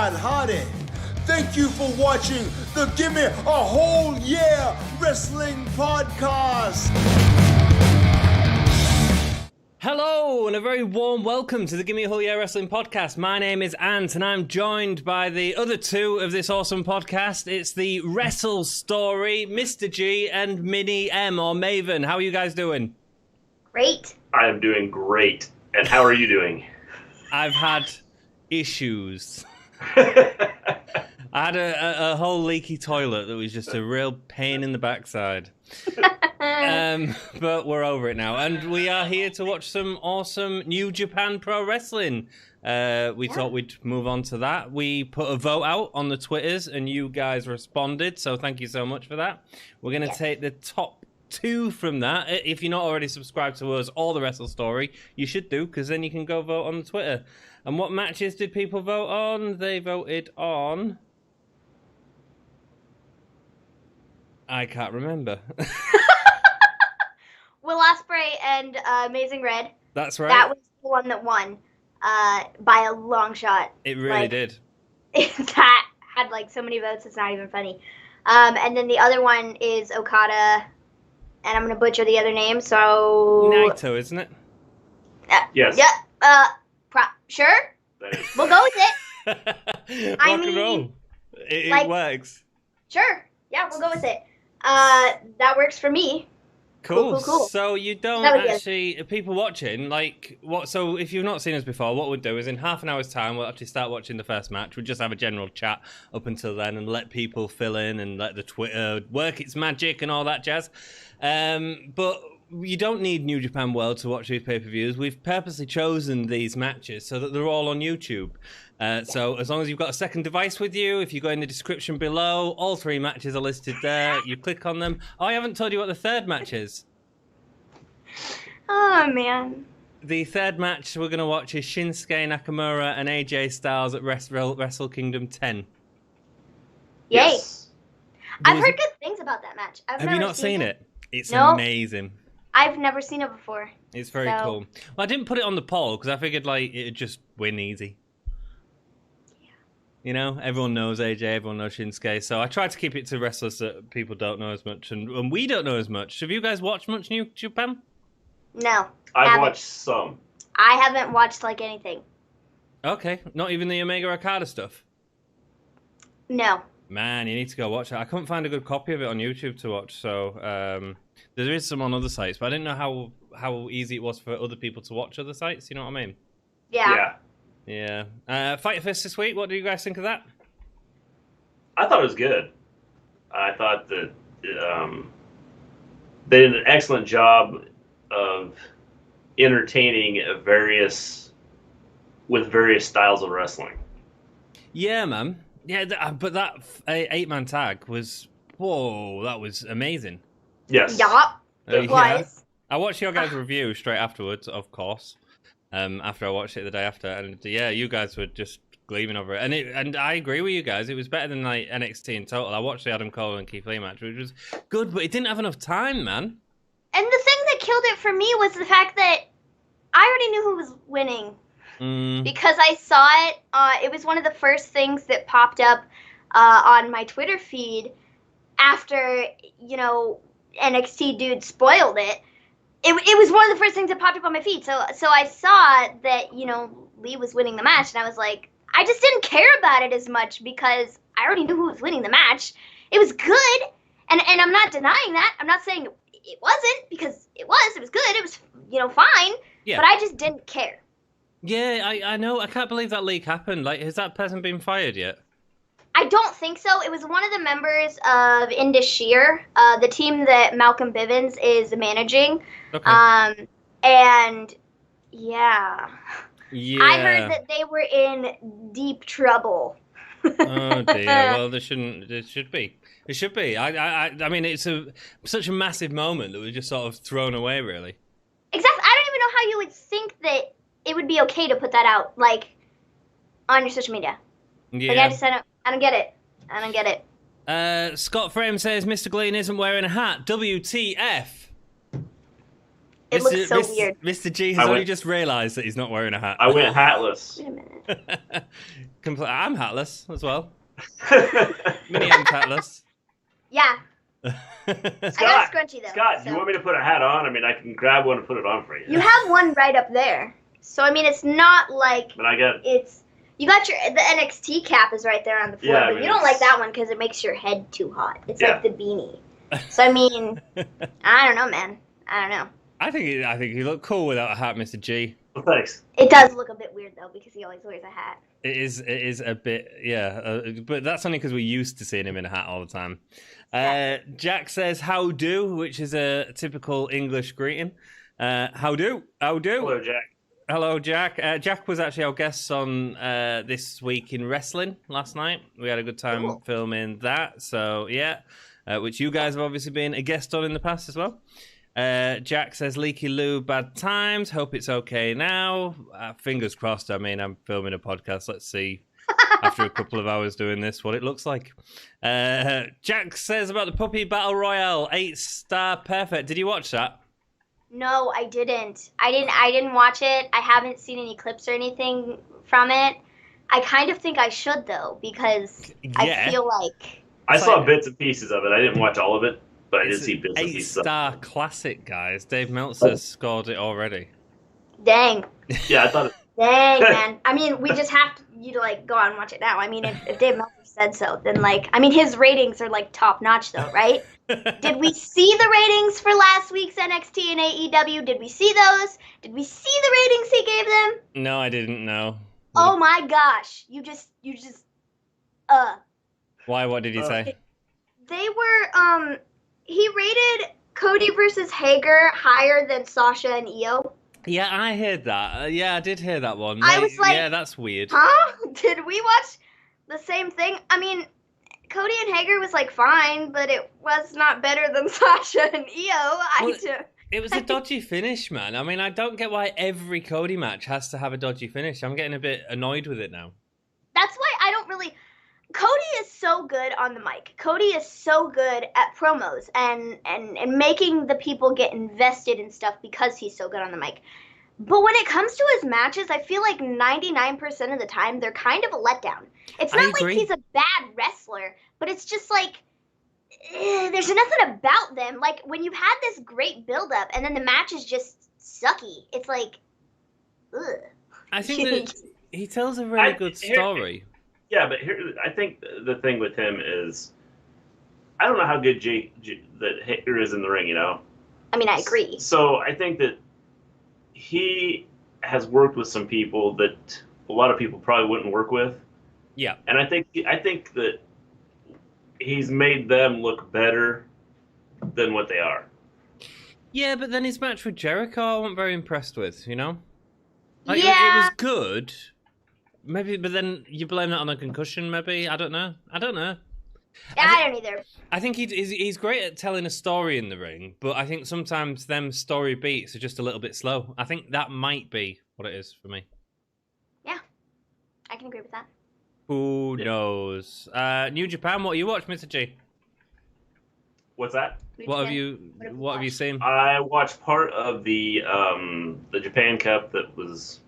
Matt Hardy. Thank you for watching the Gimme a Whole Year Wrestling Podcast. Hello, and a very warm welcome to the Gimme a Whole Year Wrestling Podcast. My name is Ant, and I'm joined by the other two of this awesome podcast. It's the Wrestle Story, Mr. G and Minnie M, or Maven. How are you guys doing? Great. I am doing great. And how are you doing? I've had issues. I had a whole leaky toilet that was just a real pain in the backside. But we're over it now. And we are here to watch some awesome New Japan Pro Wrestling. We thought we'd move on to that. We put a vote out on the Twitters and you guys responded. So thank you so much for that. We're going to take the top 2 from that. If you're not already subscribed to us or the Wrestle Story, you should do, because then you can go vote on the Twitter. And what matches did people vote on? They voted on... I can't remember. Will Ospreay and Amazing Red. That's right. That was the one that won by a long shot. It really did. That had like so many votes, it's not even funny. And then the other one is Okada, and I'm going to butcher the other name, so... Naito, isn't it? Yes. Yeah. Sure? We'll go with it. Rock and roll. It works. Sure. Yeah, we'll go with it. That works for me. Cool. So you don't actually, good. People watching, like, what? So if you've not seen us before, what we'll do is in half an hour's time, we'll actually start watching the first match. We'll just have a general chat up until then and let people fill in and let the Twitter work its magic and all that jazz. But you don't need New Japan World to watch these pay-per-views. We've purposely chosen these matches so that they're all on YouTube. So as long as you've got a second device with you, if you go in the description below, all 3 matches are listed there. You click on them. Oh, I haven't told you what the third match is. Oh, man. The third match we're going to watch is Shinsuke Nakamura and AJ Styles at Wrestle Kingdom 10. Yay. Yes. I've heard good things about that match. Have you not seen it? It's No. amazing. I've never seen it before. It's very cool. Well, I didn't put it on the poll because I figured like it'd just win easy. Yeah. You know, everyone knows AJ, everyone knows Shinsuke, so I tried to keep it to wrestlers that people don't know as much, and we don't know as much. Have you guys watched much New Japan? No. I've watched some. I haven't watched like anything. Okay, not even the Omega Okada stuff? No. Man, you need to go watch it. I couldn't find a good copy of it on YouTube to watch, so there is some on other sites, but I didn't know how easy it was for other people to watch other sites, you know what I mean? Yeah. Fight Fest this week, what do you guys think of that? I thought it was good. I thought that they did an excellent job of entertaining with various styles of wrestling. Yeah, man. Yeah, but that 8-man tag was... Whoa, that was amazing. Yes. Yup. It was. I watched your guys' review straight afterwards, of course. After I watched it the day after, and yeah, you guys were just gleaming over it. And I agree with you guys. It was better than like NXT in total. I watched the Adam Cole and Keith Lee match, which was good, but it didn't have enough time, man. And the thing that killed it for me was the fact that I already knew who was winning. Because I saw it. It was one of the first things that popped up on my Twitter feed after, NXT dude spoiled it. It was one of the first things that popped up on my feed. So I saw that, Lee was winning the match, and I was like, I just didn't care about it as much because I already knew who was winning the match. It was good, and I'm not denying that. I'm not saying it wasn't, because it was good. It was, fine. Yeah. But I just didn't care. Yeah, I know. I can't believe that leak happened. Like, has that person been fired yet? I don't think so. It was one of the members of Indus Shear, the team that Malcolm Bivens is managing. Okay. And yeah. I heard that they were in deep trouble. Oh dear. Well, there should be. It should be. I mean, it's such a massive moment that was just sort of thrown away, really. Exactly. I don't even know how you would think that it would be okay to put that out, like, on your social media. Yeah. Like, I don't get it. I don't get it. Scott Frame says Mr. Glean isn't wearing a hat. WTF? It looks so weird. Mr. G has only just realised that he's not wearing a hat. I went hatless. Wait a minute. I'm hatless as well. Mini M's hatless. Yeah. Scott, I got a scrunchie though. Scott, do you want me to put a hat on? I mean, I can grab one and put it on for you. You have one right up there. So I mean, it's not like But I got you got the NXT cap is right there on the floor, Yeah, I but mean, you don't like that one because it makes your head too hot. It's Yeah. like the beanie. So I mean, I don't know, man. I don't know. I think you look cool without a hat, Mr. G. well, thanks. It does look a bit weird though because he always wears a hat. It is a bit, yeah, but that's only because we're used to seeing him in a hat all the time. Jack says "how do," which is a typical English greeting. How do? Hello, Jack. Hello, Jack. Jack was actually our guest on This Week in Wrestling last night. We had a good time filming that. So, yeah, which you guys have obviously been a guest on in the past as well. Jack says, Leaky Lou, bad times. Hope it's okay now. Fingers crossed. I mean, I'm filming a podcast. Let's see, after a couple of hours doing this, what it looks like. Jack says about the Puppy Battle Royale, 8-star perfect. Did you watch that? No, I didn't. I didn't watch it. I haven't seen any clips or anything from it. I kind of think I should though because I feel like I saw bits and pieces of it. I didn't watch all of it, but I did see bits and pieces. 8-star classic, guys. Dave Meltzer scored it already. Dang. Yeah, I thought. Dang, man. I mean, we just have you to like go out and watch it now. I mean, if Dave Meltzer said so, then like, I mean, his ratings are like top notch though, right? Did we see the ratings for last week's NXT and AEW? Did we see those? Did we see the ratings he gave them? No, I didn't know. Oh my gosh. You just Why? What did he say? They were he rated Cody versus Hager higher than Sasha and Io. Yeah, I heard that. Yeah, I did hear that one. I was like, yeah, that's weird. Huh? Did we watch the same thing? I mean, Cody and Hager was like fine, but it was not better than Sasha and Io. It was a dodgy finish, man. I mean, I don't get why every Cody match has to have a dodgy finish. I'm getting a bit annoyed with it now. That's why I don't really. Cody is so good on the mic. Cody is so good at promos and making the people get invested in stuff because he's so good on the mic. But when it comes to his matches, I feel like 99% of the time they're kind of a letdown. It's not like he's a bad wrestler, but it's just like there's nothing about them. Like when you've had this great build-up and then the match is just sucky, it's like, ugh. I think that he tells a really good story. Yeah, but here I think the thing with him is I don't know how good that Hager is in the ring. You know. I mean, I agree. So I think that he has worked with some people that a lot of people probably wouldn't work with. Yeah. And I think that he's made them look better than what they are. Yeah, but then his match with Jericho, I wasn't very impressed with. You know. Like, yeah. It was good. Maybe, but then you blame that on a concussion. Maybe I don't know. I don't either. I think he's great at telling a story in the ring, but I think sometimes them story beats are just a little bit slow. I think that might be what it is for me. Yeah, I can agree with that. Who knows? New Japan. What you watch, Mr. G? What's that? What have you seen? I watched part of the Japan Cup that was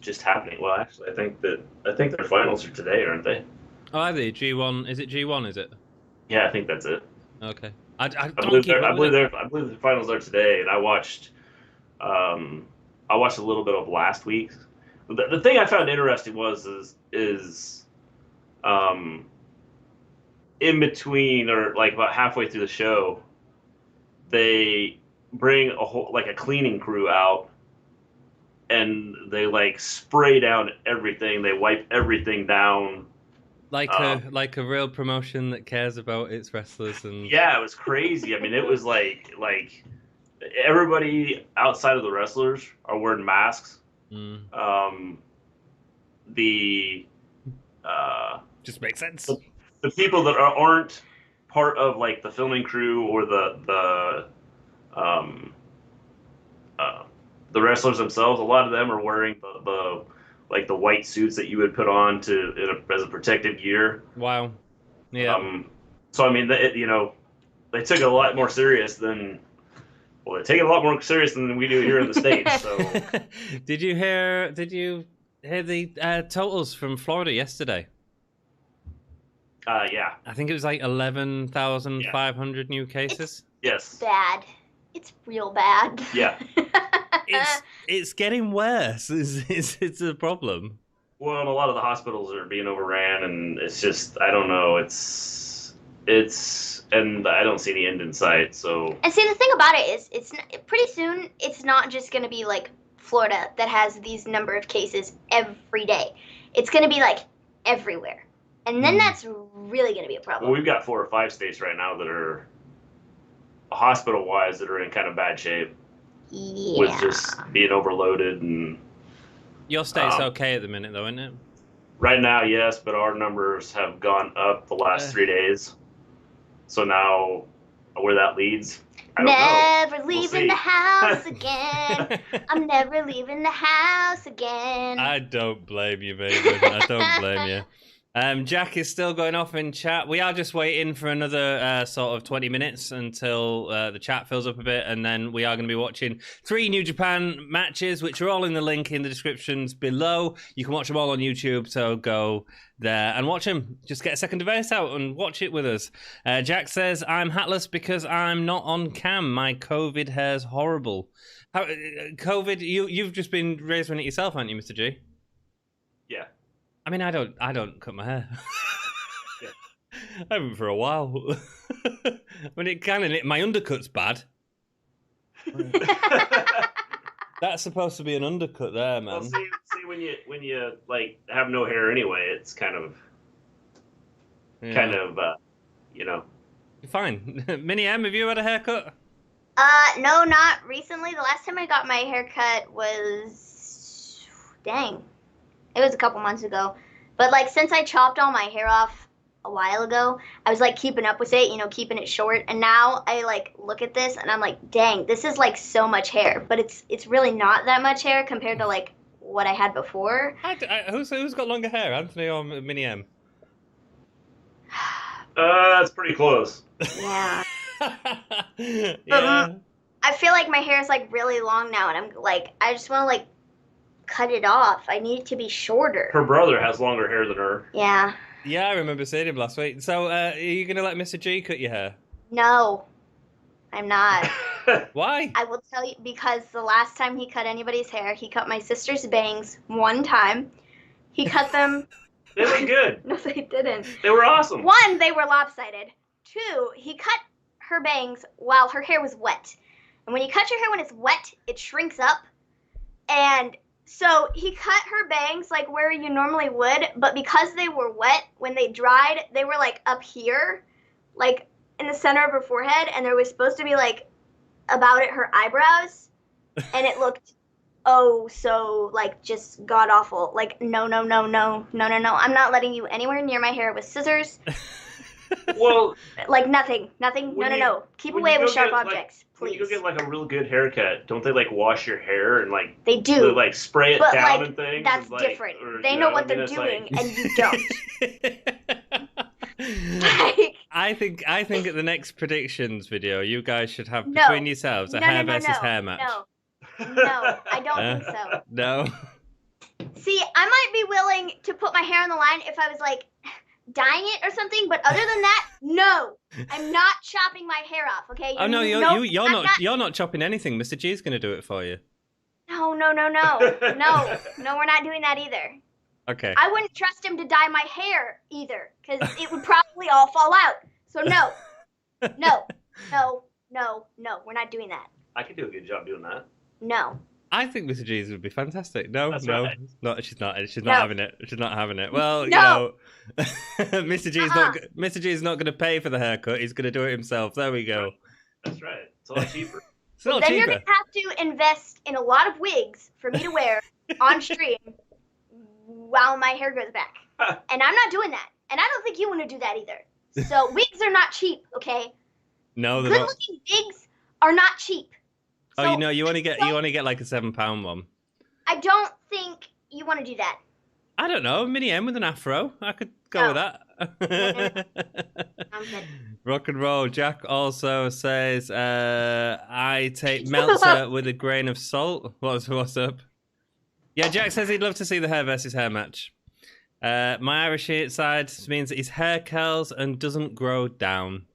just happening. Well, actually, I think their finals are today, aren't they? Oh, are they? G1? Is it G1? Is it? Yeah, I think that's it. Okay. I believe the finals are today, and I watched a little bit of last week's. The thing I found interesting is in between or like about halfway through the show, they bring a cleaning crew out. And they like spray down everything. They wipe everything down. Like a real promotion that cares about its wrestlers and. Yeah, it was crazy. I mean, it was like everybody outside of the wrestlers are wearing masks. Just makes sense. The people that aren't part of like the filming crew or the wrestlers themselves, a lot of them are wearing the white suits that you would put on as a protective gear. Wow. Yeah. So I mean, they took it a lot more serious than Well, they take it a lot more serious than we do here in the States. So, Did you hear the totals from Florida yesterday? yeah. I think it was like 11,500 new cases. Yes. Bad. It's real bad. Yeah. It's getting worse. It's a problem. Well, and a lot of the hospitals are being overran, and it's just, I don't know. And I don't see the end in sight. So. And see, the thing about it is, it's pretty soon. It's not just going to be like Florida that has these number of cases every day. It's going to be like everywhere, and then that's really going to be a problem. Well, we've got 4 or 5 states right now that are hospital-wise that are in kind of bad shape. Yeah. With just being overloaded and. Your state's okay at the minute, though, isn't it? Right now, yes, but our numbers have gone up the last 3 days. So now, where that leads, I don't know. Never leaving the house again. I'm never leaving the house again. I don't blame you, baby. I don't blame you. Jack is still going off in chat. We are just waiting for another sort of 20 minutes until the chat fills up a bit, and then we are going to be watching 3 New Japan matches, which are all in the link in the descriptions below. You can watch them all on YouTube, so go there and watch them. Just get a second device out and watch it with us. Jack says, I'm hatless because I'm not on cam. My COVID hair's horrible. COVID, you've just been raising it yourself, haven't you, Mr. G? Yeah. I mean, I don't cut my hair. Yeah. I haven't for a while. I mean, my undercut's bad. That's supposed to be an undercut there, man. Well, see when you like have no hair anyway, it's kind of, you know. Fine. Minnie M, have you had a haircut? No, not recently. The last time I got my hair cut was, dang, it was a couple months ago. But like since I chopped all my hair off a while ago, I was like keeping up with it, keeping it short. And now I like look at this and I'm like, dang, this is like so much hair. But it's really not that much hair compared to like what I had before. Who's got longer hair, Anthony or Minnie M? That's pretty close. Yeah. Yeah. I feel like my hair is like really long now, and I'm like, I just want to like cut it off. I need it to be shorter. Her brother has longer hair than her. Yeah. Yeah, I remember seeing him last week. So, are you gonna let Mr. G cut your hair? No, I'm not. Why? I will tell you, because the last time he cut anybody's hair, he cut my sister's bangs one time. He cut them. They look good. No, they didn't. They were awesome. 1, they were lopsided. 2, he cut her bangs while her hair was wet. And when you cut your hair when it's wet, it shrinks up. And so he cut her bangs like where you normally would, but because they were wet, when they dried, they were like up here, like in the center of her forehead, and there was supposed to be like about it her eyebrows, and it looked so like just god awful. Like no. I'm not letting you anywhere near my hair with scissors. Well, like nothing. No. Keep away with sharp objects, when please. you go get like a real good haircut, don't they like wash your hair and like they do, like spray it but down like and things? that's like, different. Or, they know what they're doing, and you don't. I think at the next predictions video, you guys should have between yourselves a hair versus hair match. No, I don't think so. No. See, I might be willing to put my hair on the line if I was like dyeing it or something, but other than that, no. I'm not chopping my hair off, okay? Oh no, you're not chopping anything. Mr. G's going to do it for you. No, we're not doing that either. Okay. I wouldn't trust him to dye my hair either, because it would probably all fall out. So no, we're not doing that. I could do a good job doing that. No. I think Mr. G's would be fantastic. No, That's no, right. no, she's not having it. She's not having it. Well, No. Mr. G's not going to pay for the haircut. He's going to do it himself. There we go. That's right. It's a lot cheaper. It's not Then cheaper. you're going to have to invest in a lot of wigs for me to wear on stream while my hair grows back. And I'm not doing that. And I don't think you want to do that either. So wigs are not cheap, okay? No, they're not. Good-looking wigs are not cheap. Oh, So you only get like a £7 one. I don't think you want to do that. I don't know, Mini M with an afro. I could go with that. Rock and roll. Jack also says, I take Meltzer with a grain of salt. What's up? Yeah, Jack says he'd love to see the hair versus hair match. My Irish side means that his hair curls and doesn't grow down.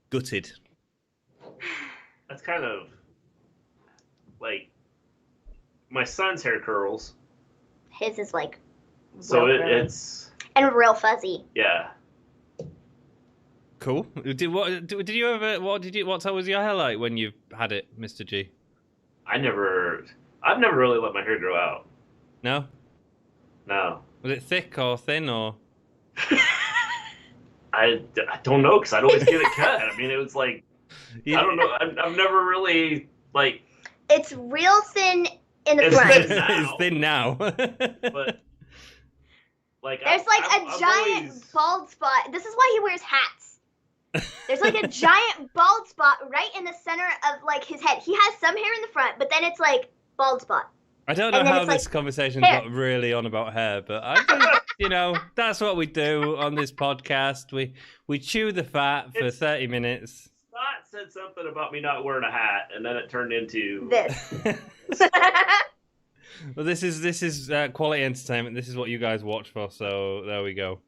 Gutted. That's kind of like my son's hair curls. His is like so it's and real fuzzy. Yeah. Cool. Did you ever? What was your hair like when you had it, Mr. G? I've never really let my hair grow out. No. No. Was it thick or thin or? I don't know because I'd always get it cut. I mean, it was like I don't know. I've never really like. It's real thin in the front. It's thin now. But like there's a giant bald spot. This is why he wears hats. There's like a giant bald spot right in the center of like his head. He has some hair in the front, but then it's like bald spot. I don't know how this conversation got really on about hair, but I think, that's what we do on this podcast. We chew the fat for 30 minutes. Scott said something about me not wearing a hat, and then it turned into this. Well, this is quality entertainment. This is what you guys watch for, so there we go.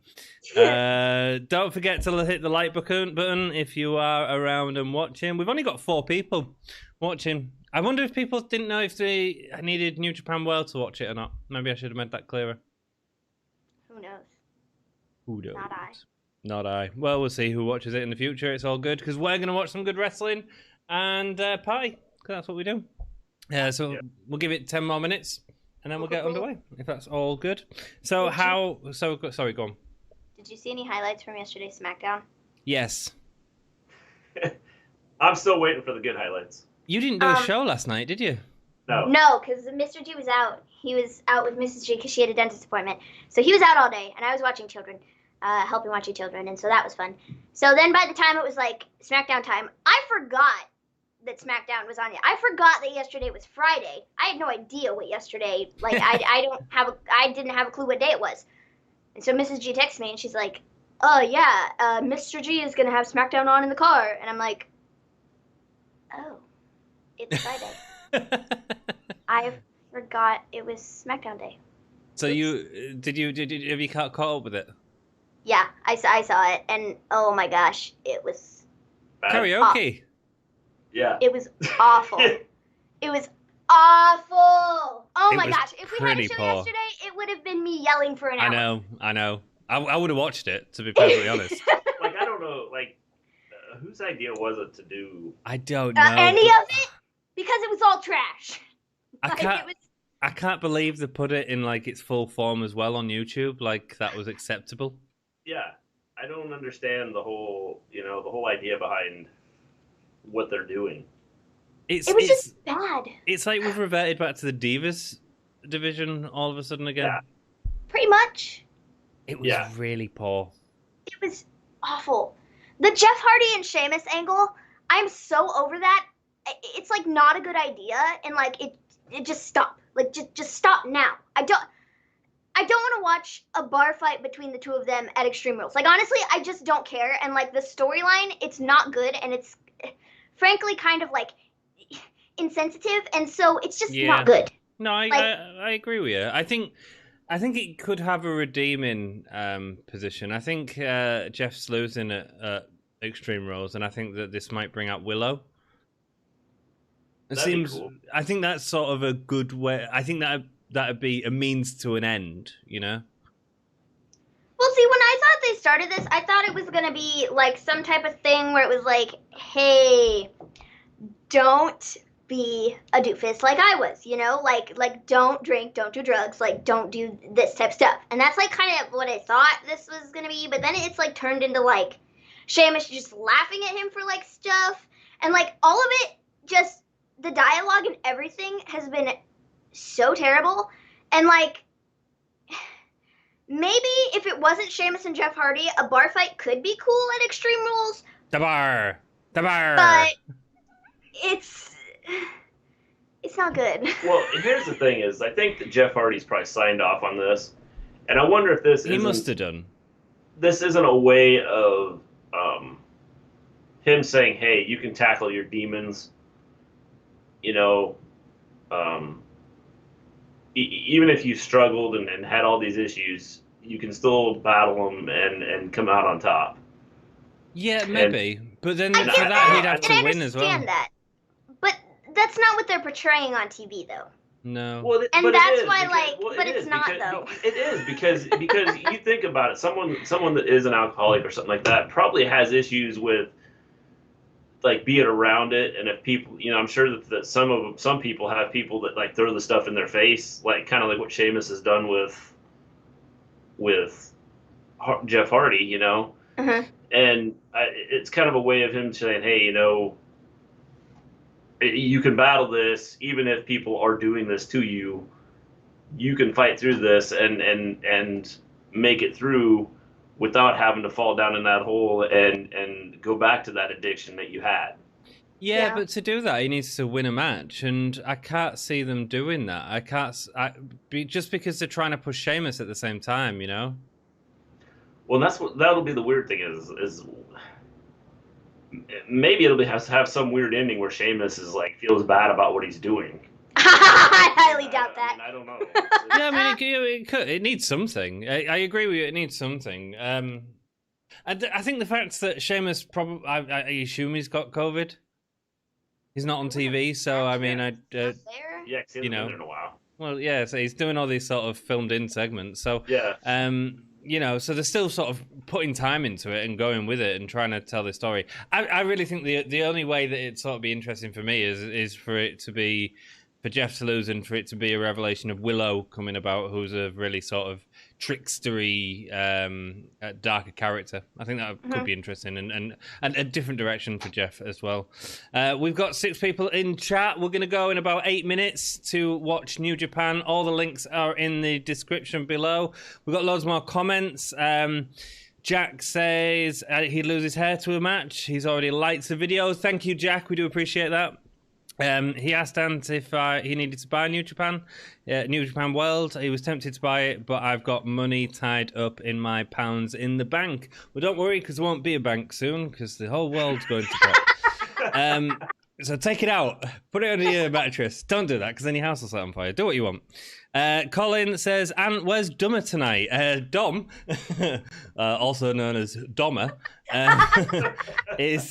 Don't forget to hit the like button if you are around and watching. We've only got 4 people watching. I wonder if people didn't know if they needed New Japan World to watch it or not. Maybe I should have made that clearer. Who knows? Who knows? Not I. Not I. Well, we'll see who watches it in the future. It's all good because we're going to watch some good wrestling and party because that's what we do. We'll give it 10 more minutes and then we'll get underway if that's all good. So sorry, go on. Did you see any highlights from yesterday's SmackDown? Yes. I'm still waiting for the good highlights. You didn't do a show last night, did you? No, because Mr. G was out. He was out with Mrs. G because she had a dentist appointment. So he was out all day, and I was watching children, helping watching children, and so that was fun. So then by the time it was like SmackDown time, I forgot that SmackDown was on yet. I forgot that yesterday was Friday. I had no idea what yesterday. Like I didn't have a clue what day it was. And so Mrs. G texts me and she's like, "Oh yeah, Mr. G is gonna have SmackDown on in the car," and I'm like, "Oh, it's Friday." I forgot it was SmackDown Day. So have you caught up with it? Yeah, I saw it, and oh my gosh, it was karaoke. Yeah. It was awful. It was awful. Oh my gosh, if we had a show yesterday, it would have been me yelling for an hour. I know. I would have watched it, to be perfectly honest. Like, I don't know, like, whose idea was it to do? I don't know. Any of it? Because it was all trash. I can't believe they put it in like its full form as well on YouTube. Like that was acceptable. Yeah, I don't understand the whole idea behind what they're doing. It was just bad. It's like we've reverted back to the Divas division all of a sudden again. Yeah. Pretty much. It was really poor. It was awful. The Jeff Hardy and Sheamus angle, I'm so over that. It's like not a good idea, and like it just stop. Like just stop now. I don't want to watch a bar fight between the two of them at Extreme Rules. Like honestly, I just don't care. And like the storyline, it's not good, and it's frankly kind of like insensitive, and so it's just not good. No, I agree with you. I think it could have a redeeming position. I think Jeff's losing at Extreme Rules, and I think that this might bring out Willow. That'd be cool. I think that's sort of a good way. I think that'd be a means to an end, you know? Well, see, when I thought they started this, I thought it was going to be like some type of thing where it was like, hey, don't be a doofus like I was, you know? Like don't drink, don't do drugs, like don't do this type of stuff. And that's like kind of what I thought this was going to be, but then it's like turned into like Sheamus just laughing at him for like stuff. And like all of it just, the dialogue and everything has been so terrible. And like, maybe if it wasn't Sheamus and Jeff Hardy, a bar fight could be cool at Extreme Rules. The bar. But it's It's not good. Well, here's the thing: is I think that Jeff Hardy's probably signed off on this, and I wonder if he must have done. This isn't a way of him saying, "Hey, you can tackle your demons." You know, even if you struggled and had all these issues, you can still battle them and come out on top. Yeah, maybe. But then for get that, he'd have to win as well. I understand that. But that's not what they're portraying on TV, though. No. Well, and but that's it why, because, like, well, but it it's is not, because, though. It is because you think about it, someone that is an alcoholic or something like that probably has issues with, like, being around it. And if people, I'm sure that some people have people that, like, throw the stuff in their face, like kind of like what Sheamus has done with Jeff Hardy, Mm-hmm. and it's kind of a way of him saying, hey, you can battle this even if people are doing this to you. You can fight through this and make it through without having to fall down in that hole and go back to that addiction that you had. Yeah, but to do that, he needs to win a match, and I can't see them doing that. Just because they're trying to push Sheamus at the same time, Well, that'll be the weird thing is maybe it'll have some weird ending where Sheamus is like feels bad about what he's doing. I highly doubt that. I don't know. Yeah, I mean, it needs something. I agree with you. It needs something. I think the fact that Sheamus probably, I assume he's got COVID. He's not on TV, so I mean, yeah, he hasn't been there in a while. Well, yeah, so he's doing all these sort of filmed-in segments. So yeah, so they're still sort of putting time into it and going with it and trying to tell the story. I really think the only way that it'd sort of be interesting for me is for it to be, for Jeff to lose and for it to be a revelation of Willow coming about, who's a really sort of trickstery, darker character. I think that could be interesting and a different direction for Jeff as well. We've got 6 people in chat. We're going to go in about 8 minutes to watch New Japan. All the links are in the description below. We've got loads more comments. Jack says he'd lose his hair to a match. He's already liked the video. Thank you, Jack. We do appreciate that. He asked Ant if he needed to buy New Japan World. He was tempted to buy it, but I've got money tied up in my pounds in the bank. Well, don't worry, because there won't be a bank soon, because the whole world's going to pot. So take it out. Put it under your mattress. Don't do that, because then your house will set on fire. Do what you want. Colin says, Ant, where's Dummer tonight? Dom, also known as Dommer, he's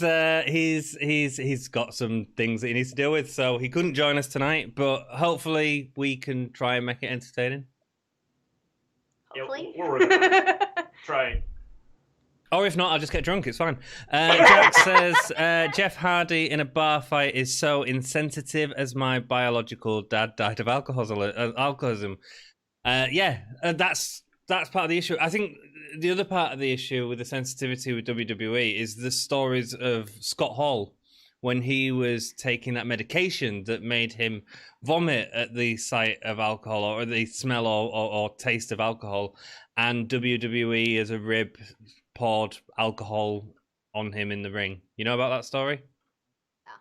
got some things that he needs to deal with, so he couldn't join us tonight, but hopefully we can try and make it entertaining. Hopefully. Yeah, we're working on it. Trying. Or if not, I'll just get drunk. It's fine. Jack says, Jeff Hardy in a bar fight is so insensitive as my biological dad died of alcoholism. That's part of the issue. I think the other part of the issue with the sensitivity with WWE is the stories of Scott Hall when he was taking that medication that made him vomit at the sight of alcohol or the smell or taste of alcohol, and WWE as a rib poured alcohol on him in the ring. You know about that story? Yeah.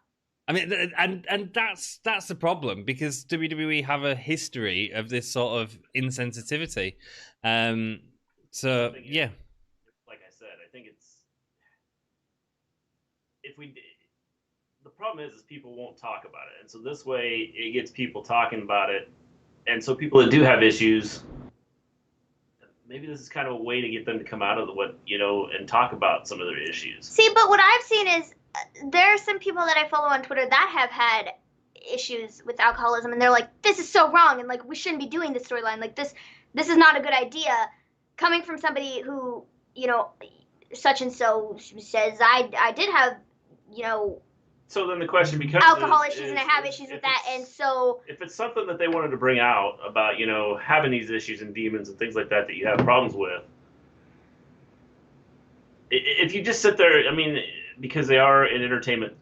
I mean, and that's the problem, because WWE have a history of this sort of insensitivity. So yeah, like I said, I think it's the problem is people won't talk about it, and so this way it gets people talking about it, and so people that do have issues, maybe this is kind of a way to get them to come out of and talk about some of their issues. See, but what I've seen is there are some people that I follow on Twitter that have had issues with alcoholism, and they're like, this is so wrong, and like, we shouldn't be doing this storyline. Like, this is not a good idea. Coming from somebody who, such and so says, I did have, So then the question becomes alcohol issues, and I have issues with that, and so if it's something that they wanted to bring out about, having these issues and demons and things like that you have problems with, if you just sit there, I mean, because they are an entertainment,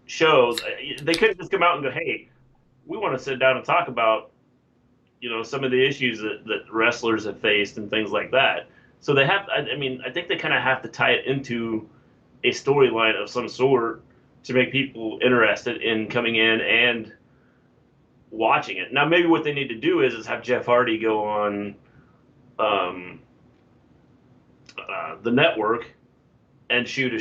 shows, they couldn't just come out and go, hey, we want to sit down and talk about, some of the issues that wrestlers have faced and things like that. So they have, I think they kind of have to tie it into a storyline of some sort to make people interested in coming in and watching it. Now, maybe what they need to do is have Jeff Hardy go on the network and shoot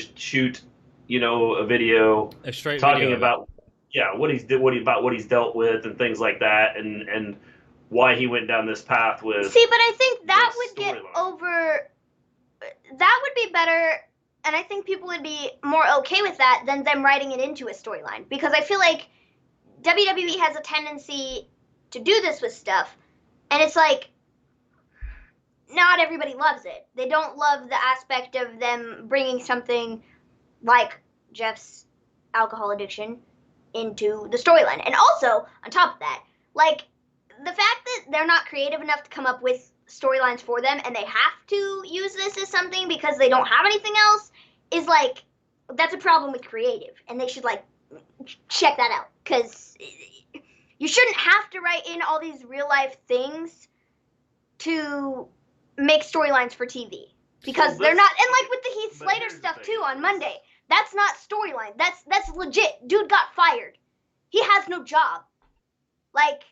a video A straight talking video about what he's dealt with and things like that, and why he went down this path with. See, but I think that this would get storyline. over. That would be better, and I think people would be more okay with that than them writing it into a storyline. Because I feel like WWE has a tendency to do this with stuff, and it's like not everybody loves it. They don't love the aspect of them bringing something like Jeff's alcohol addiction into the storyline. And also, on top of that, like, the fact that they're not creative enough to come up with storylines for them and they have to use this as something because they don't have anything else is, like, that's a problem with creative. And they should, like, check that out. Because you shouldn't have to write in all these real-life things to make storylines for TV. Because they're not, and like with the Heath Slater stuff too on Monday, that's not storyline. That's legit. Dude got fired. He has no job. Like,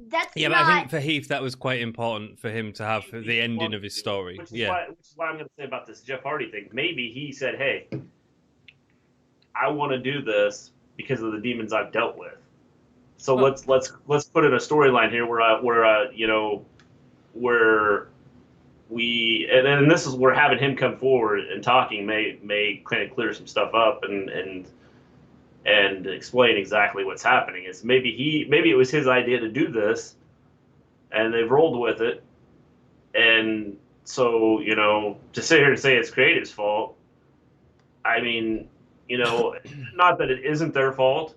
that's yeah, not... but I think for Heath that was quite important for him to have the ending of his story. Which is why I'm going to say about this Jeff Hardy thing. Maybe he said, "Hey, I want to do this because of the demons I've dealt with. So let's put in a storyline here where we and this is where having him come forward and talking may kind of clear some stuff up and explain exactly what's happening. Is maybe it was his idea to do this, and they've rolled with it, and so to sit here and say it's creative's fault, I mean, not that it isn't their fault,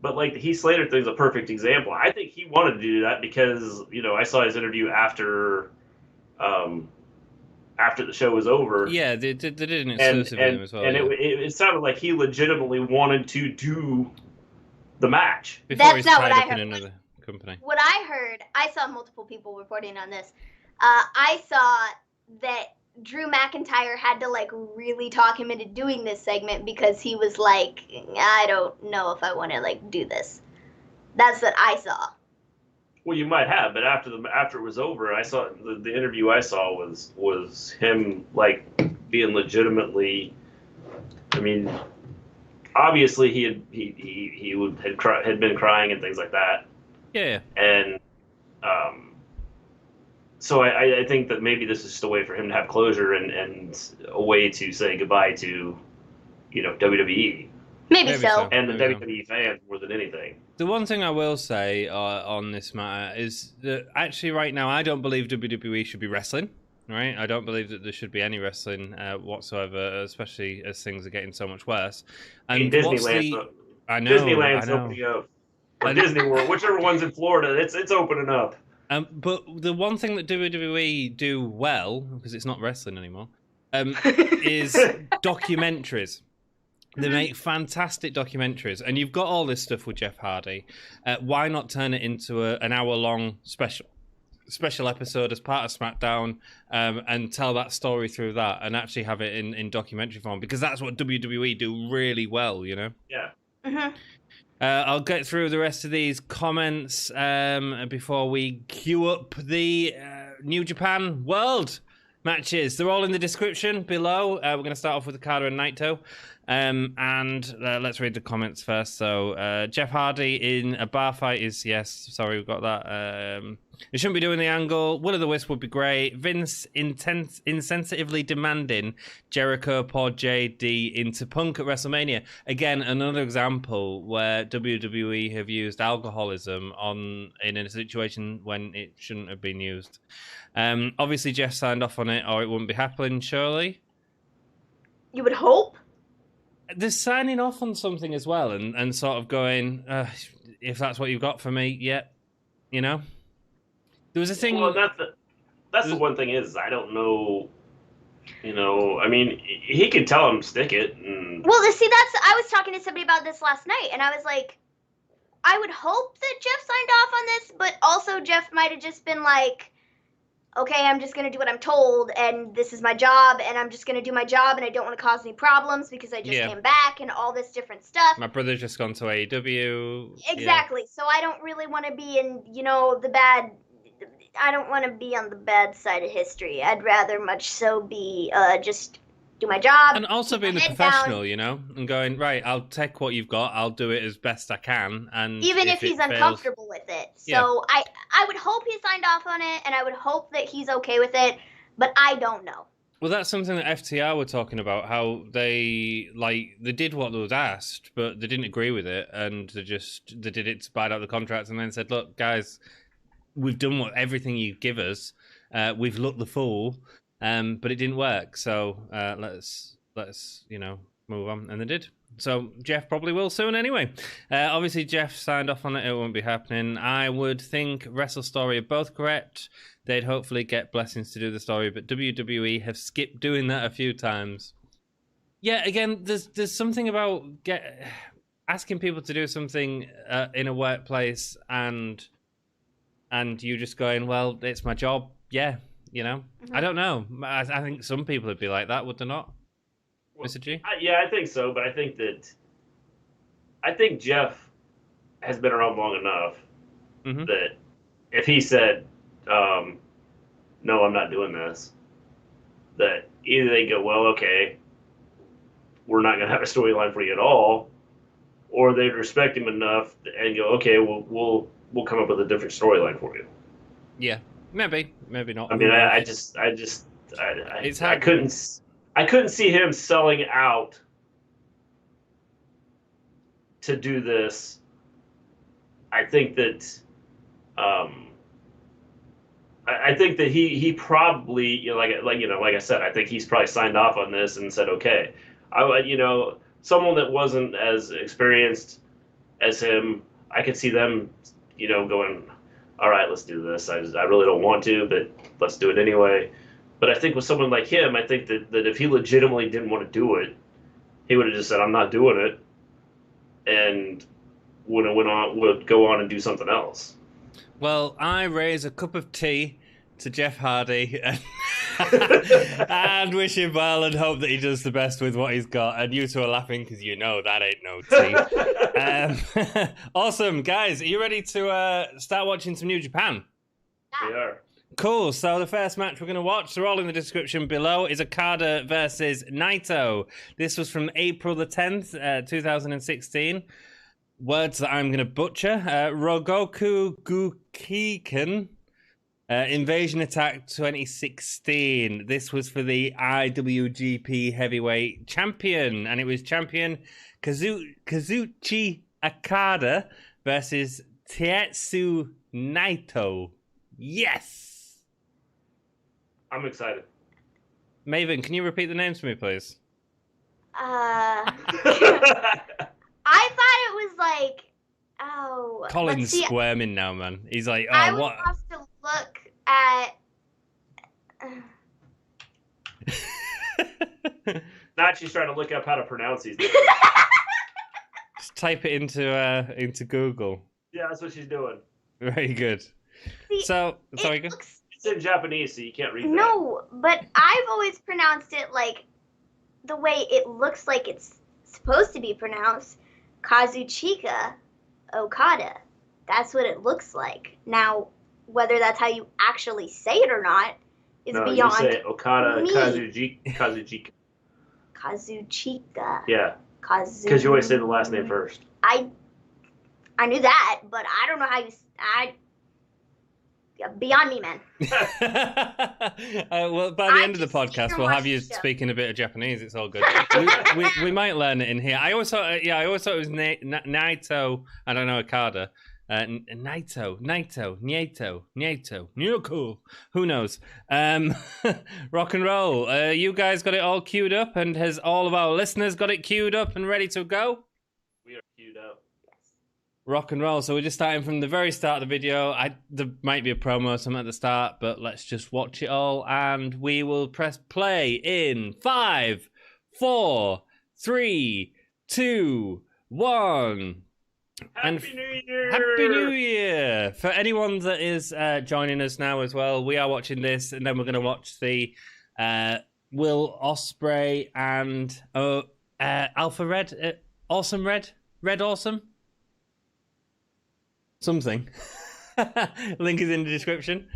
but like the Heath Slater thing's a perfect example. I think he wanted to do that because I saw his interview after the show was over. Yeah, they did an exclusive with him as well. And it sounded like he legitimately wanted to do the match. Before That's not what I heard. another company. What I heard, I saw multiple people reporting on this. I saw that Drew McIntyre had to like really talk him into doing this segment because he was like, I don't know if I want to like do this. That's what I saw. Well, you might have, but after it was over, I saw the interview I saw was him like being legitimately. I mean, obviously he had been crying and things like that. Yeah. And so I think that maybe this is just a way for him to have closure and a way to say goodbye to WWE. Maybe so. And the WWE fans more than anything. The one thing I will say on this matter is that actually right now I don't believe WWE should be wrestling, right? I don't believe that there should be any wrestling whatsoever, especially as things are getting so much worse. And Disneyland, I know. Disneyland's opening up. Or Disney World, whichever one's in Florida, it's opening up. But the one thing that WWE do well, because it's not wrestling anymore, is documentaries. They make fantastic documentaries, and you've got all this stuff with Jeff Hardy. Why not turn it into an hour-long special episode as part of SmackDown, and tell that story through that, and actually have it in documentary form? Because that's what WWE do really well, Yeah. Mm-hmm. I'll get through the rest of these comments before we queue up the New Japan World matches. They're all in the description below. We're going to start off with Okada and Naito. And let's read the comments first. So Jeff Hardy in a bar fight is yes. Sorry, we've got that. They shouldn't be doing the angle. Will o' the Wisp would be great. Vince insensitively demanding Jericho pour JD into Punk at WrestleMania. Again, another example where WWE have used alcoholism in a situation when it shouldn't have been used. Obviously, Jeff signed off on it, or it wouldn't be happening. Surely, you would hope. They're signing off on something as well, and sort of going, if that's what you've got for me, yeah, There was a thing. Well, that's the one thing is I don't know. I mean, he could tell him stick it. Well, see, I was talking to somebody about this last night, and I was like, I would hope that Jeff signed off on this, but also Jeff might have just been like, okay, I'm just gonna do what I'm told, and this is my job, and I'm just gonna do my job, and I don't want to cause any problems because I just came back, and all this different stuff. My brother's just gone to AEW. Exactly. So I don't really want to be in, the bad. I don't want to be on the bad side of history. I'd rather much so be just do my job. And also being the professional, and going, right, I'll take what you've got, I'll do it as best I can. And even if he's uncomfortable with it. So I would hope he signed off on it, and I would hope that he's okay with it, but I don't know. Well, that's something that FTR were talking about, how they did what was asked, but they didn't agree with it, and they did it to bite out the contracts, and then said, look, guys, we've done everything you give us, we've looked the fool, but it didn't work, so let's move on, and they did. So Jeff probably will soon anyway. Obviously, Jeff signed off on it. It won't be happening. I would think Wrestle Story are both correct. They'd hopefully get blessings to do the story, but WWE have skipped doing that a few times. Yeah, again, there's something about asking people to do something in a workplace and you just going, well, it's my job. Yeah, Mm-hmm. I don't know. I think some people would be like that, would they not? Mr. G? Yeah, I think so, but I think Jeff has been around long enough that if he said, no, I'm not doing this, that either they go, well, okay, we're not going to have a storyline for you at all, or they'd respect him enough and go, okay, we'll come up with a different storyline for you. Yeah, maybe not. I mean, I couldn't see him selling out to do this. I think that he probably, like I said, I think he's probably signed off on this and said, okay, someone that wasn't as experienced as him, I could see them, going, all right, let's do this. I really don't want to, but let's do it anyway. But I think with someone like him, I think that if he legitimately didn't want to do it, he would have just said, I'm not doing it, and would go on and do something else. Well, I raise a cup of tea to Jeff Hardy and wish him well and hope that he does the best with what he's got. And you two are laughing because that ain't no tea. Awesome. Guys, are you ready to start watching some New Japan? We are. Cool. So the first match we're going to watch, they're all in the description below, is Okada versus Naito. This was from April the 10th, 2016. Words that I'm going to butcher. Rogoku Gukiken. Invasion Attack 2016. This was for the IWGP Heavyweight Champion, and it was champion Kazuchi Okada versus Tetsu Naito. Yes! I'm excited. Maven, can you repeat the names for me, please? I thought it was like, Colin's squirming now, man. He's like, I would what? have to look at. Now she's trying to look up how to pronounce these names. Just type it into Google. Yeah, that's what she's doing. Very good. See, sorry, go. It's in Japanese, so you can't read that. No, but I've always pronounced it like the way it looks like it's supposed to be pronounced. Kazuchika Okada. That's what it looks like. Now, whether that's how you actually say it or not is beyond you say Okada me. Kazuchika. Kazuchika. Yeah. Because you always say the last name first. I knew that, but I don't know how you. Beyond me, man. Well, by the end of the podcast, we'll have you speaking a bit of Japanese. It's all good. we might learn it in here. I always thought it was Naito. I don't know, Okada. Nieto. Who knows? Rock and roll. You guys got it all queued up, and has all of our listeners got it queued up and ready to go? We are queued up. Rock and roll. So we're just starting from the very start of the video. There might be a promo or something at the start, but let's just watch it all, and we will press play in 5, 4, 3, 2, 1. Happy New Year! Happy New Year! For anyone that is joining us now as well, we are watching this, and then we're going to watch the Will Ospreay and Alpha Red, Awesome Red, Red Awesome, something. Link is in the description.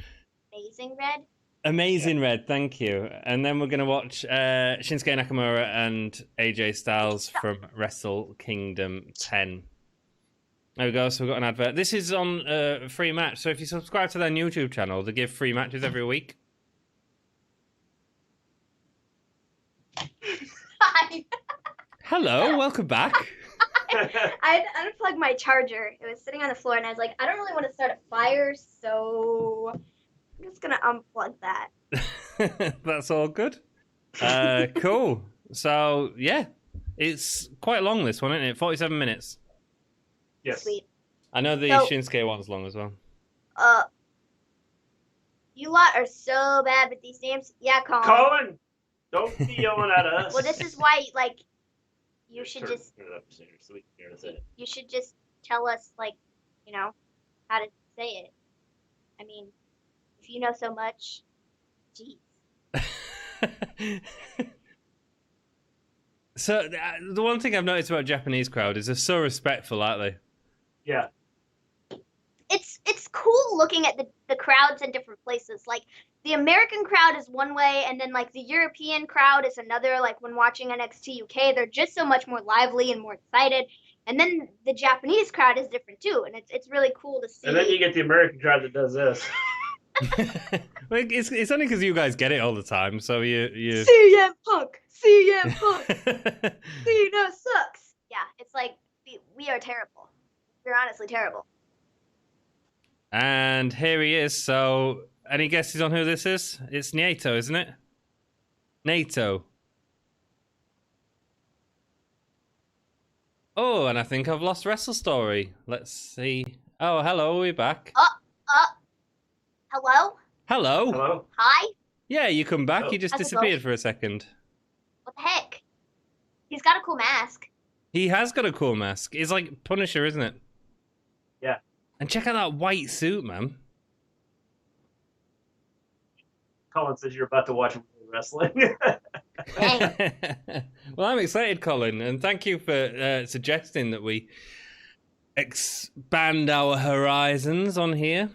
Amazing Red. Amazing Red, thank you. And then we're going to watch Shinsuke Nakamura and AJ Styles from Wrestle Kingdom 10. There we go, so we've got an advert. This is on a free match, so if you subscribe to their YouTube channel, they give free matches every week. Hi. Hello, welcome back. I unplugged my charger. It was sitting on the floor, and I was like, I don't really want to start a fire, so I'm just going to unplug that. That's all good. Cool. So, yeah, it's quite long, this one, isn't it? 47 minutes. Yes. Sweet. I know the So- Shinsuke one's long as well. You lot are so bad with these names. Yeah, Colin, don't be yelling at us. Well, this is why, like, you should just Turn it up sooner so we can hear it. you should just tell us, like, you know, how to say it. I mean, if you know so much, geez. So, the one thing I've noticed about Japanese crowd is they're so respectful, aren't they? Yeah. It's cool looking at the crowds in different places. Like, the American crowd is one way, and then, like, the European crowd is another. Like, when watching NXT UK, they're just so much more lively and more excited. And then the Japanese crowd is different, too, and it's really cool to see. And then you get the American crowd that does this. Well, it's only because you guys get it all the time, so you... CM Punk! CM Punk! Cena sucks! Yeah, it's like, we are terrible. We're honestly terrible. And here he is. So, any guesses on who this is? It's Naito, isn't it? Naito. Oh, and I think I've lost Wrestle Story. Let's see. Oh, hello, we're back. Hello? Hello. Hello? Hi? Yeah, you come back. Oh. You just How's it disappeared for a second. What the heck? He's got a cool mask. He has got a cool mask. It's like Punisher, isn't it? Yeah. And check out that white suit, man. Colin says you're about to watch wrestling. Dang. Well, I'm excited, Colin, and thank you for suggesting that we expand our horizons on here.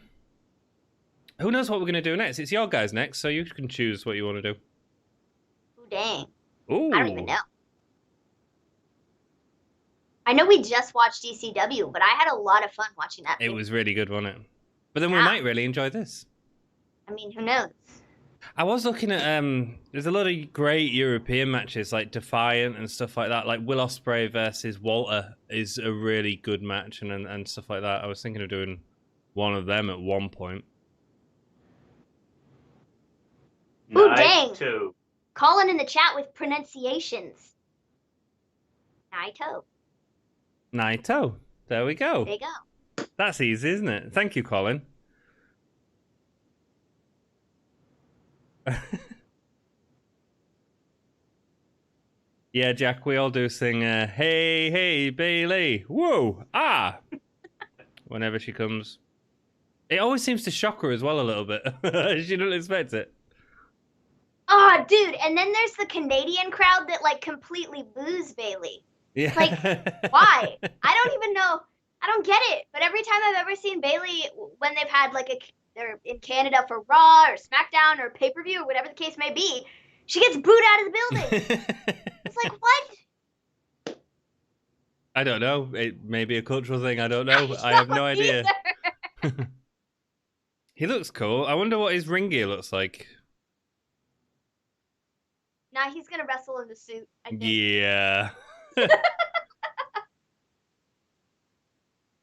Who knows what we're going to do next? It's your guys next, so you can choose what you want to do. Ooh, dang. Ooh. I don't even know. I know we just watched ECW, but I had a lot of fun watching that. It was really good, wasn't it? But then we Yeah. might really enjoy this. I mean, who knows? I was looking at there's a lot of great European matches like Defiant and stuff like that. Like Will Ospreay versus Walter is a really good match and stuff like that. I was thinking of doing one of them at one point. Ooh, dang. Naito. Colin in the chat with pronunciations. Naito. Naito. There we go. There you go. That's easy, isn't it? Thank you, Colin. Yeah, Jack, we all do sing, hey, hey, Bailey, whoa, ah, whenever she comes. It always seems to shock her as well a little bit. She didn't expect it. Oh, dude. And then there's the Canadian crowd that, like, completely boos Bailey. Yeah. Like, why? I don't even know. I don't get it. But every time I've ever seen Bailey, when they've had, like, they're in Canada for Raw or SmackDown or pay-per-view or whatever the case may be, she gets booed out of the building. It's like, what? I don't know. It may be a cultural thing. I don't know. I have no idea. He looks cool. I wonder what his ring gear looks like. Nah, he's gonna wrestle in the suit, I think. Yeah.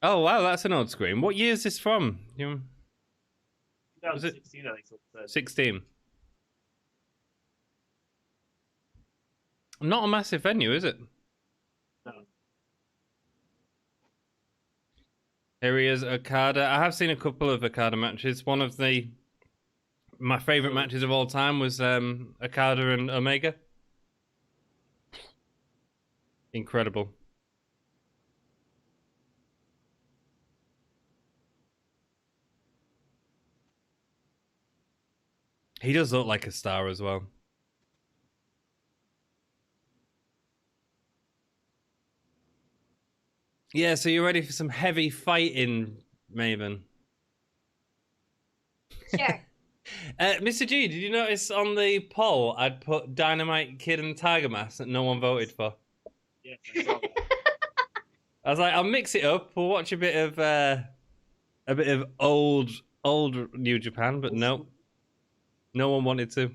Oh, wow, that's an old screen. What year is this from? 2016, I think so it said. 16. Not a massive venue, is it? No. Here he is, Okada. I have seen a couple of Okada matches. One of my favourite matches of all time was Okada and Omega. Incredible. He does look like a star as well. Yeah, so you're ready for some heavy fighting, Maven? Sure. Mr. G, did you notice on the poll I'd put Dynamite Kid and Tiger Mask that no one voted for? Yes, I saw that. I was like, I'll mix it up. We'll watch a bit of old New Japan, but no one wanted to.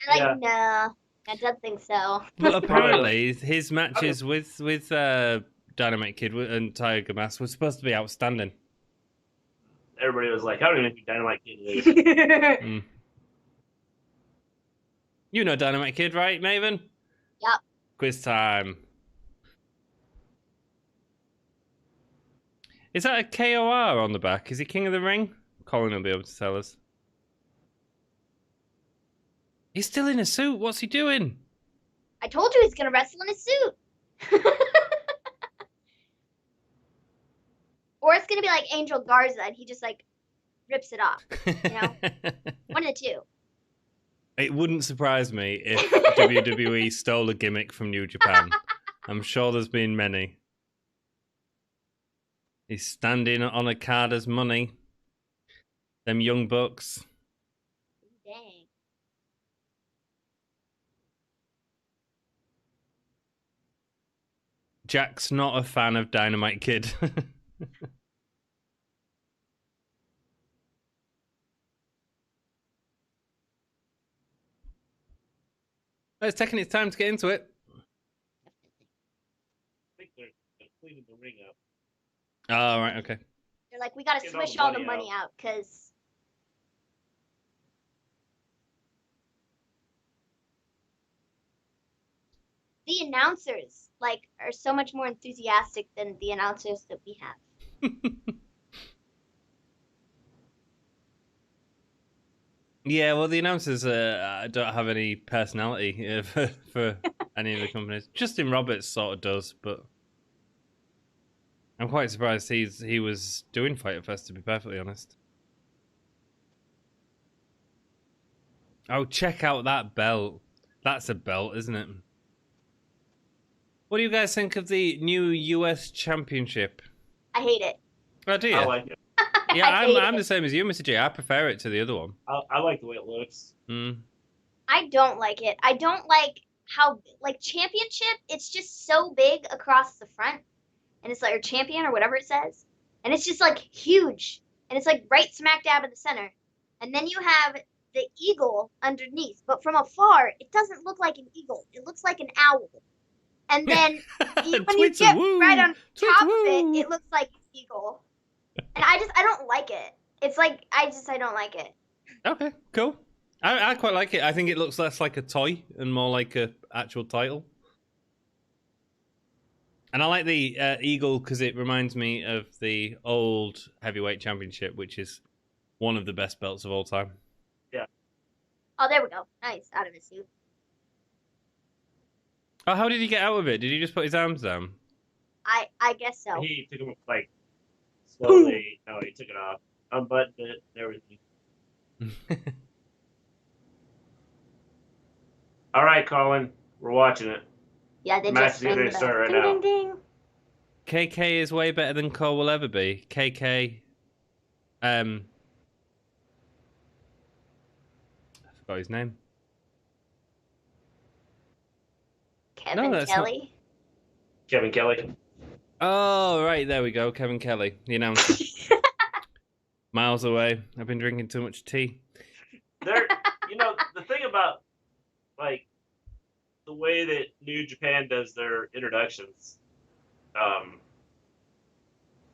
Like, no, I don't think so. But apparently, his matches with Dynamite Kid and Tiger Mask were supposed to be outstanding. Everybody was like, "I don't even think Dynamite Kid is." You know Dynamite Kid, right, Maven? Yep. Quiz time. Is that a KOR on the back? Is he King of the Ring? Colin will be able to tell us. He's still in a suit. What's he doing? I told you he's gonna wrestle in a suit. Or it's gonna be like Angel Garza, and he just like rips it off. You know, one of the two. It wouldn't surprise me if WWE stole a gimmick from New Japan. I'm sure there's been many. He's standing on Okada's money. Them young bucks. Dang. Jack's not a fan of Dynamite Kid. It's taking its time to get into it. I think they're cleaning the ring up. Oh, right, okay. They're like, we gotta Get swish all all the the money money out, because the announcers like are so much more enthusiastic than the announcers that we have. Yeah, well, the announcers don't have any personality for any of the companies. Justin Roberts sort of does, but I'm quite surprised he was doing Fyter Fest, to be perfectly honest. Oh, check out that belt. That's a belt, isn't it? What do you guys think of the new US Championship? I hate it. Oh, do you? I like it. Yeah, I I'm the same as you, Mr. J. I prefer it to the other one. I like the way it looks. I don't like it. I don't like how, like, championship, it's just so big across the front. And it's like, or champion or whatever it says. And it's just like huge. And it's like right smack dab in the center. And then you have the eagle underneath. But from afar, it doesn't look like an eagle. It looks like an owl. And then when you get right on top of it, it looks like an eagle. And I don't like it. It's like, I don't like it. Okay, cool. I quite like it. I think it looks less like a toy and more like a actual title. And I like the eagle because it reminds me of the old heavyweight championship, which is one of the best belts of all time. Yeah. Oh, there we go. Nice, out of his suit. Oh, how did he get out of it? Did he just put his arms down? I guess so. He took him like slowly. No, he took it off, unbuttoned it, and everything. All right, Colin, we're watching it. Yeah, they Match just is gonna start right ding, now. ding, ding. KK is way better than Cole will ever be. KK, I forgot his name. Kevin that's Kelly. Kevin Kelly. Oh, right, there we go. Kevin Kelly, the announcer. Miles away. I've been drinking too much tea. There, the thing about like the way that New Japan does their introductions,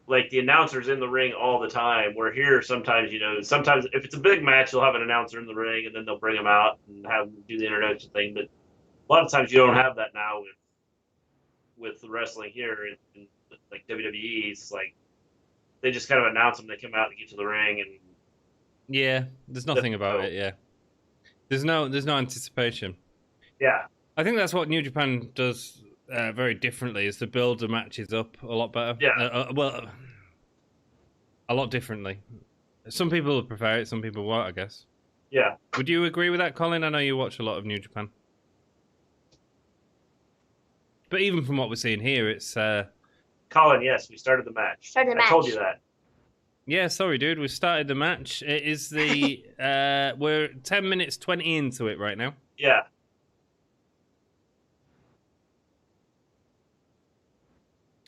like the announcers in the ring all the time. Where here sometimes, sometimes if it's a big match, they'll have an announcer in the ring and then they'll bring them out and have them do the introduction thing. But a lot of times you don't have that now with the wrestling here in like WWE. It's like they just kind of announce them. They come out and get to the ring and Yeah, there's nothing about it. Yeah, there's no anticipation. yeah. I think that's what New Japan does very differently, is to build the matches up a lot better. Yeah. Well, a lot differently. Some people will prefer it, some people won't, I guess. Yeah. Would you agree with that, Colin? I know you watch a lot of New Japan. But even from what we're seeing here, it's... Colin, yes, we started the match. Started the match. I told you that. Yeah, sorry, dude. We started the match. It is the... we're 10 minutes 20 into it right now. Yeah.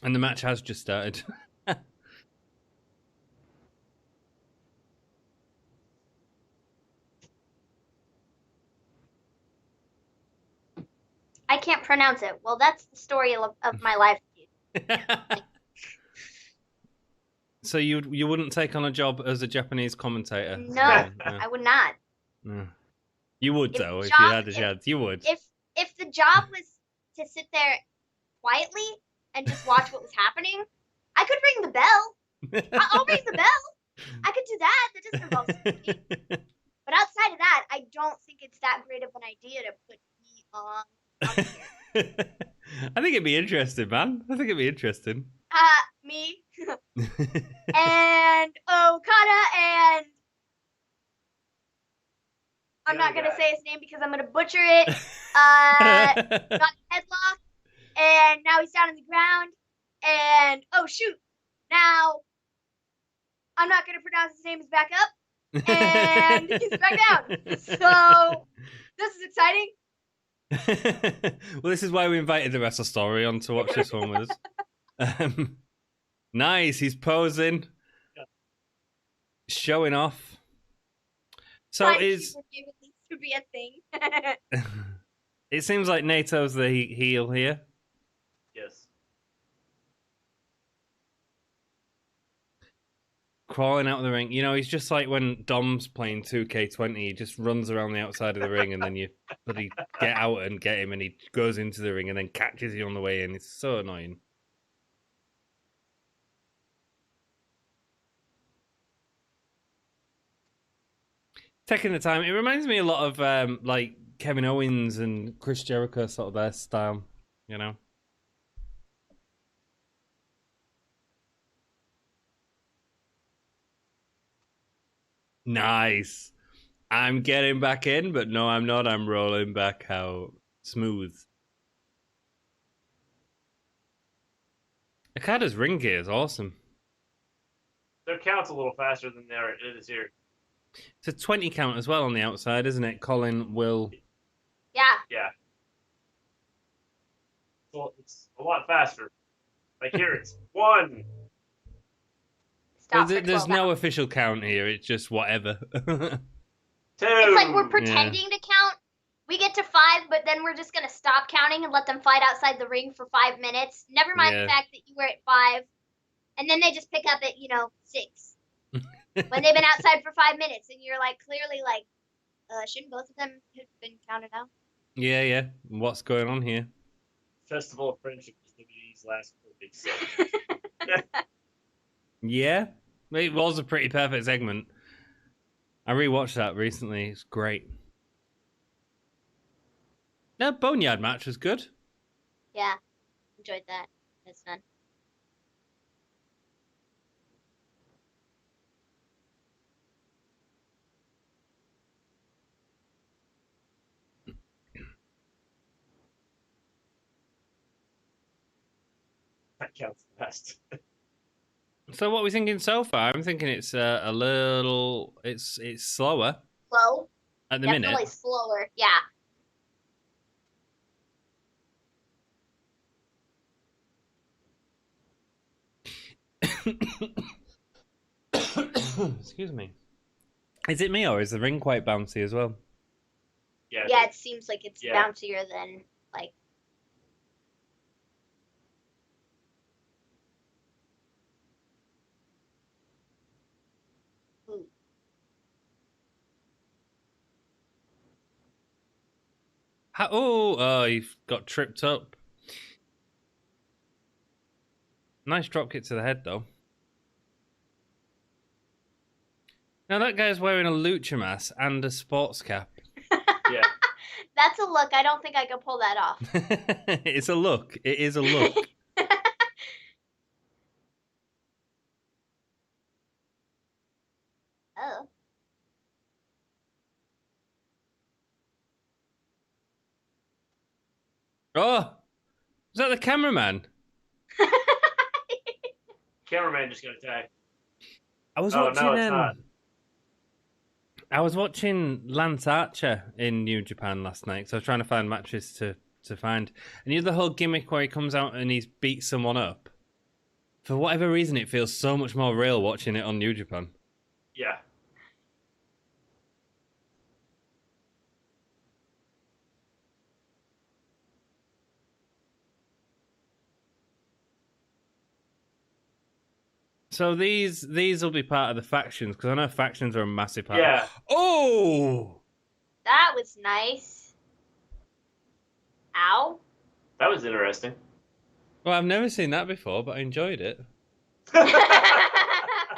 And the match has just started. I can't pronounce it. Well, that's the story of my life. So you wouldn't take on a job as a Japanese commentator? No, I would not. No. You would, though, if you had the chance. You would. If the job was to sit there quietly and just watch what was happening, I could ring the bell. I'll ring the bell. I could do that. That doesn't involve speaking. But outside of that, I don't think it's that great of an idea to put me on here. I think it'd be interesting, man. I think it'd be interesting. Me and Okada and I'm not gonna say his name because I'm gonna butcher it. Got the headlock, and now he's down on the ground. And oh shoot, now I'm not gonna pronounce his name. He's back up, and he's back down. So this is exciting. Well, this is why we invited the Wrestle Story on to watch this one with us. Nice, he's posing, showing off. So is to be a thing. it seems like Nato's the heel here. Yes. Crawling out of the ring. You know, he's just like when Dom's playing 2K20, he just runs around the outside of the ring and then you bloody get out and get him and he goes into the ring and then catches you on the way in. It's so annoying. Taking the time. It reminds me a lot of like Kevin Owens and Chris Jericho, sort of their style, you know. Nice. I'm getting back in, but no, I'm not. I'm rolling back out. Smooth. Okada's ring gear is awesome. Their count's a little faster than it is here. It's a 20 count as well on the outside, isn't it? Colin will... Yeah. Yeah. So it's a lot faster. Like here, it's 1. Stop There's no official count here. It's just whatever. 2. It's like we're pretending to count. We get to 5, but then we're just going to stop counting and let them fight outside the ring for 5 minutes. Never mind the fact that you were at 5. And then they just pick up at, 6. When they've been outside for 5 minutes. And you're like, clearly like, shouldn't both of them have been counted out? Yeah. What's going on here? Festival of Friendship is WWE's last big segment. Yeah. It was a pretty perfect segment. I rewatched that recently. It's great. The Boneyard match was good. Yeah. Enjoyed that. That's fun. That counts the best. So what are we thinking so far? I'm thinking it's a little... It's slower. Slow. At the Definitely minute. slower. Yeah. Excuse me. Is it me or is the ring quite bouncy as well? Yeah, it seems like it's bouncier than like. Ooh. Oh, you've got tripped up. Nice drop kick to the head, though. Now that guy's wearing a lucha mask and a sports cap. Yeah. That's a look. I don't think I could pull that off. It's a look. It is a look. Oh. Oh, is that the cameraman? Cameraman just got attacked. I was Oh, watching. no, it's not. I was watching Lance Archer in New Japan last night, so I was trying to find matches to find. And you know the whole gimmick where he comes out and he's beat someone up? For whatever reason, it feels so much more real watching it on New Japan. Yeah. So these will be part of the factions, because I know factions are a massive part. Yeah. Oh! That was nice. Ow. That was interesting. Well, I've never seen that before, but I enjoyed it. I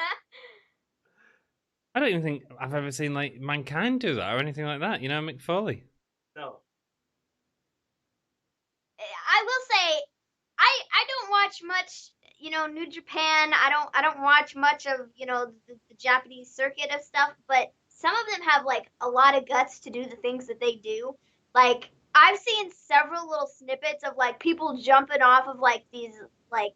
don't even think I've ever seen like Mankind do that or anything like that. You know, Mick Foley. No. I will say, I don't watch much, New Japan. I don't watch much of, the Japanese circuit of stuff, but some of them have like a lot of guts to do the things that they do. Like I've seen several little snippets of like people jumping off of like these like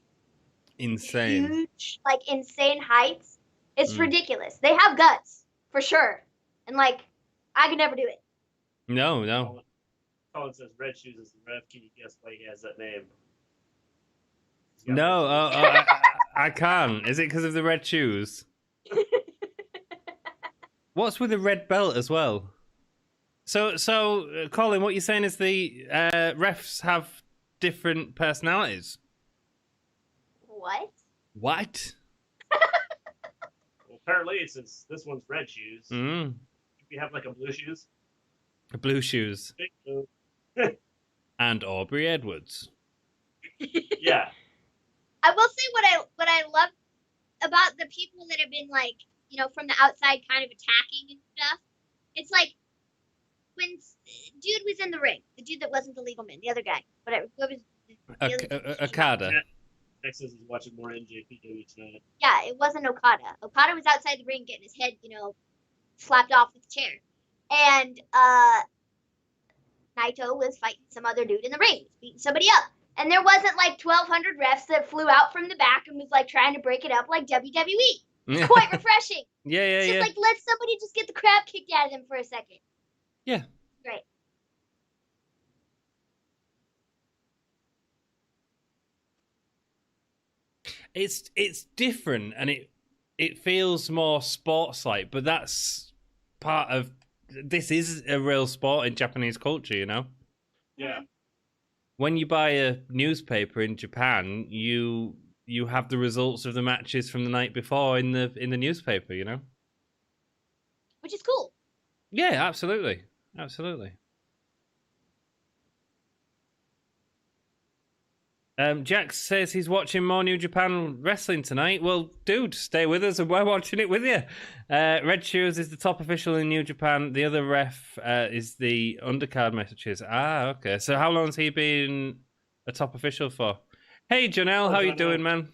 Insane. huge, like insane heights. It's ridiculous. They have guts for sure, and like I could never do it. No. Colin says Red Shoes is the ref. Can you guess why he has that name? No, I can't. Is it because of the red shoes? What's with the red belt as well? So, Colin, what you're saying is the refs have different personalities. What? What? Well, apparently, since this one's Red Shoes, if you have like a Blue Shoes. Blue Shoes. And Aubrey Edwards. Yeah. I will say what I love about the people that have been like, from the outside kind of attacking and stuff. It's like when dude was in the ring, the dude that wasn't the legal man, the other guy, whatever. What was Okada. Texas is watching more NJPW tonight. Yeah, it wasn't Okada. Okada was outside the ring getting his head, slapped off with the chair. And Naito was fighting some other dude in the ring, beating somebody up. And there wasn't like 1,200 refs that flew out from the back and was like trying to break it up like WWE. It's quite refreshing. Yeah. It's just like, let somebody just get the crap kicked out of them for a second. Yeah. Great. It's different and it feels more sports like, but that's part of this is a real sport in Japanese culture, Yeah. When you buy a newspaper in Japan, you have the results of the matches from the night before in the newspaper, Which is cool. Yeah, absolutely. Jack says he's watching more New Japan wrestling tonight. Well, dude, stay with us and we're watching it with you. Red Shoes is the top official in New Japan. The other ref is the undercard messages. Okay. So how long has he been a top official for? Hey, Janelle, how you doing, man?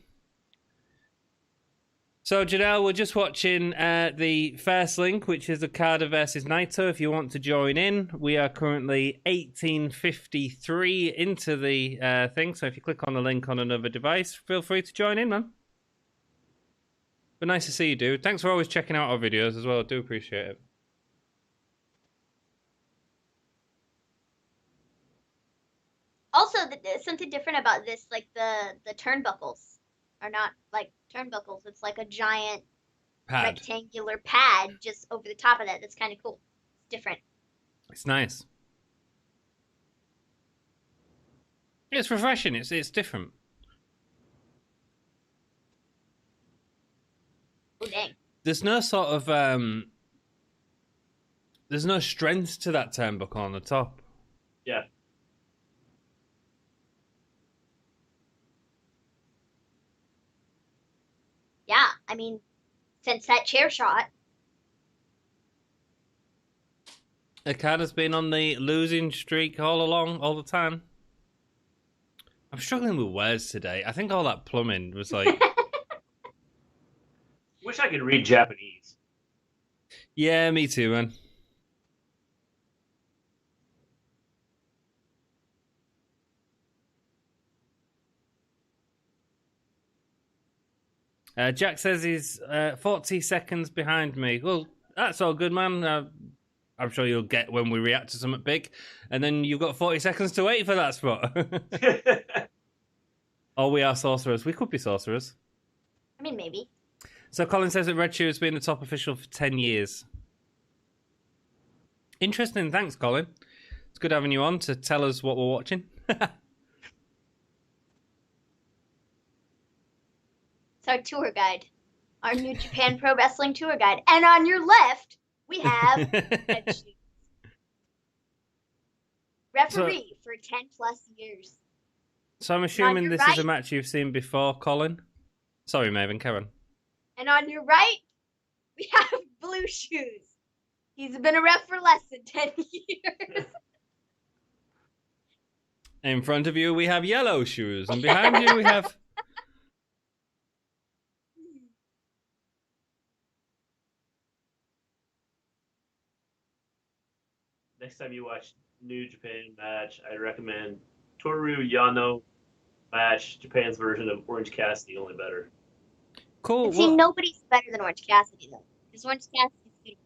So, Janelle, we're just watching the first link, which is Okada versus Naito. If you want to join in, we are currently 18:53 into the thing. So if you click on the link on another device, feel free to join in, man. But nice to see you, dude. Thanks for always checking out our videos as well. I do appreciate it. Also, something different about this, like the turnbuckles are not like turnbuckles. It's like a giant rectangular pad just over the top of that. That's kind of cool. It's different. It's nice. It's refreshing. It's different. Oh dang! There's no sort of there's no strength to that turnbuckle on the top. Yeah. Yeah, I mean, since that chair shot. Okada's been on the losing streak all along, all the time. I'm struggling with words today. I think all that plumbing was like... Wish I could read Japanese. Yeah, me too, man. Jack says he's 40 seconds behind me. Well, that's all good, man. I'm sure you'll get when we react to something big. And then you've got 40 seconds to wait for that spot. Oh, we are sorcerers. We could be sorcerers. I mean, maybe. So Colin says that Red Shoe has been the top official for 10 years. Interesting. Thanks, Colin. It's good having you on to tell us what we're watching. It's our tour guide, our New Japan Pro Wrestling tour guide. And on your left, we have Red Shoes. Referee for 10 plus years. So I'm assuming this is a match you've seen before, Colin? Sorry, Maven, Karen. And on your right, we have Blue Shoes. He's been a ref for less than 10 years. In front of you, we have Yellow Shoes. And behind you, we have... Next time you watch New Japan match, I recommend Toru Yano match, Japan's version of Orange Cassidy, only better. Cool. See, nobody's better than Orange Cassidy, though. Because Orange Cassidy's good.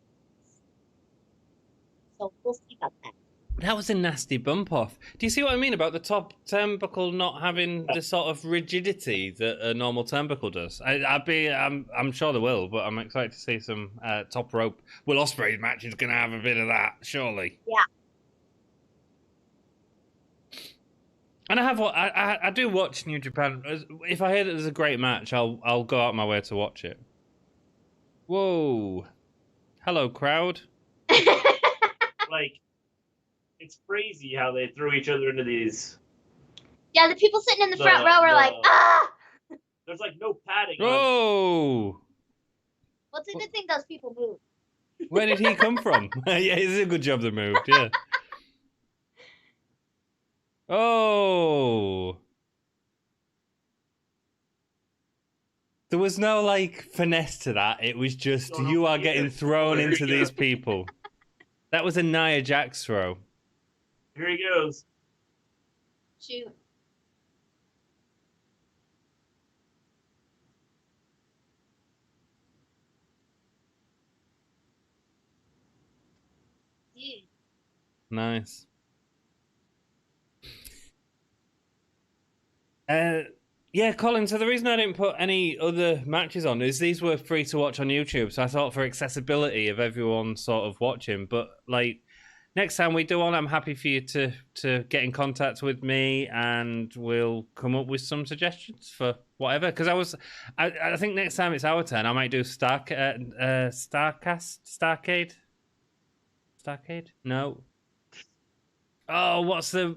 So we'll see about that. That was a nasty bump off. Do you see what I mean about the top turnbuckle not having the sort of rigidity that a normal turnbuckle does? I'm sure there will, but I'm excited to see some top rope. Will Ospreay's match is going to have a bit of that, surely. Yeah. And I do watch New Japan. If I hear that there's a great match, I'll go out my way to watch it. Whoa, hello crowd. Like, it's crazy how they throw each other into these. Yeah, the people sitting in the front row are like, ah! There's like no padding. Oh. Well, it's a good thing those people move. Where did he come from? Yeah, it's a good job they moved. Yeah. Oh. There was no, like, finesse to that. It was just, you are getting thrown into these people. That was a Nia Jax throw. Here he goes. Shoot. Dude. Nice. Yeah, Colin, so the reason I didn't put any other matches on is these were free to watch on YouTube, so I thought for accessibility of everyone sort of watching, but like next time we do one, I'm happy for you to get in contact with me and we'll come up with some suggestions for whatever, because I think next time it's our turn, I might do Starcade? No. Oh, what's the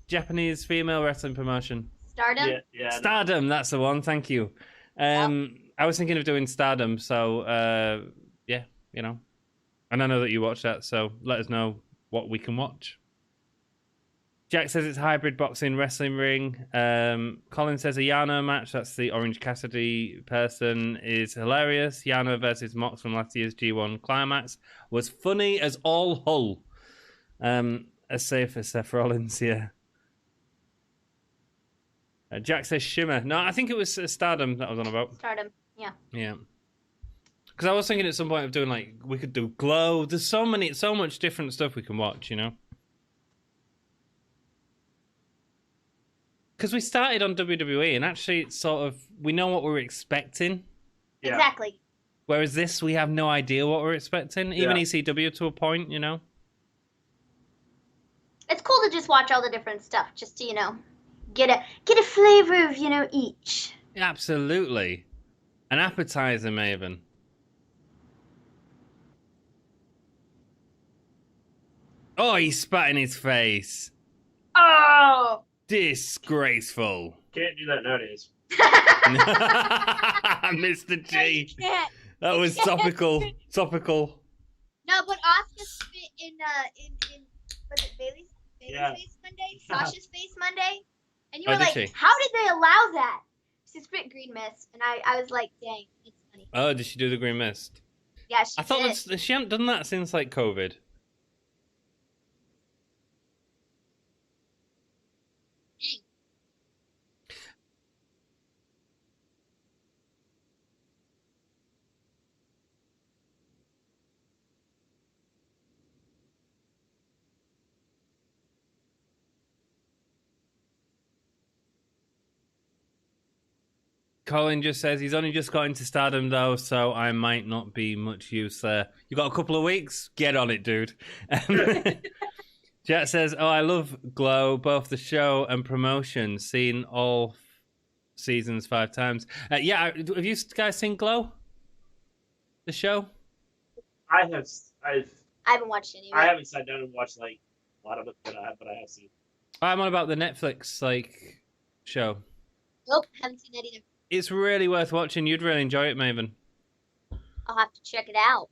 Japanese female wrestling promotion? Stardom? Yeah. Stardom, that's the one. Thank you. I was thinking of doing Stardom, so yeah, you know. And I know that you watch that, so let us know what we can watch. Jack says it's hybrid boxing wrestling ring. Colin says a Yano match, that's the Orange Cassidy person, is hilarious. Yano versus Mox from last year's G1 Climax was funny as all Hull. As safe as Seth Rollins, yeah. Jack says Shimmer. No, I think it was Stardom that I was on about. Stardom, yeah. Yeah. Because I was thinking at some point of doing, like, we could do Glow. There's so much different stuff we can watch, you know? Because we started on WWE, and actually it's sort of, we know what we're expecting. Yeah. Exactly. Whereas this, we have no idea what we're expecting. Even ECW to a point, you know? It's cool to just watch all the different stuff, just to, you know, get a flavor of, you know, each. Absolutely. An appetizer, Maven. Oh, he spat in his face. Oh! Disgraceful. Can't do that nowadays. Mr. G. No, you can't. That was topical. Topical. No, but Asuka spit in was it Bailey's face Monday? Sasha's face Monday? And you were like, how did they allow that? She spit green mist, and I was like, dang, it's funny. Oh, did she do the green mist? Yeah, she I thought she hadn't done that since, like, COVID. Colin just says he's only just got into Stardom though, so I might not be much use there. You got a couple of weeks? Get on it, dude. Jet says, "Oh, I love Glow, both the show and promotion. Seen all seasons 5 times. Yeah, have you guys seen Glow? The show? I have. I haven't watched any. I haven't sat down and watched like a lot of it, but I have seen. I'm on about the Netflix show. Nope, haven't seen that either. It's really worth watching. You'd really enjoy it, Maven. I'll have to check it out.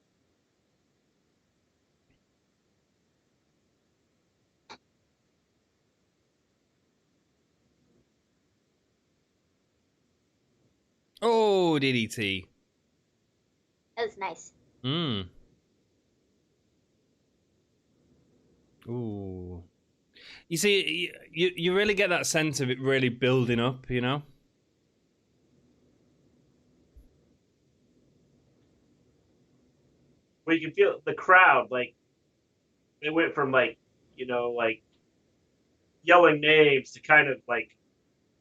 Oh, DDT. That was nice. Ooh. You see, you really get that sense of it really building up, you know? Well, you can feel the crowd, like, they went from, like, yelling names to kind of, like,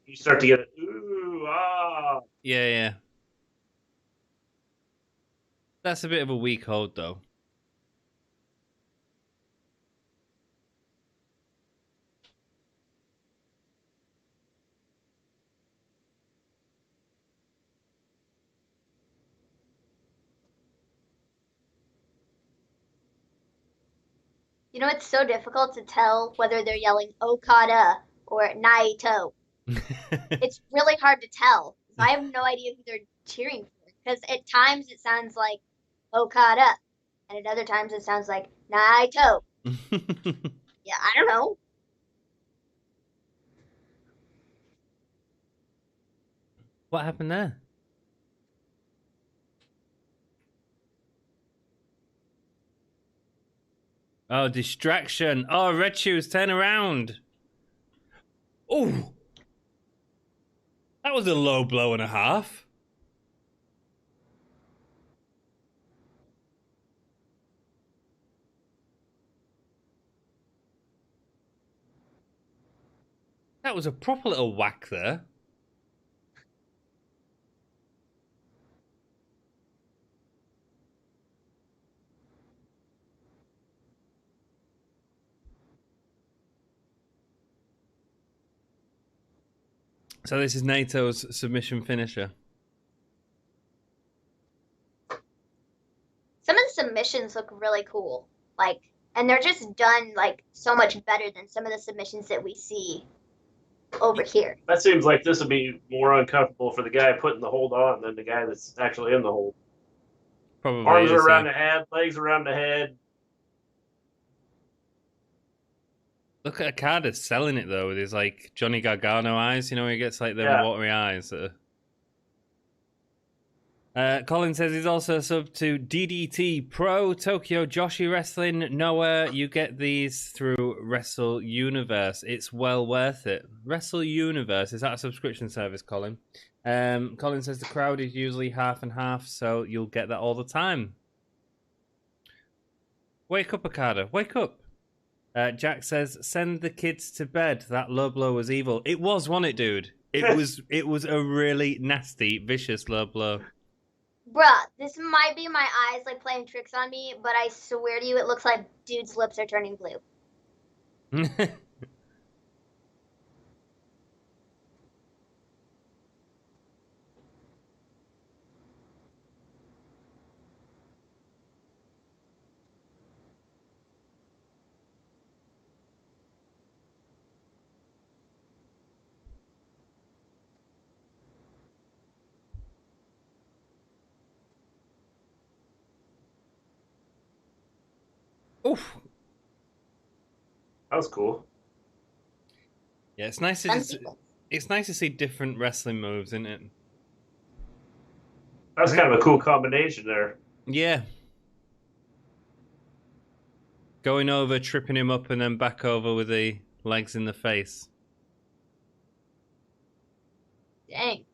you start to get, ooh, ah. Yeah. That's a bit of a weak hold, though. You know, it's so difficult to tell whether they're yelling Okada or Naito. It's really hard to tell. I have no idea who they're cheering for. Because at times it sounds like Okada, and at other times it sounds like Naito. Yeah, I don't know. What happened there? Oh, distraction. Oh, Red Shoes, turn around. Oh. That was a low blow and a half. That was a proper little whack there. So this is Nato's submission finisher. Some of the submissions look really cool. And they're just done, so much better than some of the submissions that we see over here. That seems like this would be more uncomfortable for the guy putting the hold on than the guy that's actually in the hold. Probably Arms is, are around the head, legs around the head. Look at Okada selling it though with his Johnny Gargano eyes. You know, he gets them watery eyes. Colin says he's also a sub to DDT Pro Tokyo Joshi Wrestling. Noah, you get these through Wrestle Universe. It's well worth it. Wrestle Universe, is that a subscription service, Colin? Colin says the crowd is usually half and half, so you'll get that all the time. Wake up, Okada. Wake up. Jack says, send the kids to bed. That low blow was evil. It was, wasn't it, dude? It was a really nasty, vicious low blow. Bruh, this might be my eyes playing tricks on me, but I swear to you, it looks like dude's lips are turning blue. Oof. That was cool. Yeah, it's nice to see different wrestling moves, isn't it? That was kind of a cool combination there. Yeah. Going over, tripping him up, and then back over with the legs in the face. Dang.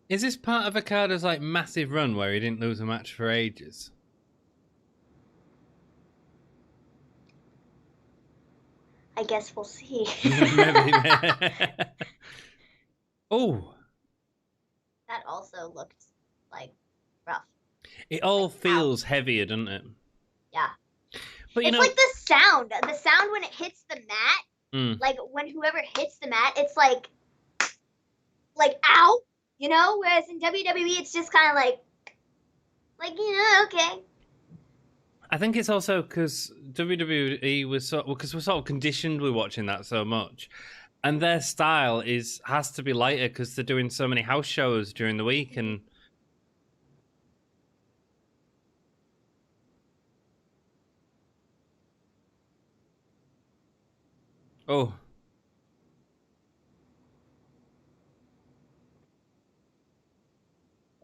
Is this part of Okada's massive run where he didn't lose a match for ages? guess we'll see. Maybe. Oh. That also looked like rough. It all feels heavier, doesn't it? Yeah. But it's like the sound when it hits the mat, like when whoever hits the mat, it's like ow, whereas in WWE it's just kind of like okay. I think it's also because WWE was because we're sort of conditioned with watching that so much, and their style has to be lighter because they're doing so many house shows during the week. And oh,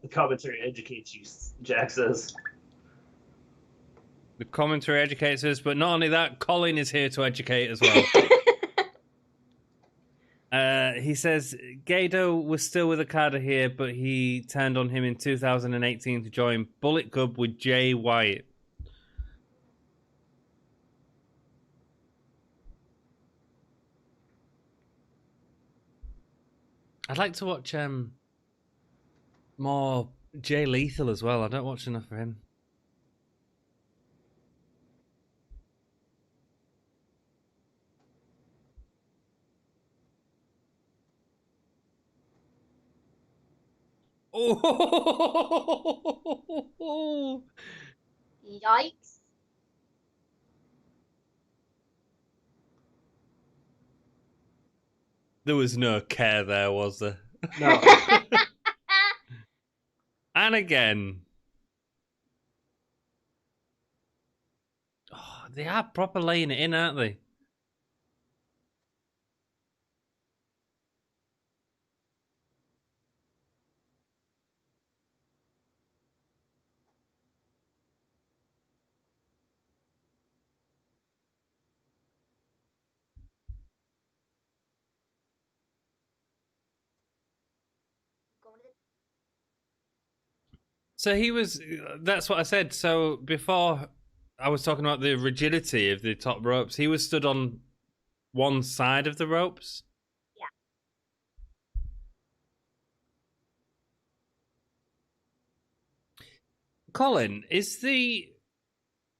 The commentary educates you, Jack says. the commentary educates us, but not only that, Colin is here to educate as well. He says Gado was still with Okada here, but he turned on him in 2018 to join Bullet Club with Jay White. I'd like to watch more Jay Lethal as well. I don't watch enough for him. Oh! Yikes. There was no care there, was there? No. And again. Oh, they are proper laying it in, aren't they? So he was. That's what I said. So before I was talking about the rigidity of the top ropes, he was stood on one side of the ropes. Yeah. Colin,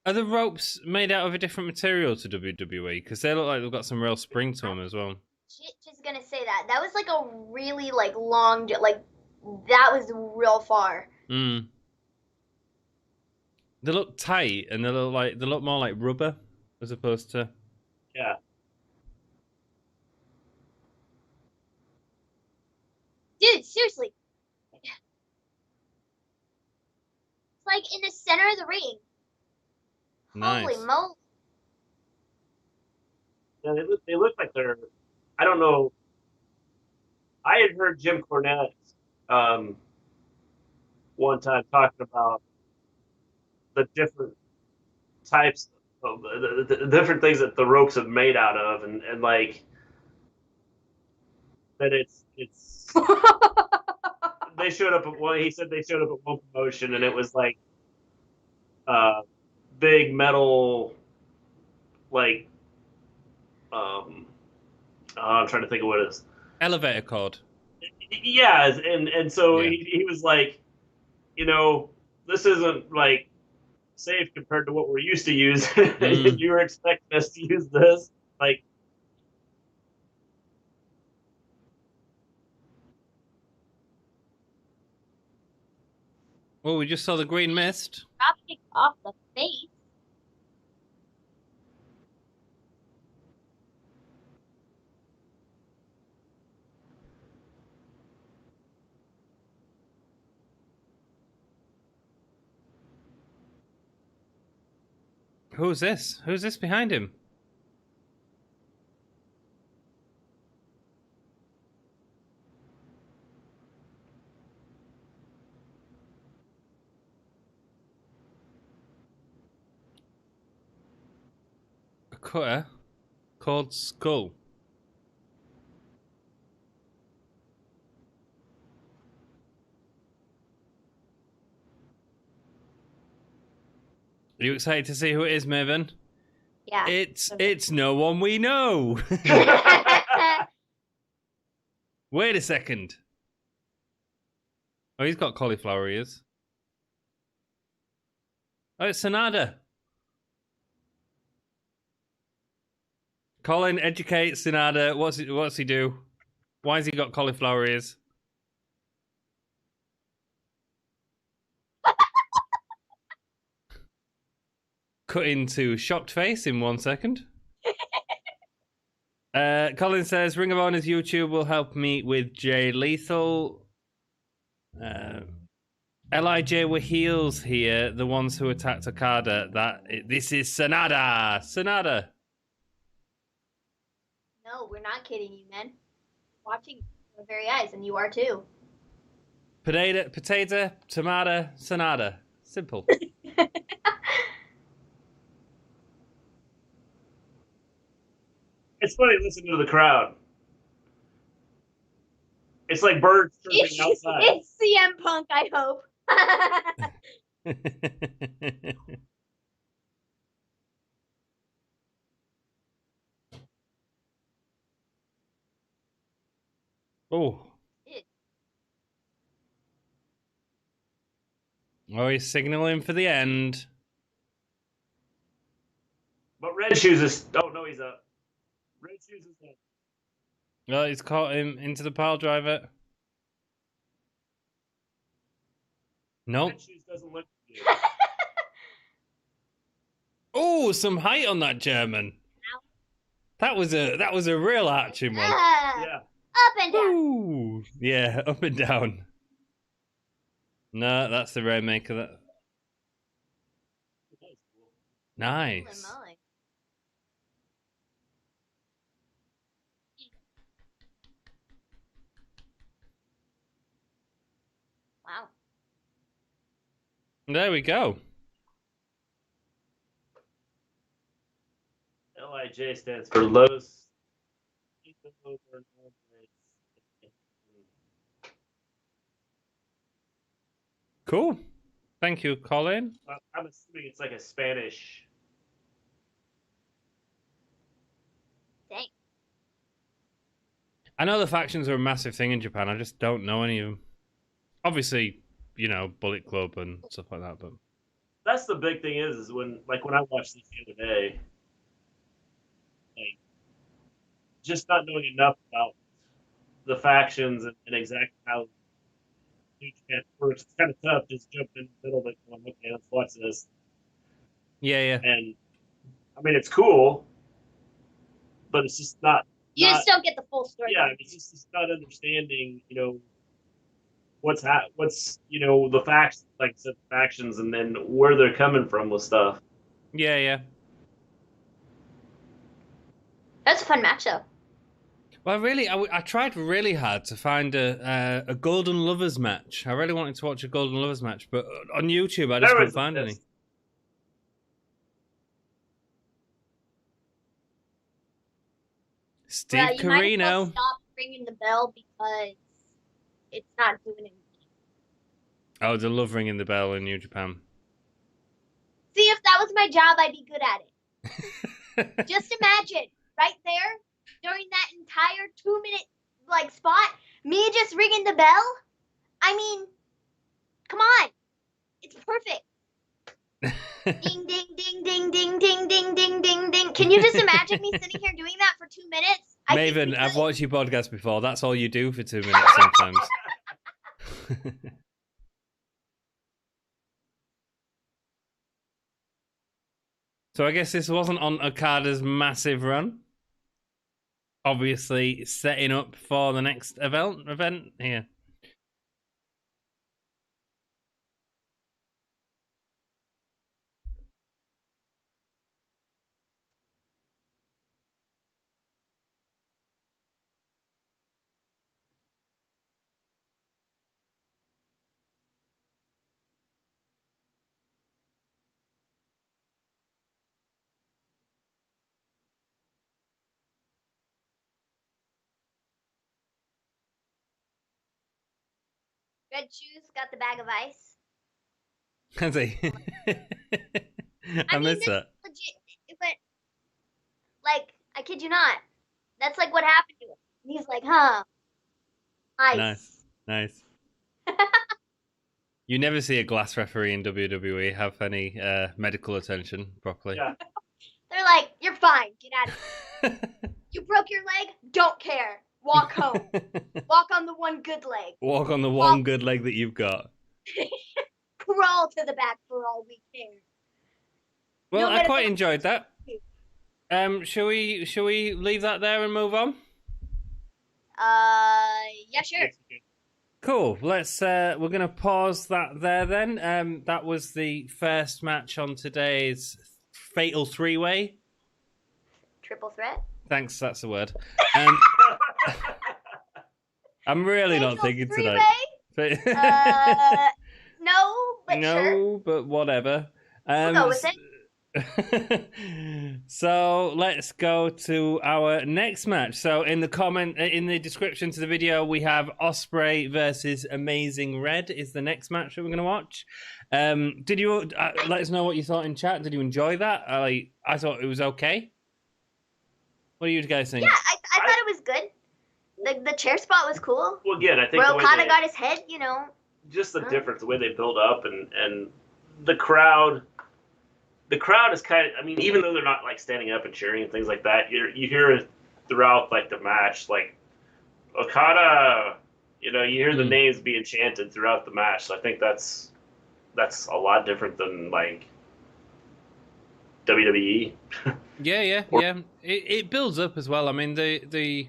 are the ropes made out of a different material to WWE? Because they look like they've got some real spring to them as well. Just gonna say that was like a really long, that was real far. They look tight, and they look more like rubber as opposed to. Yeah. Dude, seriously. It's like in the center of the ring. Nice. Holy moly. Yeah, they look like they're. I don't know. I had heard Jim Cornette one time talking about the different types of the different things that the ropes are made out of, and like that it's they showed up at one. He said they showed up at one promotion, and it was like big metal, like I'm trying to think of what it is. Elevator cord. Yeah, and so he was like, this isn't like safe compared to what we're used to use. And you were expecting us to use this, like. Well, we just saw the green mist. Dropkick off the face. Who's this? Who's this behind him? A cutter called Skull. Are you excited to see who it is, Maven? Yeah. It's no one we know. Wait a second. Oh, he's got cauliflower ears. Oh, it's Sanada. Colin, educate Sanada. What's he do? Why has he got cauliflower ears? Cut into shocked face in 1 second. Colin says, Ring of Honor's YouTube will help me with Jay Lethal. LIJ were heels here, the ones who attacked Okada. This is Sanada. Sanada. No, we're not kidding you, man. Watching with very eyes, and you are too. Potato, tomato, Sanada. Simple. It's funny listening to the crowd. It's like birds chirping outside. It's CM Punk, I hope. Oh. Oh, he's signaling for the end. But Red Shoes is... Oh, no, he's up. Red Shoes is up. Oh, he's caught him into the pile driver. Nope. Red Shoes doesn't look good. Oh, some height on that German. That was a real arching one. Yeah. Up and down. Ooh. Yeah, up and down. No, that's the Rainmaker. That. Nice. Wow. There we go. LIJ stands for Los. Cool. Thank you, Colin. I'm assuming it's like a Spanish. Dang. I know the factions are a massive thing in Japan. I just don't know any of them. Obviously, you know, Bullet Club and stuff like that. But That's the big thing is when I watched this the other day, like just not knowing enough about the factions and exactly how New Japan works. It's kind of tough just jumping in the middle of it going, okay, let's watch this. yeah. And I mean, it's cool, but it's just not. You just don't get the full story. Yeah, it's just not understanding, you know, what's the facts, like the factions, and then where they're coming from with stuff. Yeah. That's a fun matchup. Well, really, I tried really hard to find a Golden Lovers match. I really wanted to watch a Golden Lovers match, but on YouTube I just couldn't find any. Steve You might as Carino. well stop ringing the bell because it's not doing anything. Oh, the love ringing the bell in New Japan. See, if that was my job, I'd be good at it. Just imagine, right there, during that entire 2-minute spot, me just ringing the bell. I mean, come on, it's perfect. Ding, ding, ding, ding, ding, ding, ding, ding, ding, ding. Can you just imagine me sitting here doing that for 2 minutes? Maven, I've watched your podcast before. That's all you do for 2 minutes sometimes. So I guess this wasn't on Okada's massive run. Obviously, setting up for the next event here. Red Shoes got the bag of ice. Has he? I missed that. Legit, but I kid you not. That's like what happened to him. He's like, huh, ice. Nice. You never see a glass referee in WWE have any medical attention properly. Yeah. They're like, you're fine. Get out of here. You broke your leg? Don't care. Walk home. Walk on the one good leg. Walk on the one good leg that you've got. Crawl to the back for all we care. Well, No I quite medical- enjoyed that. Shall we leave that there and move on? Yeah, sure. Cool. Let's we're gonna pause that there then. That was the first match on today's Fatal 3-Way. Triple threat. Thanks, that's the word. I'm really not thinking tonight. No, but no, sure. but whatever. We'll go with it. So let's go to our next match. So in the description to the video, we have Ospreay versus Amazing Red is the next match that we're going to watch. Did you let us know what you thought in chat? Did you enjoy that? I thought it was okay. What do you guys think? Yeah, I thought it was good. The chair spot was cool. Well, again, I think Where Okada got his head, just the difference, the way they build up, and the crowd. The crowd is kind of, I mean, even though they're not like standing up and cheering and things like that, you hear it throughout like the match, like Okada, you hear the names being chanted throughout the match. So I think that's a lot different than like WWE. Yeah. It builds up as well. I mean, the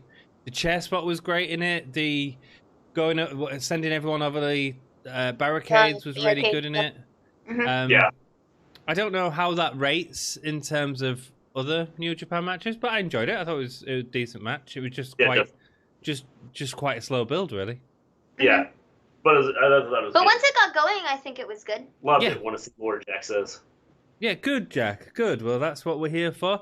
chair spot was great in it. The sending everyone over the barricades was really good in it. Mm-hmm. Yeah. I don't know how that rates in terms of other New Japan matches, but I enjoyed it. I thought it was a decent match. It was just quite a slow build, really. Yeah, but I thought it was. But good. once it got going, I think it was good. Loved it. Want to see more, Jack says. Yeah, good, Jack. Good. Well, that's what we're here for.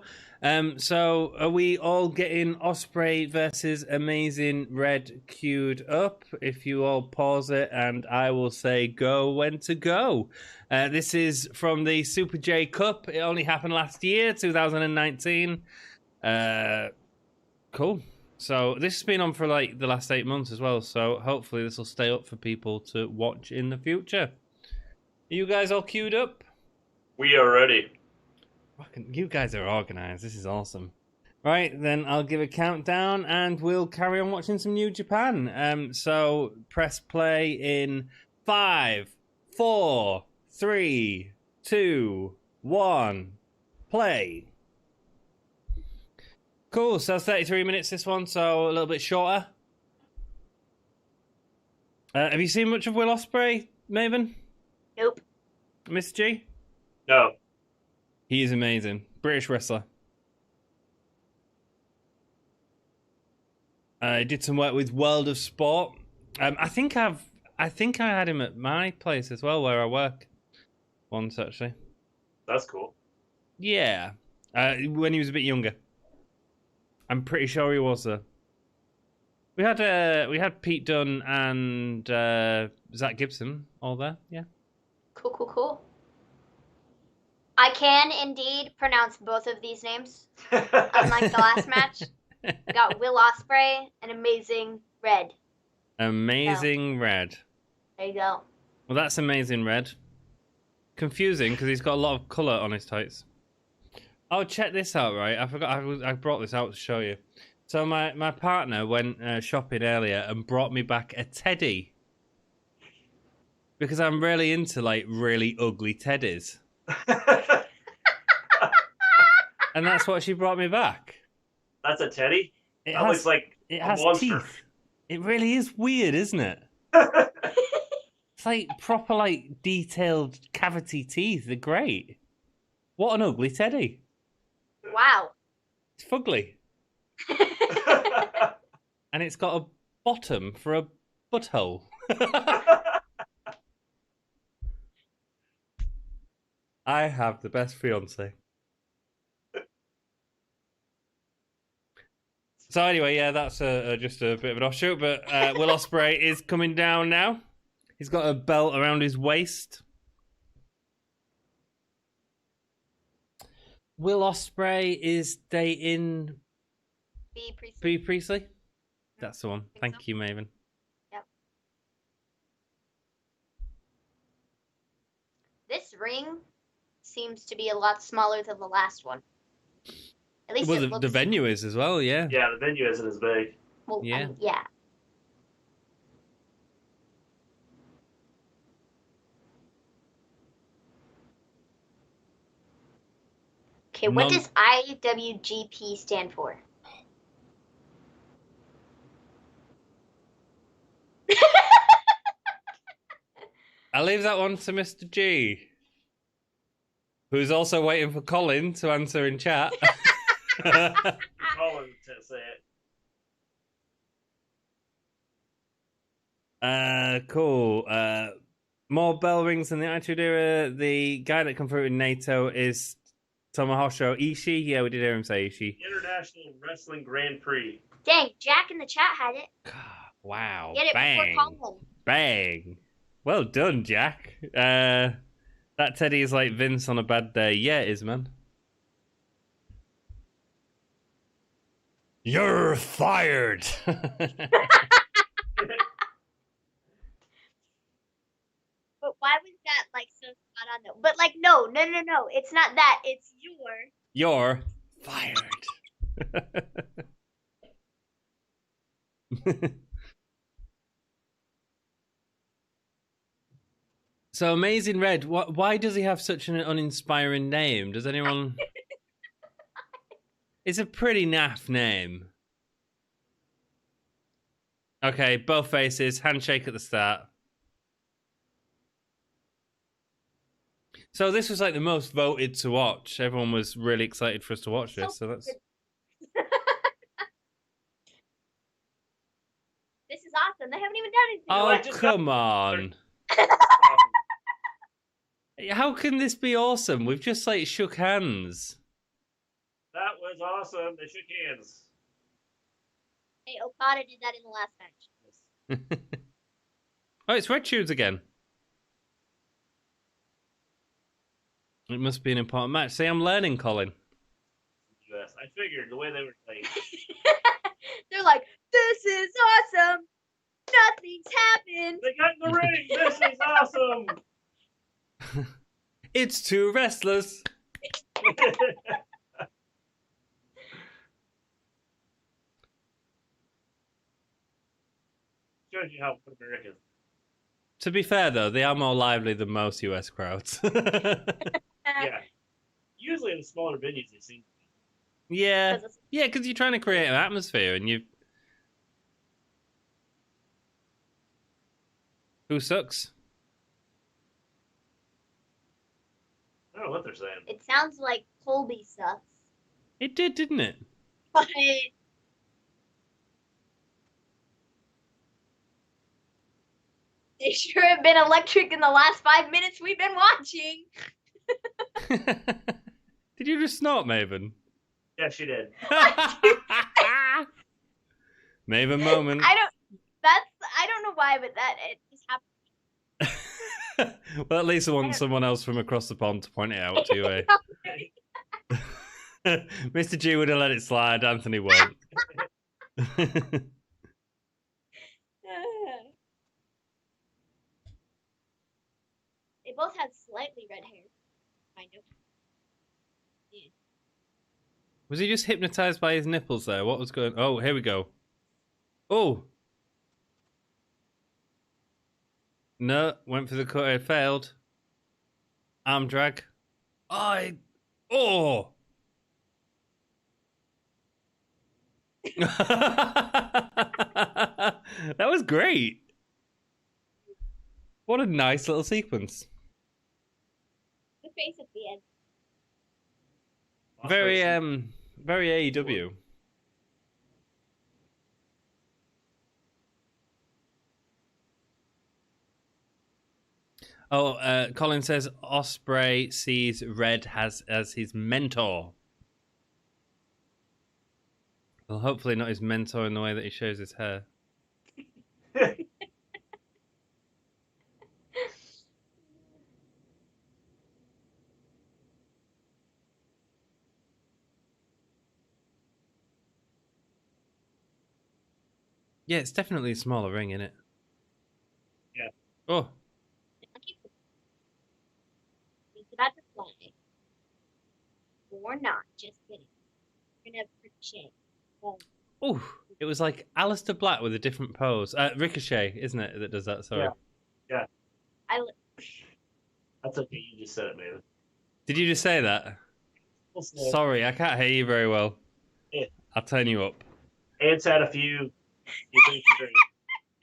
So are we all getting Ospreay versus Amazing Red queued up? If you all pause it, and I will say go when to go. This is from the Super J Cup. It only happened last year, 2019. Cool. So this has been on for like the last 8 months as well. So hopefully this will stay up for people to watch in the future. Are you guys all queued up? We are ready. You guys are organized. This is awesome. Right, then I'll give a countdown and we'll carry on watching some New Japan. So press play in 5, 4, 3, 2, 1, play. Cool, so 33 minutes this one, so a little bit shorter. Have you seen much of Will Ospreay, Maven? Nope. Mr. G? No. He is amazing. British wrestler. I did some work with World of Sport. I think I had him at my place as well, where I work. Once actually. That's cool. Yeah, when he was a bit younger. I'm pretty sure he was there. We had Pete Dunne and Zach Gibson all there. Yeah. Cool. I can indeed pronounce both of these names. Unlike the last match, we got Will Ospreay and Amazing Red. Amazing Red. There you go. Well, that's Amazing Red. Confusing because he's got a lot of colour on his tights. Oh, check this out, right? I forgot I brought this out to show you. So my partner went shopping earlier and brought me back a teddy. Because I'm really into like really ugly teddies. And that's what she brought me back. That's a teddy? That looks like it a has monster. teeth. It really is weird, isn't it? It's like proper like detailed cavity teeth. They're great. What an ugly teddy. Wow. It's fugly. And it's got a bottom for a butthole. I have the best fiance. So anyway, yeah, that's just a bit of an offshoot. But Will Ospreay is coming down now. He's got a belt around his waist. Will Ospreay is dating B. Priestley. Bea Priestley? That's the one. Thank you, Maven. Yep. This ring seems to be a lot smaller than the last one. At least Well, it looks. the venue is as well, yeah. Yeah, the venue isn't as big. Well, Yeah. I mean, yeah. Okay, what does IWGP stand for? I'll leave that one to Mr. G, who's also waiting for Colin to answer in chat. Colin to say it. Cool. More bell rings than the Attitude Era. The guy that confronted NATO is Tomohiro Ishii. Yeah, we did hear him say Ishii. International Wrestling Grand Prix. Dang, Jack in the chat had it. Wow. Get it Bang. before Colin. Bang. Well done, Jack. That Teddy is like Vince on a bad day. Yeah, it is, man. You're fired. But why was that like so spot on though? But like, no. It's not that. It's You're fired. So Amazing Red, why does he have such an uninspiring name? Does anyone? It's a pretty naff name. Okay, both faces, handshake at the start. So this was like the most voted to watch. Everyone was really excited for us to watch this. So that's. This is awesome. They haven't even done anything. Oh, come on. How can this be awesome? We've just like shook hands. That was awesome. They shook hands. Hey, Okada did that in the last match. Oh, it's Red Shoes again. It must be an important match. See, I'm learning, Colin. US. I figured the way they were like. They're like, this is awesome. Nothing's happened. They got in the ring. This is awesome. It's two wrestlers. Shows you how American. To be fair, though, they are more lively than most US crowds. Yeah. Usually in the smaller venues, they seem. Yeah, because you're trying to create an atmosphere, and you. Who sucks? I don't know what they're saying. It sounds like Colby sucks. It did, didn't it? But they sure have been electric in the last 5 minutes we've been watching. Did you just snort, Maven? Yeah, she did. Maven moment. I don't know why, but it just happened. Well, at least I want someone else from across the pond to point it out to you, eh? Mr. G would have let it slide, Anthony won't. They both had slightly red hair. Kind of. Yeah. Was he just hypnotized by his nipples there? What was going... Oh, here we go. Oh! No, went for the cut, it failed. Arm drag. Oh! That was great. What a nice little sequence. The face at the end. Very AEW. Oh, Colin says Osprey sees Red as his mentor. Well, hopefully not his mentor in the way that he shows his hair. Yeah, it's definitely a smaller ring, isn't it? Yeah. Oh. He's about to fly. Or not, just kidding. We're gonna Ricochet. Oh, it was like Alistair Black with a different pose. Ricochet, isn't it, that does that? Sorry. Yeah. I That's okay. You just said it, man. Did you just say that? Sorry, I can't hear you very well. Yeah. I'll turn you up. Ant's had a few.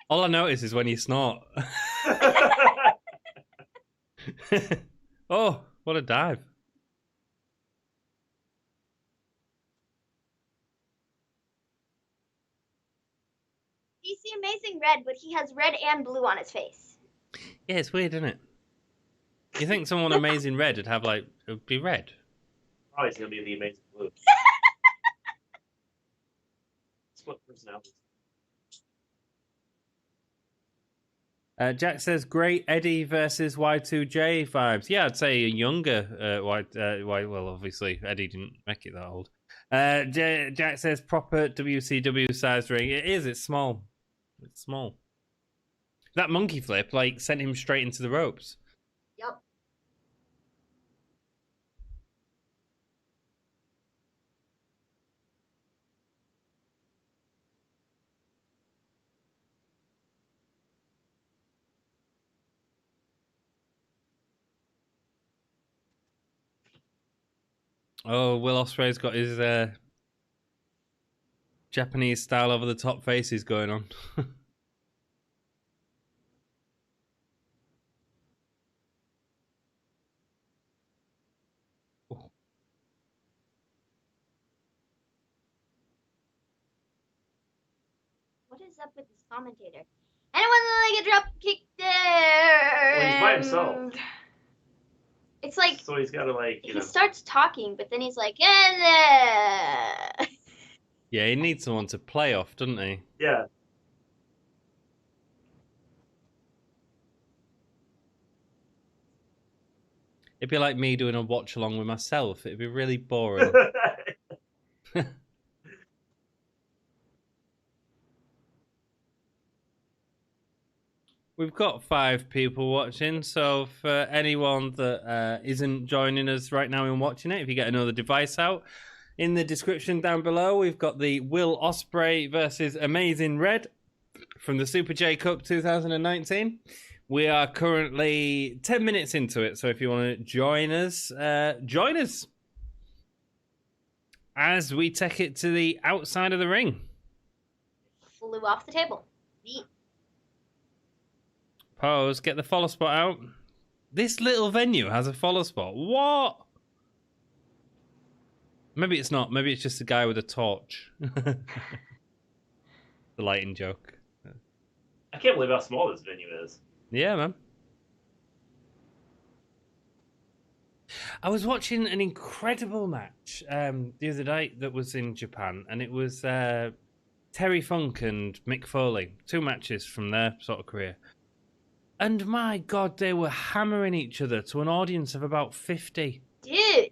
All I notice is when you snort. Oh, what a dive. He's the Amazing Red, but he has red and blue on his face. Yeah, it's weird, isn't it? You think someone Amazing Red would have, like, it would be red? Probably it's going to be the Amazing Blue. Split personalities. Jack says, great Eddie versus Y2J vibes. Yeah, I'd say a younger well, obviously, Eddie didn't make it that old. Jack says, proper WCW size ring. It is, it's small. It's small. That monkey flip, like, sent him straight into the ropes. Yep. Oh, Will Ospreay's got his Japanese style over the top faces going on. What is up with this commentator? Anyone like a drop kick there? Well, he's by himself. It's like So he's got to, like, he starts talking, but then he's like, yeah. Yeah, he needs someone to play off, doesn't he? Yeah. It'd be like me doing a watch along with myself. It'd be really boring. We've got 5 people watching, so for anyone that isn't joining us right now and watching it, if you get another device out, in the description down below, we've got the Will Ospreay versus Amazing Red from the Super J Cup 2019. We are currently 10 minutes into it, so if you want to join us as we take it to the outside of the ring. Flew off the table. Neat. Pose, get the follow spot out. This little venue has a follow spot. What? Maybe it's not. Maybe it's just a guy with a torch. The lighting joke. I can't believe how small this venue is. Yeah, man. I was watching an incredible match the other day that was in Japan, and it was Terry Funk and Mick Foley. 2 matches from their sort of career. And my God, they were hammering each other to an audience of about 50. Dude.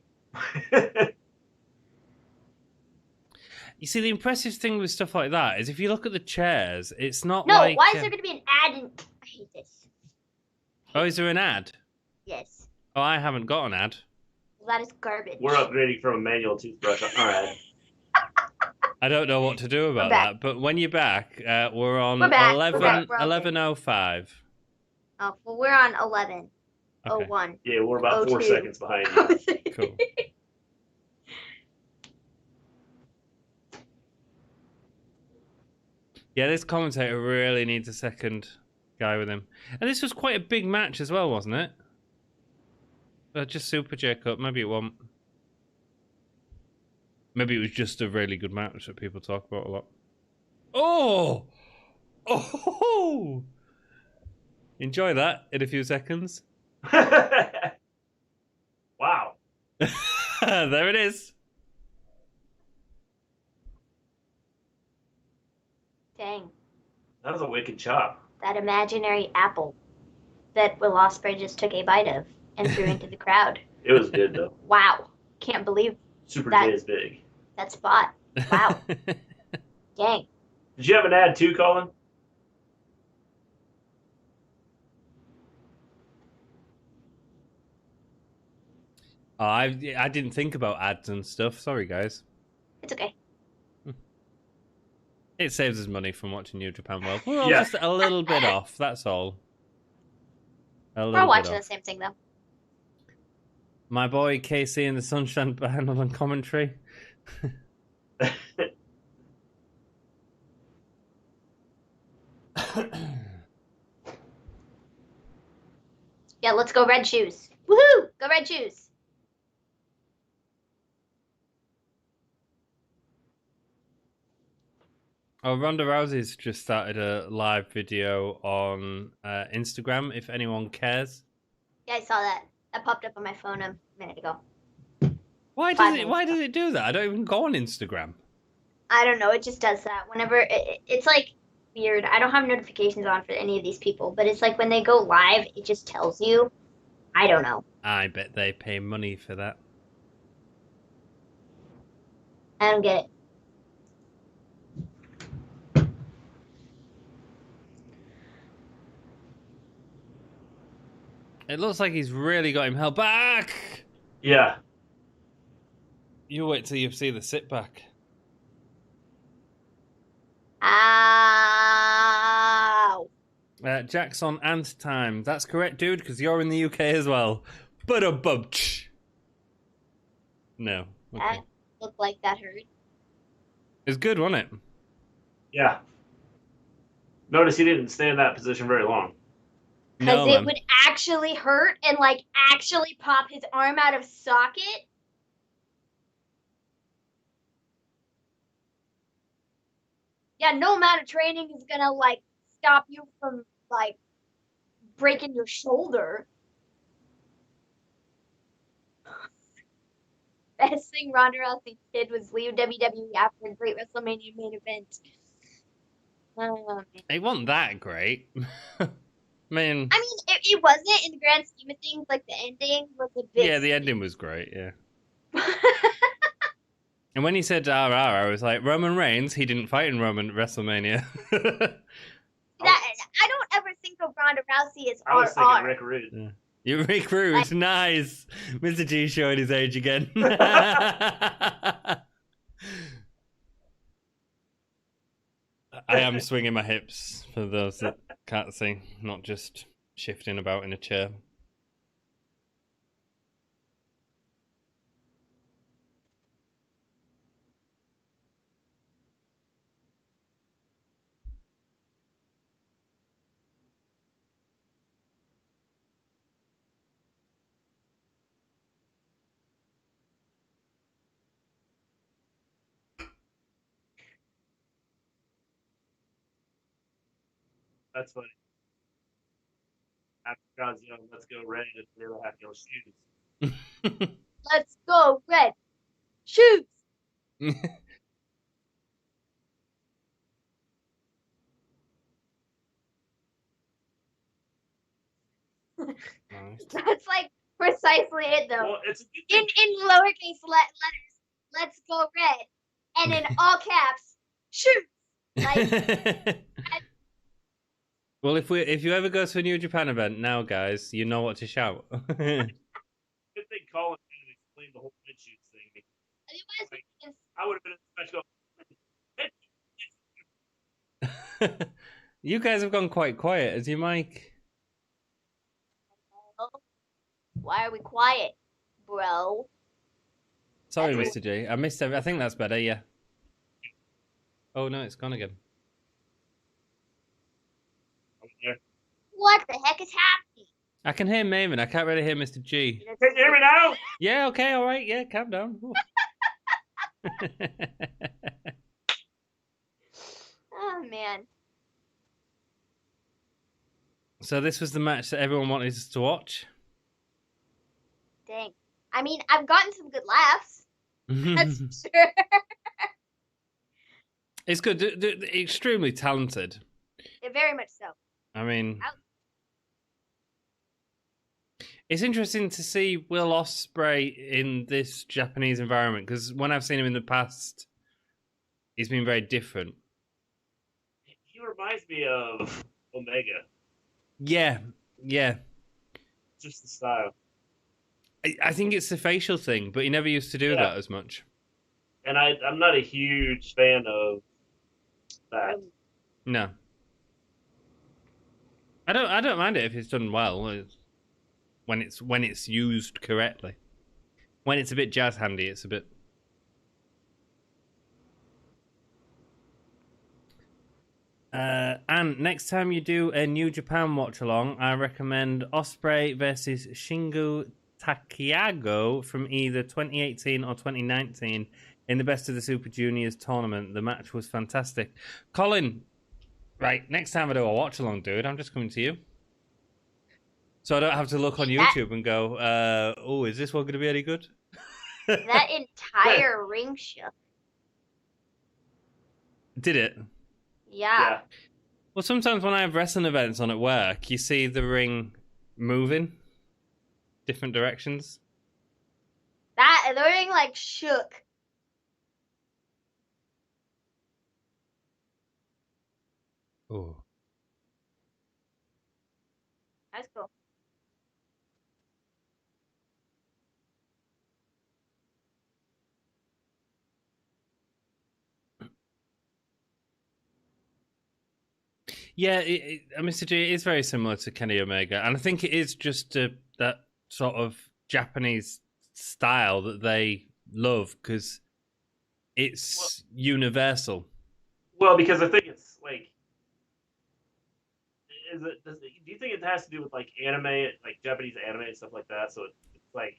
You see, the impressive thing with stuff like that is if you look at the chairs, it's not No, like... why is there going to be an ad in... I hate this. Oh, is there an ad? Yes. Oh, I haven't got an ad. Well, that is garbage. We're upgrading from a manual toothbrush. All right. I don't know what to do about that, but when you're back, we're on We're back. 11:05. Oh, well, we're on 11. Okay. 01. Yeah, we're about 4 02. seconds behind you. Cool. Yeah, this commentator really needs a second guy with him. And this was quite a big match as well, wasn't it? Just Super J Cup. Maybe it wasn't. Maybe it was just a really good match that people talk about a lot. Oh! Oh! Enjoy that in a few seconds. Wow. There it is. Dang. That was a wicked chop. That imaginary apple that Will Ospreay just took a bite of and threw into the crowd. It was good, though. Wow. Can't believe Super that, J is big. that spot. Wow. Dang. Did you have an ad too, Colin? Oh, I didn't think about ads and stuff. Sorry, guys. It's okay. It saves us money from watching New Japan World. We're all Yeah. just a little bit off. That's all. A We're little all bit watching off. the same thing, though. My boy KC and the Sunshine Band on commentary. Yeah, let's go Red Shoes. Woohoo! Go Red Shoes. Oh, Ronda Rousey's just started a live video on Instagram, if anyone cares. Yeah, I saw that. That popped up on my phone a minute ago. Why does it do that? I don't even go on Instagram. I don't know. It just does that. Whenever it's like weird. I don't have notifications on for any of these people, but it's like when they go live, it just tells you. I don't know. I bet they pay money for that. I don't get it. It looks like he's really got him held back. Yeah. You wait till you see the sit back. Ow. Jack's on Ant time. That's correct, dude, because you're in the UK as well. But a bubch. No. Okay. That looked like that hurt. It's good, wasn't it? Yeah. Notice he didn't stay in that position very long. Because No, it would actually hurt and like actually pop his arm out of socket. Yeah, no amount of training is gonna like stop you from like breaking your shoulder. Best thing Ronda Rousey did was leave WWE after a great WrestleMania main event. Oh, man. It wasn't that great. Man. I mean, it wasn't in the grand scheme of things. Like the ending was a bit. Yeah, the ending was great, yeah. And when he said RR, I was like, Roman Reigns, he didn't fight in WrestleMania. That, I don't ever think of Ronda Rousey as I was thinking RR. Rick Rude. Yeah. You Rick Rude, nice. Mr. G showing his age again. I am swinging my hips for those that can't see, not just shifting about in a chair. That's funny. After God's young, let's go red and the other half yellow shoes. Let's go, Red. Shoot! Nice. That's like precisely it, though. Well, it's In lowercase letters, let's go Red, and in all caps, shoot! Like, Well, if you ever go to a New Japan event now, guys, you know what to shout. good thing Colin didn't explain the whole mid shoots thing. I would have been in the special. You guys have gone quite quiet. Is your mic? why are we quiet, bro? Sorry, That's Mr. J. I missed it. I think that's better, yeah. Oh, no, it's gone again. What the heck is happening? I can hear Maven. I can't really hear Mr. G. Can you hear me now? Yeah, okay, all right. Yeah, calm down. Oh, man. So this was the match that everyone wanted us to watch? Dang. I mean, I've gotten some good laughs. That's for sure. It's good. Extremely talented. Yeah, very much so. I mean, it's interesting to see Will Ospreay in this Japanese environment, because when I've seen him in the past, he's been very different. reminds me of Omega. Yeah, yeah. Just the style. I think it's the facial thing, but he never used to do Yeah. that as much. And I'm not a huge fan of that. No. I don't mind it if it's done well. When it's used correctly. When it's a bit jazz handy, it's a bit. And next time you do a New Japan watch along, I recommend Ospreay versus Shingo Takiago from either 2018 or 2019 in the Best of the Super Juniors tournament. The match was fantastic. Colin, right, next time I do a watch along, dude, I'm just coming to you. So I don't have to look on YouTube and go, oh, is this one going to be any good? That entire ring shook. Did it? Yeah. Well, sometimes when I have wrestling events on at work, you see the ring moving different directions. The ring like shook. Oh. That's cool. Yeah, Mr. G is very similar to Kenny Omega, and I think it is just that sort of Japanese style that they love because it's universal. Well, because I think it's like, do you think it has to do with like anime, like Japanese anime and stuff like that? So it's like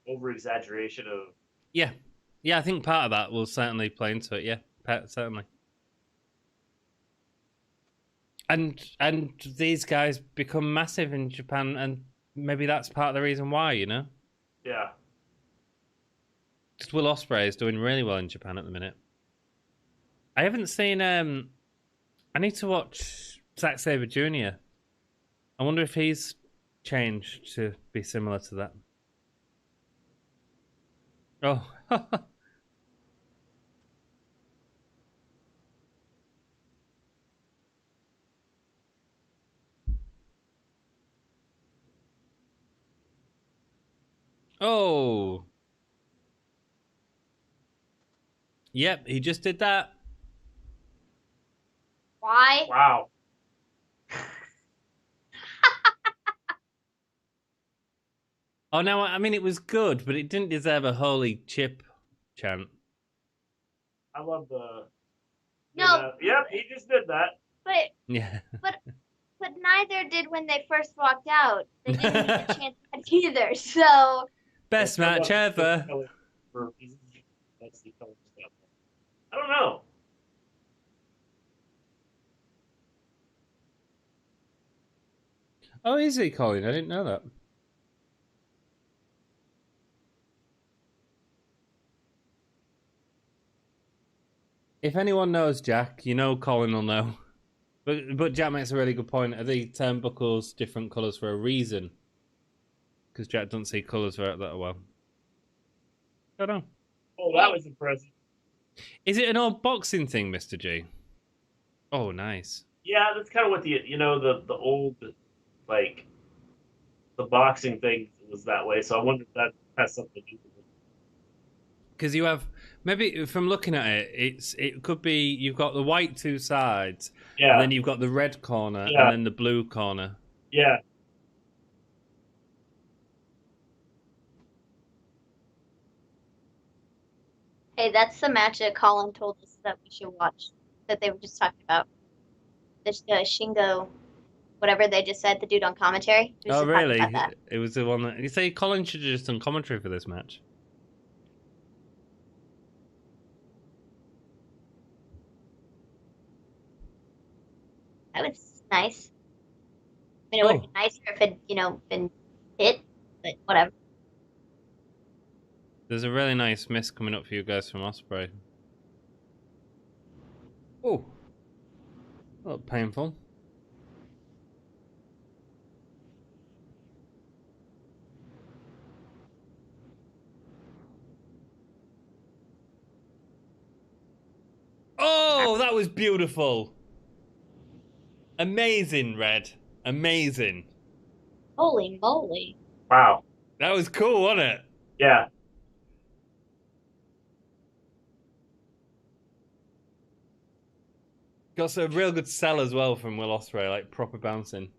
over exaggeration of. Yeah, I think part of that will certainly play into it. Yeah, certainly. And these guys become massive in Japan, and maybe that's part of the reason why, you know? Yeah. Because Will Ospreay is doing really well in Japan at the minute. I haven't seen. I need to watch Zack Sabre Jr. I wonder if he's changed to be similar to that. Oh. Oh. Yep, he just did that. Why? Wow. Oh, no, I mean, it was good, but it didn't deserve a holy chip chant. I love the. No. Yep, he just did that. But Yeah. but neither did when they first walked out. They didn't need a chance either. So. Best match ever. I don't know. Oh, is he, Colin? I didn't know that. If anyone knows Jack, you know Colin will know. But Jack makes a really good point. Are the turnbuckles different colours for a reason? Because Jack doesn't see colours that well. I don't know. Oh, that was impressive. Is it an old boxing thing, Mr. G? Oh, nice. Yeah, that's kind of what the old, like, the boxing thing was that way. So I wonder if that has something to do with it. Because you have, maybe from looking at it, it could be you've got the white two sides, and then you've got the red corner, and then the blue corner. Yeah. Hey, that's the match that Colin told us that we should watch. That they were just talking about. The Shingo, whatever they just said, the dude on commentary. Oh, really? It was the one that you say Colin should have just done commentary for this match. That was nice. I mean, it would have been nicer if it, been hit, but whatever. There's a really nice miss coming up for you guys from Ospreay. Oh. A little painful. Oh, that was beautiful. Amazing, Red. Amazing. Holy moly. Wow. That was cool, wasn't it? Yeah. Got some real good sell as well from Will Ospreay, like proper bouncing.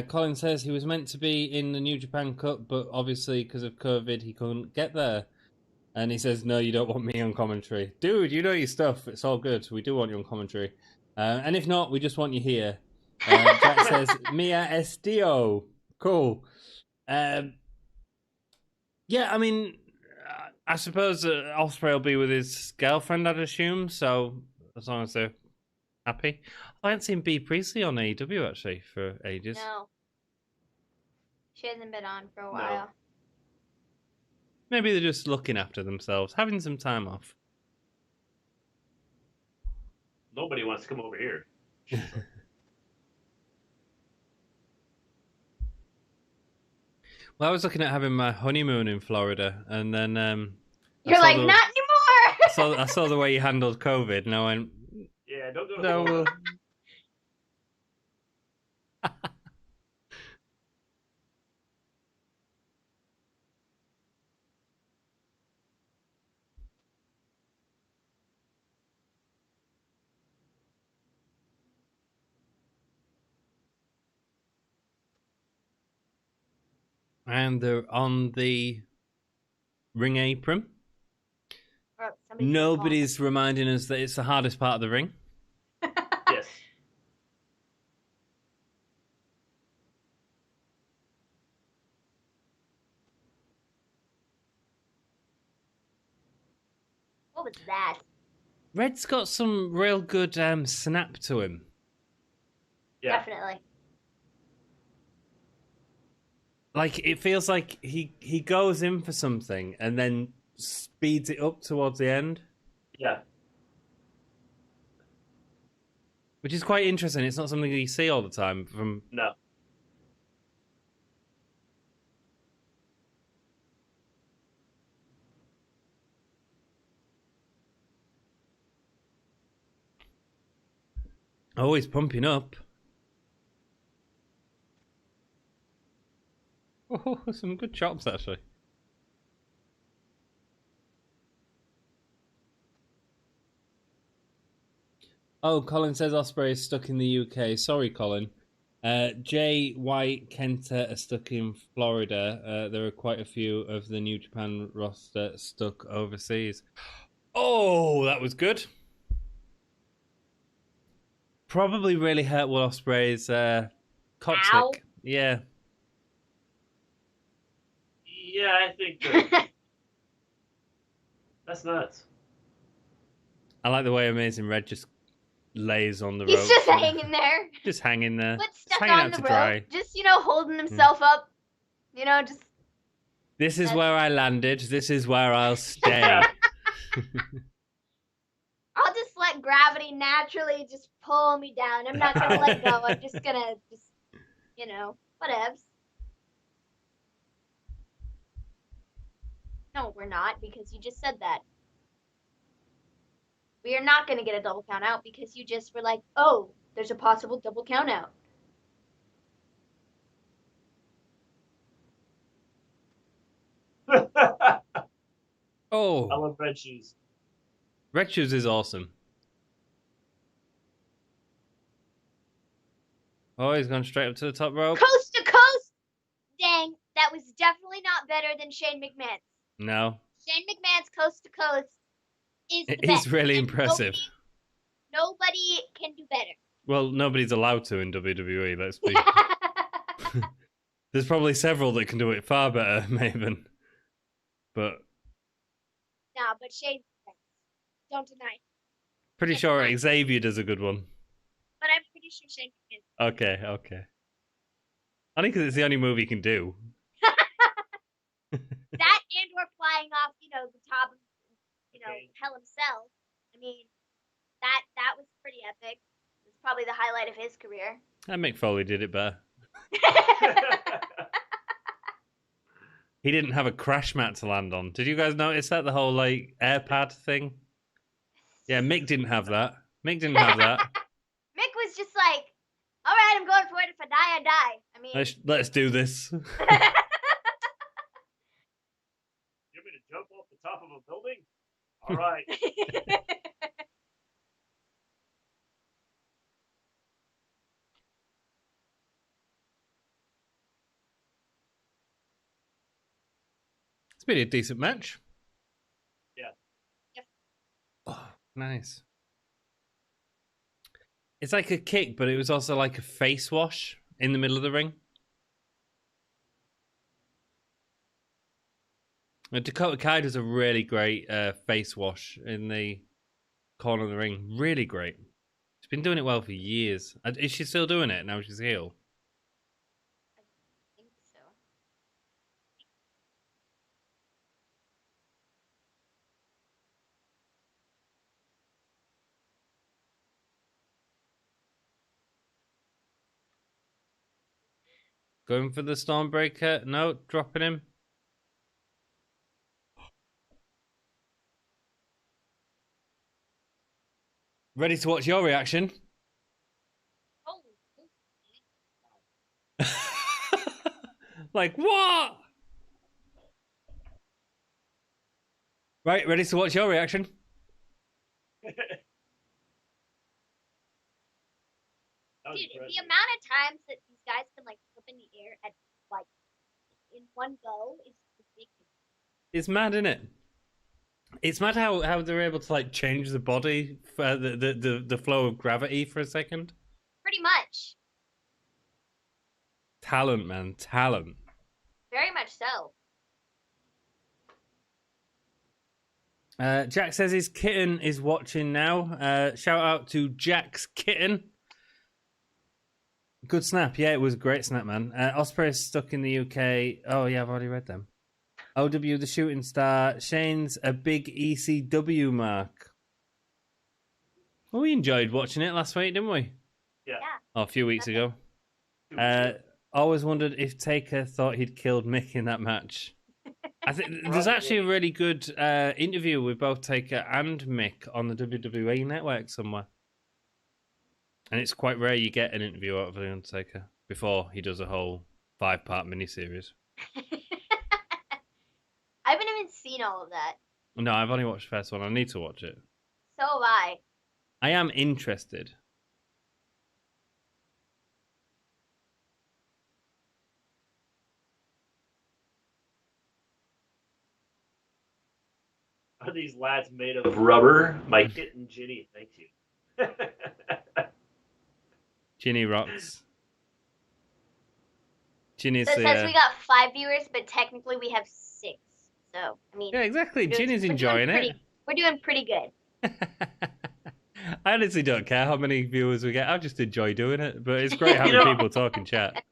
Colin says he was meant to be in the New Japan Cup, but obviously because of COVID, he couldn't get there. And he says, "No, you don't want me on commentary, dude. You know your stuff. It's all good. We do want you on commentary, and if not, we just want you here." Jack says, "Mia Estio, cool." Yeah, I mean, I suppose Osprey will be with his girlfriend, I'd assume. So as long as they're happy. I haven't seen B Priestley on AEW actually for ages. No. She hasn't been on for a while. Maybe they're just looking after themselves, having some time off. Nobody wants to come over here. Well, I was looking at having my honeymoon in Florida, and then You're like, not anymore! I saw the way you handled COVID, and I went, yeah, don't go to no. Florida. And they're on the ring apron. Nobody's reminding us that it's the hardest part of the ring. Yes. What was that? Red's got some real good snap to him. Yeah. Definitely. Like, it feels like he goes in for something and then speeds it up towards the end. Yeah. Which is quite interesting. It's not something that you see all the time from... No. Oh, he's pumping up. Oh, some good chops, actually. Oh, Colin says Osprey is stuck in the UK. Sorry, Colin. Jay, White, Kenta are stuck in Florida. There are quite a few of the New Japan roster stuck overseas. Oh, that was good. Probably really hurt Will Ospreay's coccyx. Yeah. Yeah, I think that... That's nuts. I like the way Amazing Red just lays on the rope. He's just hanging there. Just hanging there. But Just stuck hanging on out the to rope. dry. Just, holding himself up. Just... This is where I landed. This is where I'll stay. I'll just let gravity naturally just pull me down. I'm not going to let go. I'm just going to whatevs. No, we're not, because you just said that. We are not going to get a double count out because you just were like, oh, there's a possible double count out. Oh. I love Red Shoes. Red Shoes is awesome. Oh, he's gone straight up to the top rope. Coast to coast! Dang, that was definitely not better than Shane McMahon's. No. Shane McMahon's coast to coast is the best. He's really impressive. Nobody can do better. Well, nobody's allowed to in WWE, let's be. There's probably several that can do it far better, Maven. But... Nah, but Shane's the best. Don't deny it. Pretty sure Xavier does a good one. But I'm pretty sure Shane McMahon. Okay. I think it's the only move he can do. That and or flying off, the top of, hell himself. I mean, that was pretty epic. It's probably the highlight of his career. And Mick Foley did it better. He didn't have a crash mat to land on. Did you guys notice that? The whole like air pad thing? Yeah, Mick didn't have that. Mick didn't have that. Mick was just like, all right, I'm going for it. If I die, I die. I mean, Let's do this. You want me to jump off the top of a building? All right. It's been a decent match. Yeah. Yep. Oh, nice. It's like a kick, but it was also like a face wash in the middle of the ring. Dakota Kai does a really great face wash in the corner of the ring. Really great. She's been doing it well for years. Is she still doing it now she's heel? I think so. Going for the Stormbreaker? No, dropping him. Ready to watch your reaction? Oh. Like, what? Right, ready to watch your reaction? Dude, the amount of times that these guys can like flip in the air at like in one go is ridiculous. It's mad, isn't it? It's mad how they're able to like change the body for the flow of gravity for a second. Pretty much. Talent, man, talent. Very much so. Jack says his kitten is watching now. Shout out to Jack's kitten. Good snap. Yeah, it was a great snap, man. Osprey is stuck in the UK. Oh, yeah, I've already read them. OW, the shooting star. Shane's a big ECW mark. Well, we enjoyed watching it last week, didn't we? Yeah. Oh, a few weeks ago. Always wondered if Taker thought he'd killed Mick in that match. I think there's actually a really good interview with both Taker and Mick on the WWE network somewhere. And it's quite rare you get an interview out of The Undertaker before he does a whole 5-part miniseries. I haven't even seen all of that. No, I've only watched the first one. I need to watch it. So have I. I am interested. Are these lads made of rubber? My kitten Ginny, thank you. Ginny rocks. Ginny's So it says we got 5 viewers, but technically we have 6. So, I mean... Yeah, exactly. Ginny's enjoying it. We're doing pretty good. I honestly don't care how many viewers we get. I just enjoy doing it. But it's great having people talk in chat.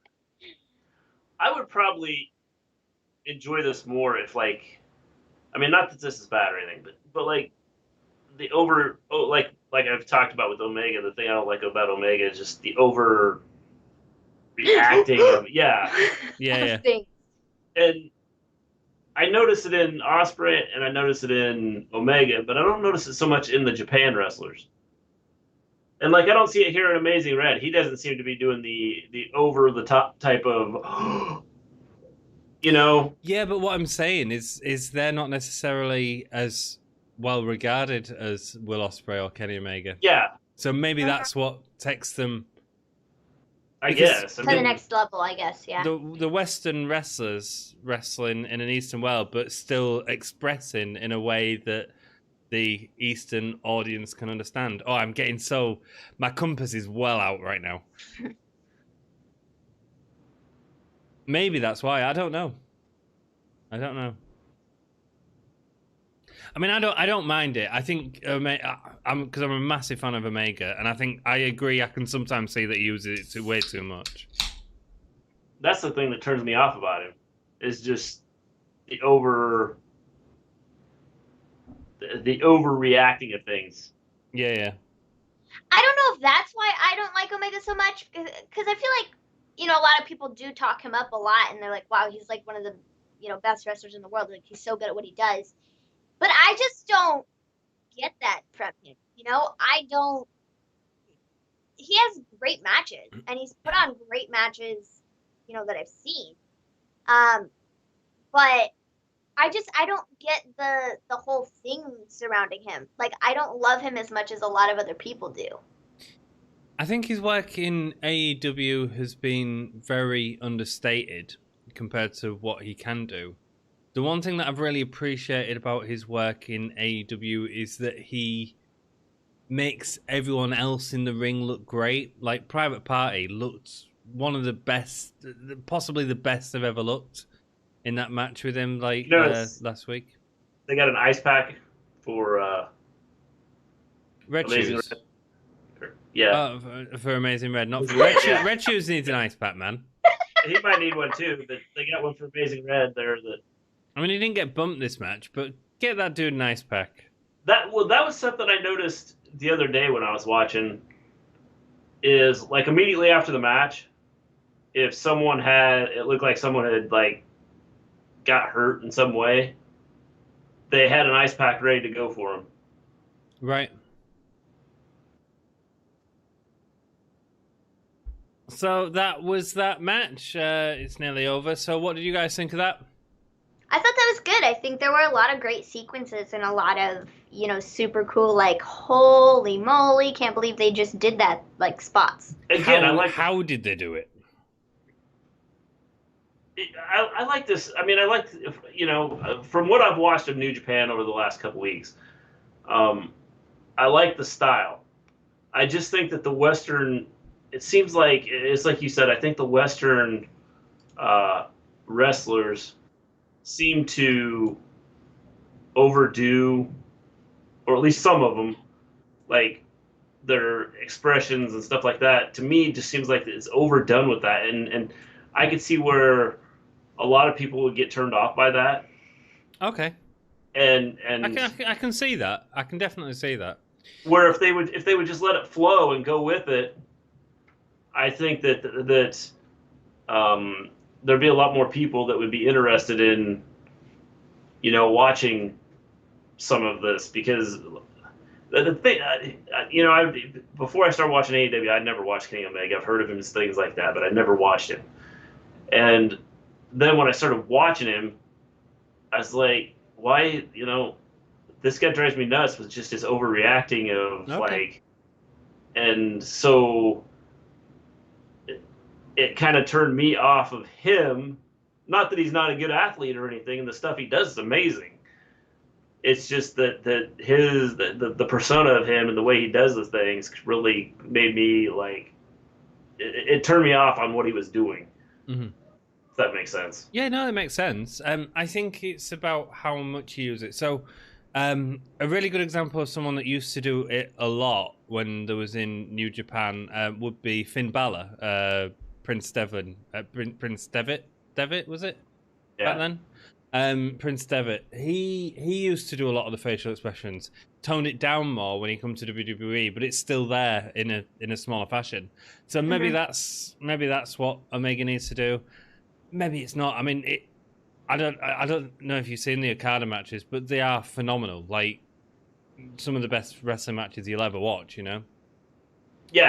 I would probably enjoy this more if, like... I mean, not that this is bad or anything, but like, the like I've talked about with Omega, the thing I don't like about Omega is just the over reacting. Yeah. And I notice it in Osprey and I notice it in Omega, but I don't notice it so much in the Japan wrestlers. And like, I don't see it here in Amazing Red. He doesn't seem to be doing the over the top type of, you know. Yeah, but what I'm saying is they're not necessarily as well regarded as Will Ospreay or Kenny Omega. Yeah. So maybe that's what takes them. I guess. To the next level, I guess, yeah. The Western wrestlers wrestling in an Eastern world, but still expressing in a way that the Eastern audience can understand. Oh, I'm getting so... My compass is well out right now. Maybe that's why. I don't know. I mean, I don't mind it. I think because I'm a massive fan of Omega, and I think I agree. I can sometimes see that he uses it way too much. That's the thing that turns me off about him, is just the overreacting of things. Yeah. I don't know if that's why I don't like Omega so much, because I feel like, you know, a lot of people do talk him up a lot, and they're like, wow, he's like one of the best wrestlers in the world. Like, he's so good at what he does. But I just don't get that from him. I don't. He has great matches, and he's put on great matches, that I've seen. But I don't get the whole thing surrounding him. Like, I don't love him as much as a lot of other people do. I think his work in AEW has been very understated compared to what he can do. The one thing that I've really appreciated about his work in AEW is that he makes everyone else in the ring look great. Like, Private Party looked one of the best, possibly the best I've ever looked in that match with him, last week. They got an ice pack for Red Amazing Shoes. Red. Yeah. For Amazing Red, not for Red Shoes. Red Shoes needs an ice pack, man. He might need one too, but they got one for Amazing Red there. I mean, he didn't get bumped this match, but get that dude an ice pack. That was something I noticed the other day when I was watching. Is like immediately after the match, if it looked like someone had like got hurt in some way, they had an ice pack ready to go for him. Right. So that was that match. It's nearly over. So what did you guys think of that? I thought that was good. I think there were a lot of great sequences and a lot of, super cool, like, holy moly, can't believe they just did that, like, spots. Again, how did they do it? I like this. I mean, from what I've watched of New Japan over the last couple weeks, I like the style. I just think that the Western, it seems like, it's like you said, I think the Western wrestlers seem to overdo, or at least some of them, like their expressions and stuff like that. To me, it just seems like it's overdone with that, and I could see where a lot of people would get turned off by that. Okay. And I can see that. I can definitely see that. Where if they would just let it flow and go with it, I think that there'd be a lot more people that would be interested in, watching some of this, because the thing, before I started watching AEW, I'd never watched Kenny Omega. I've heard of him and things like that, but I never watched him. And then when I started watching him, I was like, why, this guy drives me nuts with just his overreacting of and so it kind of turned me off of him. Not that he's not a good athlete or anything, and the stuff he does is amazing. It's just that the persona of him and the way he does the things really made me like it turned me off on what he was doing. Mm-hmm. If that makes sense. Yeah, no, it makes sense. I think it's about how much you use it. So, a really good example of someone that used to do it a lot when there was in New Japan would be Finn Balor, Prince Devitt, was it? Yeah. Back then? Prince Devitt, he used to do a lot of the facial expressions, toned it down more when he comes to WWE, but it's still there in a smaller fashion. So maybe that's what Omega needs to do. Maybe it's not. I mean, I don't know if you've seen the Okada matches, but they are phenomenal. Like, some of the best wrestling matches you'll ever watch. Yeah,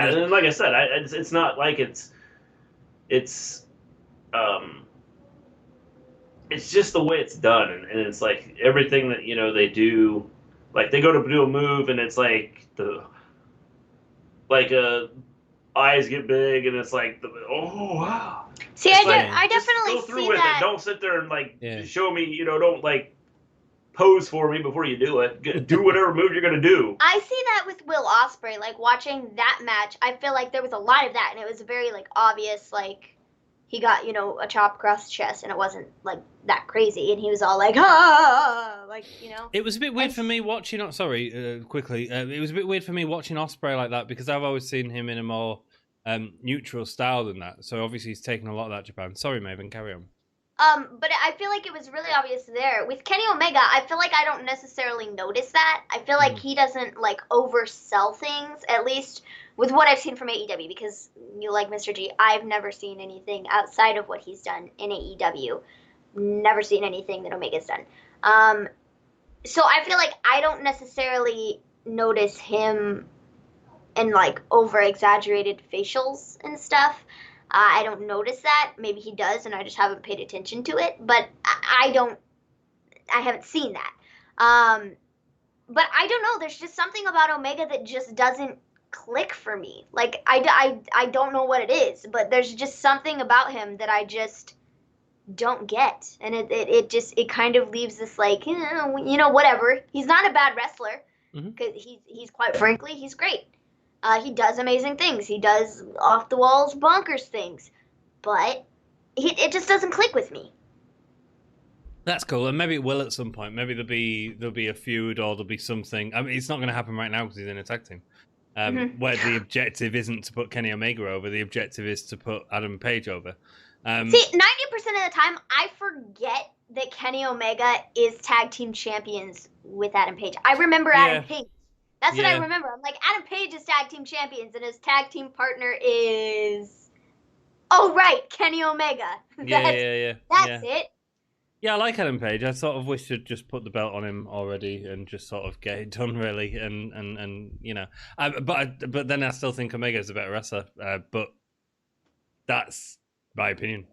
and like I said, it's not like it's just the way it's done, and it's like everything that they do, like they go to do a move, and it's like eyes get big, and it's like oh wow. See, I definitely go through see with that. it. Don't sit there and show me. Don't like pose for me before you do it. Do whatever move you're gonna do. I see that with Will Ospreay. Like, watching that match, I feel like there was a lot of that, and it was very like obvious. Like, he got a chop across the chest, and it wasn't like that crazy, and he was all like like. It was a bit weird for me watching. Quickly. It was a bit weird for me watching Ospreay like that, because I've always seen him in a more neutral style than that. So obviously he's taken a lot of that Japan. Sorry, Maven, carry on. But I feel like it was really obvious there. With Kenny Omega, I feel like I don't necessarily notice that. I feel like he doesn't like oversell things, at least with what I've seen from AEW, because like Mr. G, I've never seen anything outside of what he's done in AEW. never seen anything that Omega's done. So I feel like I don't necessarily notice him in like over exaggerated facials and stuff. I don't notice that. Maybe he does, and I just haven't paid attention to it. But I haven't seen that. But I don't know. There's just something about Omega that just doesn't click for me. Like I don't know what it is, but there's just something about him that I just don't get, and it kind of leaves this like, whatever. He's not a bad wrestler, because he's quite frankly, he's great. He does amazing things. He does off the walls bonkers things, but it just doesn't click with me. That's cool, and maybe it will at some point. Maybe there'll be a feud, or there'll be something. I mean, it's not going to happen right now because he's in a tag team. Where the objective isn't to put Kenny Omega over, the objective is to put Adam Page over. See, 90% of the time, I forget that Kenny Omega is tag team champions with Adam Page. I remember Adam Page. That's what I remember. I'm like, Adam Page is tag team champions, and his tag team partner is... Oh, right, Kenny Omega. That's it. Yeah, I like Adam Page. I sort of wish they'd just put the belt on him already and just sort of get it done, really. And but then I still think Omega's a better wrestler. But that's my opinion.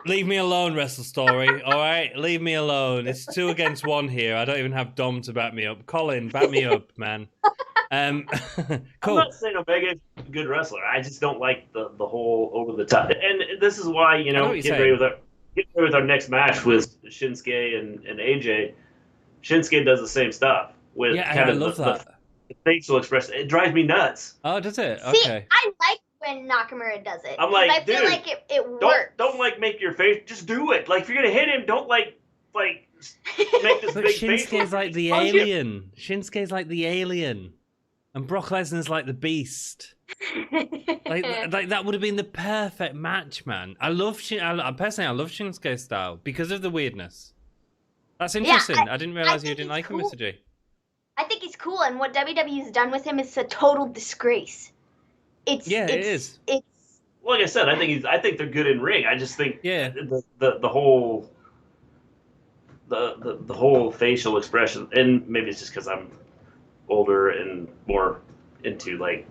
Leave me alone, Wrestle Story. All right, leave me alone. It's 2 against 1 here. I don't even have Dom to back me up. Colin, back me up, man. Cool. I'm not saying Omega's a good wrestler. I just don't like the whole over the top. And this is why, get ready with our next match with Shinsuke and AJ. Shinsuke does the same stuff with I love that. The facial expression. It drives me nuts. Oh, does it? See, okay. I like when Nakamura does it. I'm like, I feel like it works. Don't like make your face. Just do it. Like if you're gonna hit him, don't like make this but big Shinsuke's face. like the alien. Shinsuke's like the alien. And Brock Lesnar's like the beast. like that would have been the perfect match, man. I love personally, I love Shinsuke's style because of the weirdness. That's interesting. I didn't realize you didn't like him, Mr. G. I think he's cool, and what WWE's done with him is a total disgrace. It is. It's like I said. I think they're good in ring. I just think the whole facial expression, and maybe it's just because I'm older and more into like,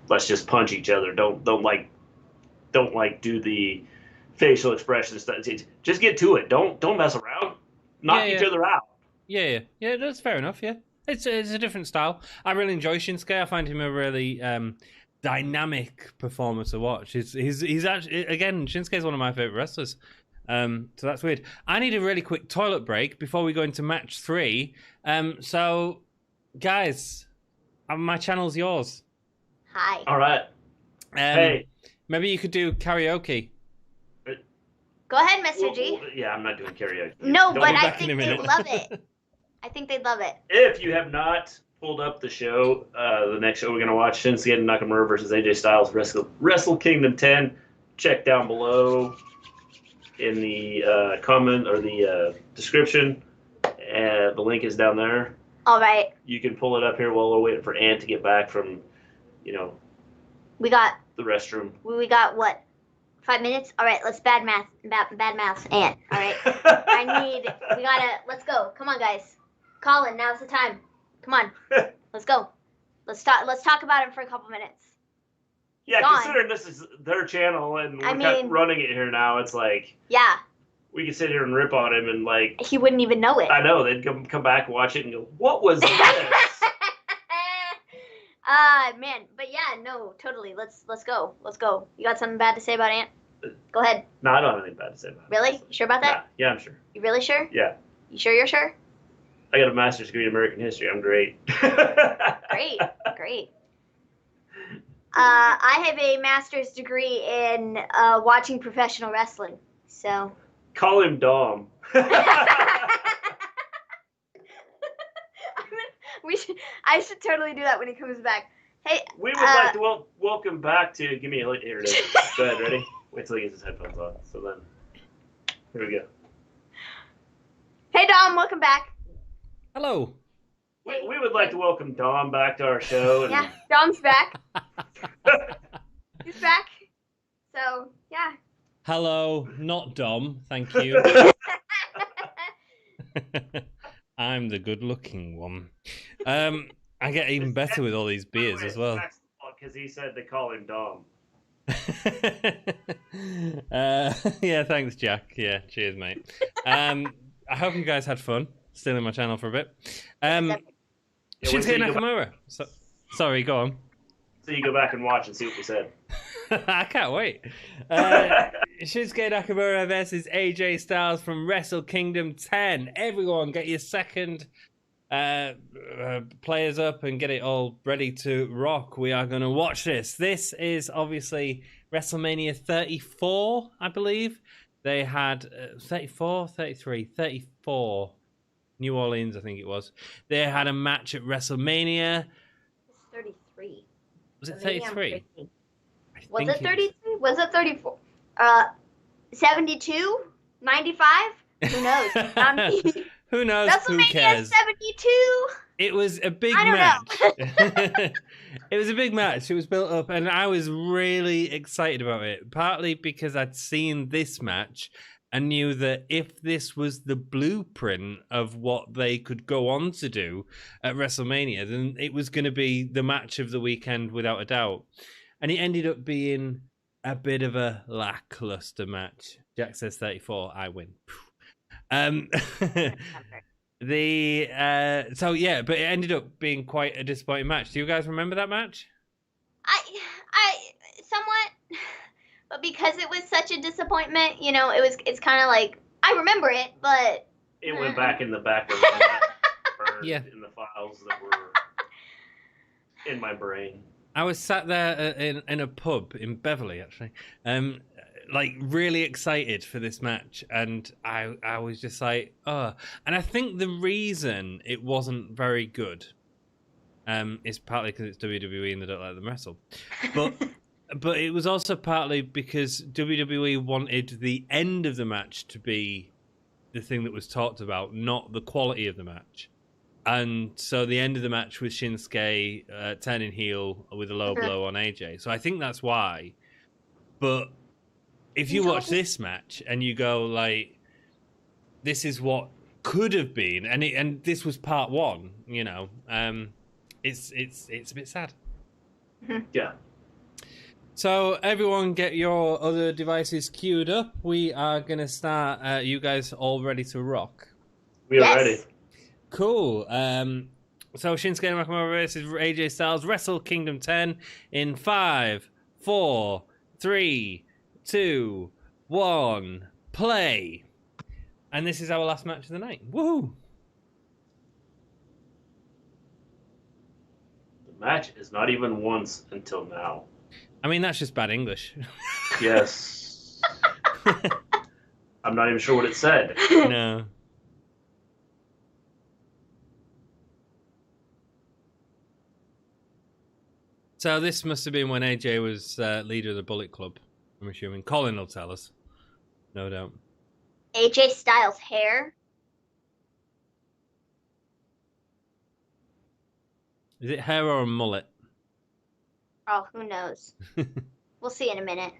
let's just punch each other. Don't do the facial expression stuff. Just get to it. Don't mess around. Knock each other out. Yeah, that's fair enough. Yeah, it's a different style. I really enjoy Shinsuke. I find him a really dynamic performer to watch. He's actually, again, Shinsuke's one of my favorite wrestlers. So that's weird. I need a really quick toilet break before we go into match 3. So guys, my channel's yours. Hi. All right. Hey. Maybe you could do karaoke. Go ahead, Mr. G. Yeah, I'm not doing karaoke. No, but I think they'd love it. I think they'd love it. If you have not pulled up the show, the next show we're going to watch, Shinsuke Nakamura versus AJ Styles, Wrestle Kingdom 10. Check down below in the comment or the description. The link is down there. All right. You can pull it up here while we're waiting for Ant to get back from, we got the restroom. We got what? 5 minutes? All right, let's bad math Ant. All right. Let's go. Come on, guys. Colin, now's the time. Come on. Let's go. Let's talk about him for a couple minutes. Yeah, considering this is their channel and we're running it here now, it's like, yeah, we could sit here and rip on him and like, he wouldn't even know it. I know, they'd come back, watch it, and go, what was this? Man, but yeah, no, totally. Let's go. You got something bad to say about Ant? Go ahead. No, I don't have anything bad to say about it. Really? You sure about that? Yeah, I'm sure. You really sure? Yeah. You sure you're sure? I got a master's degree in American history. I'm great. Great. I have a master's degree in watching professional wrestling. So. Call him Dom. I should totally do that when he comes back. Hey. We would like to welcome back to Gimme. Here it is. Go ahead, ready? Wait till he gets his headphones on. So then, here we go. Hey Dom, welcome back. Hello. We would like to welcome Dom back to our show. And... Yeah, Dom's back. He's back. So, yeah. Hello, not Dom. Thank you. I'm the good-looking one. I get even better with all these beers as well. Because he said they call him Dom. Yeah, thanks, Jack. Yeah, cheers, mate. I hope you guys had fun stealing my channel for a bit. Shinsuke Nakamura. Sorry, go on. So you go back and watch and see what we said. I can't wait. Shinsuke Nakamura versus AJ Styles from Wrestle Kingdom 10. Everyone, get your second players up and get it all ready to rock. We are going to watch this. This is obviously WrestleMania 34, I believe. They had 34, 33, 34. New Orleans, I think it was. They had a match at WrestleMania. It's 33. Was it 33? Was it 33? Was it 34? 72? 95? Who knows? Not me. Who knows? Who WrestleMania cares? 72. It was a big I don't match. It was a big match. It was built up, and I was really excited about it. Partly because I'd seen this match and knew that if this was the blueprint of what they could go on to do at WrestleMania, then it was going to be the match of the weekend without a doubt. And it ended up being a bit of a lackluster match. Jack says 34, I win. So yeah, but it ended up being quite a disappointing match. Do you guys remember that match? I somewhat, but because it was such a disappointment, you know, it's kind of like I remember it, but it went back in the back of my burned in the files that were in my brain. I was sat there in a pub in Beverly, actually, like really excited for this match, and I was just like, oh. And I think the reason it wasn't very good is partly because it's WWE and they don't let them wrestle, but it was also partly because WWE wanted the end of the match to be the thing that was talked about, not the quality of the match. And so the end of the match was Shinsuke turning heel with a low blow on AJ. So I think that's why. But if you watch this match and you go like, this is what could have been, and this was part one, you know, it's a bit sad. Yeah. So everyone get your other devices queued up. We are going to start. You guys all ready to rock? We are ready. Cool. So Shinsuke Nakamura versus AJ Styles, Wrestle Kingdom 10 in 5, 4, 3, 2, 1, play. And this is our last match of the night. Woohoo! The match is not even once until now. I mean, that's just bad English. Yes. I'm not even sure what it said. No. So this must have been when AJ was leader of the Bullet Club, I'm assuming. Colin will tell us. No doubt. AJ Styles' hair. Is it hair or a mullet? Oh, who knows? We'll see in a minute.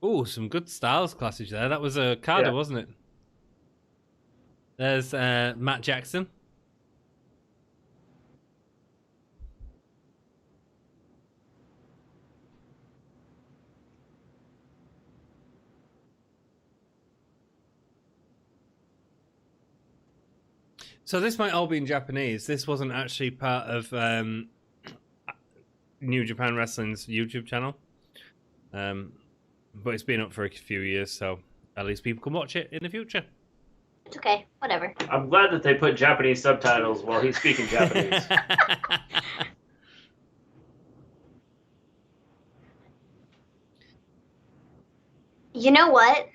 Ooh, some good Styles classics there. That was a Carter, wasn't it? There's Matt Jackson. So this might all be in Japanese. This wasn't actually part of New Japan Wrestling's YouTube channel. But it's been up for a few years, so at least people can watch it in the future. It's okay, whatever. I'm glad that they put Japanese subtitles while he's speaking Japanese. You know what?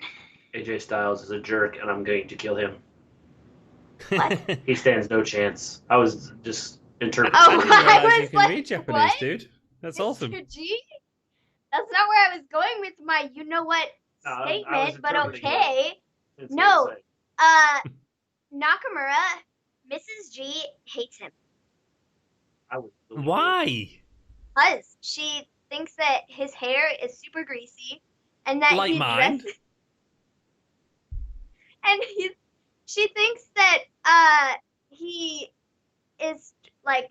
AJ Styles is a jerk, and I'm going to kill him. What? He stands no chance. I was just interpreting. I didn't realize I you was can like, read Japanese, what? dude. That's awesome. Mr. G? That's not where I was going with my you know what statement, but interpreting okay. It's No, insane. Nakamura, Mrs. G hates him I would believe it. Why? because she thinks that his hair is super greasy, and that Like he mine? dresses. And she thinks that he is like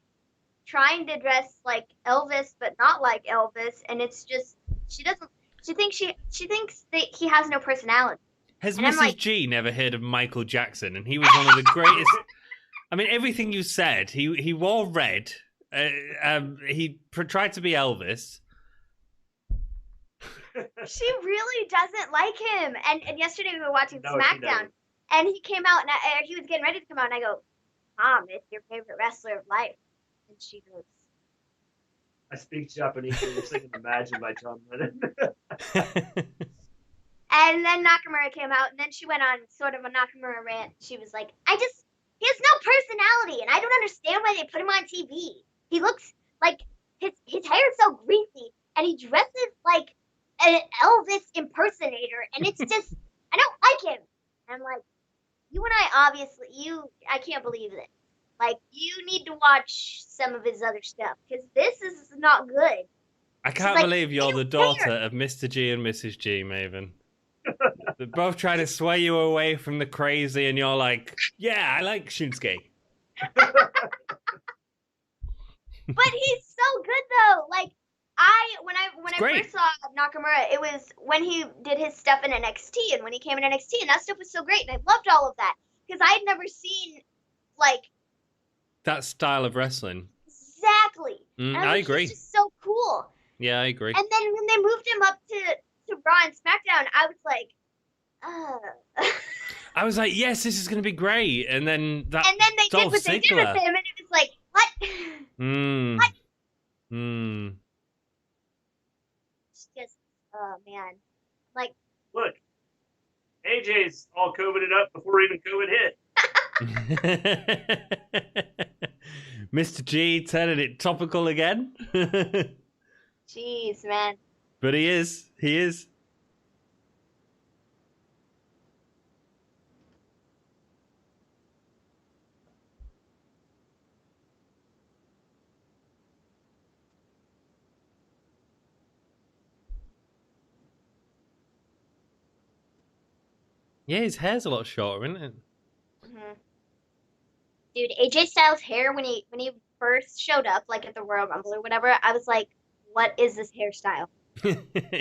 trying to dress like Elvis, but not like Elvis, and it's just she doesn't. She thinks that he has no personality. Has And I'm Mrs. like- G never heard of Michael Jackson? And he was one of the greatest. I mean, everything you said. He wore red. He tried to be Elvis. She really doesn't like him. And yesterday we were watching No, she SmackDown, doesn't. and he came out, and he was getting ready to come out, and I go, "Mom, it's your favorite wrestler of life," and she goes, I speak Japanese, so we're singing Imagine by John Lennon. and then Nakamura came out, and then she went on sort of a Nakamura rant. She was like, he has no personality, and I don't understand why they put him on TV. He looks like his hair is so greasy, and he dresses like an Elvis impersonator, and it's just, I don't like him. And I'm like, you and I obviously, I can't believe this. Like, you need to watch some of his other stuff, because this is not good. I can't like, believe you're the daughter of Mr. G and Mrs. G, Maven. They're both trying to sway you away from the crazy, and you're like, yeah, I like Shinsuke. But he's so good though. Like when I great. first saw Nakamura, it was when he did his stuff in NXT and when he came in NXT, and that stuff was so great, and I loved all of that because I had never seen like That style of wrestling. exactly. And I was agree. He's just so cool. Yeah, I agree. And then when they moved him up to Raw and SmackDown, I was like, I was like, yes, this is going to be great. And then that. And then they did Dolph what they did with Ziggler. him, and it was like, what? What? It's just, oh man, like. Look, AJ's all COVIDed up before even COVID hit. Mr. G turning it topical again. Jeez, man. But he is. He is. Yeah, his hair's a lot shorter, isn't it? Mm-hmm. Dude, AJ Styles' hair when he first showed up, like at the Royal Rumble or whatever, I was like, "What is this hairstyle?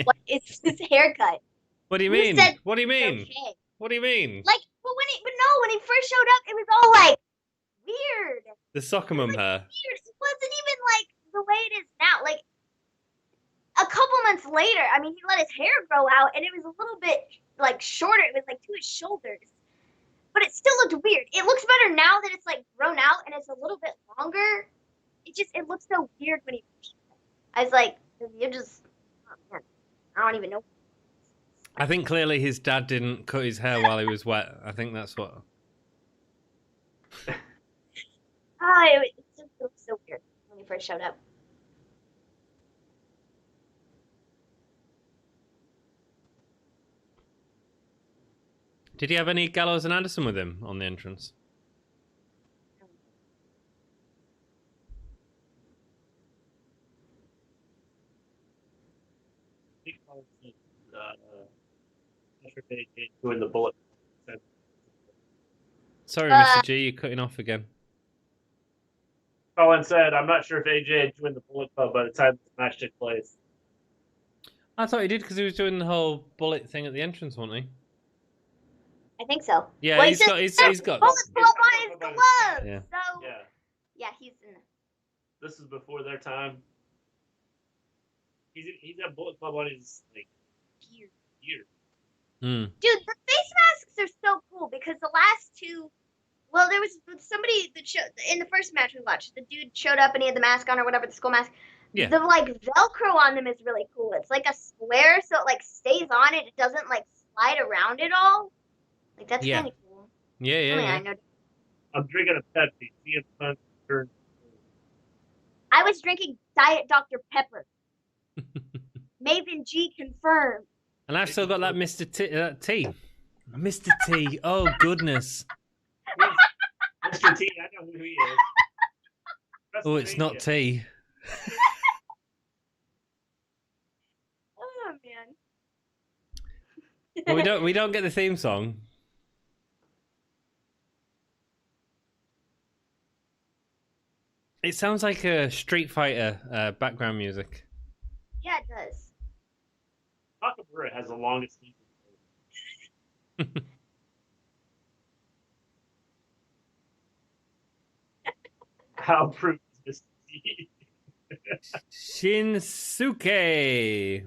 What is this haircut?" What do you You mean? said What do you mean? Okay. What do you mean? Like, but no, when he first showed up, it was all like weird. The soccer mum hair. Weird. It wasn't even like the way it is now. Like a couple months later, I mean, he let his hair grow out, and it was a little bit like shorter. It was like to his shoulders, but it still looked weird. It looks better now that it's like grown out and it's a little bit longer. It looks so weird when he. I was like, you're just. Oh man, I don't even know. I think clearly his dad didn't cut his hair while he was wet. I think that's what. It just looked so weird when he first showed up. Did he have any Gallows and Anderson with him on the entrance? Doing the bullet. Sorry, Mr. G, you're cutting off again. Colin said, "I'm not sure if AJ had joined the Bullet Club by the time the match took place." I thought he did because he was doing the whole bullet thing at the entrance, wasn't he? I think so. Yeah, well, he's got. Bullet Club on his glove. Yeah. So Yeah, he's in. this is before their time. He's got Bullet Club on his like gear. Mm. Dude, the face masks are so cool because the last two. Well, there was somebody that showed in the first match we watched. The dude showed up and he had the mask on or whatever, the skull mask. Yeah. The like Velcro on them is really cool. It's like a square, so it like stays on it. It doesn't like slide around at all. Like that's kind of cool. Yeah. I know. I'm drinking a Pepsi. CM Punk turned. I was drinking Diet Dr. Pepper. Maven G confirmed. And I've still got that T. Mr. T. Oh, goodness. Mr. T, I know who he is. Oh, it's not T. Oh man. Well, we don't get the theme song. It sounds like a Street Fighter background music. Yeah, it does. Nakamura has the longest theme. How proof is this? Shinsuke.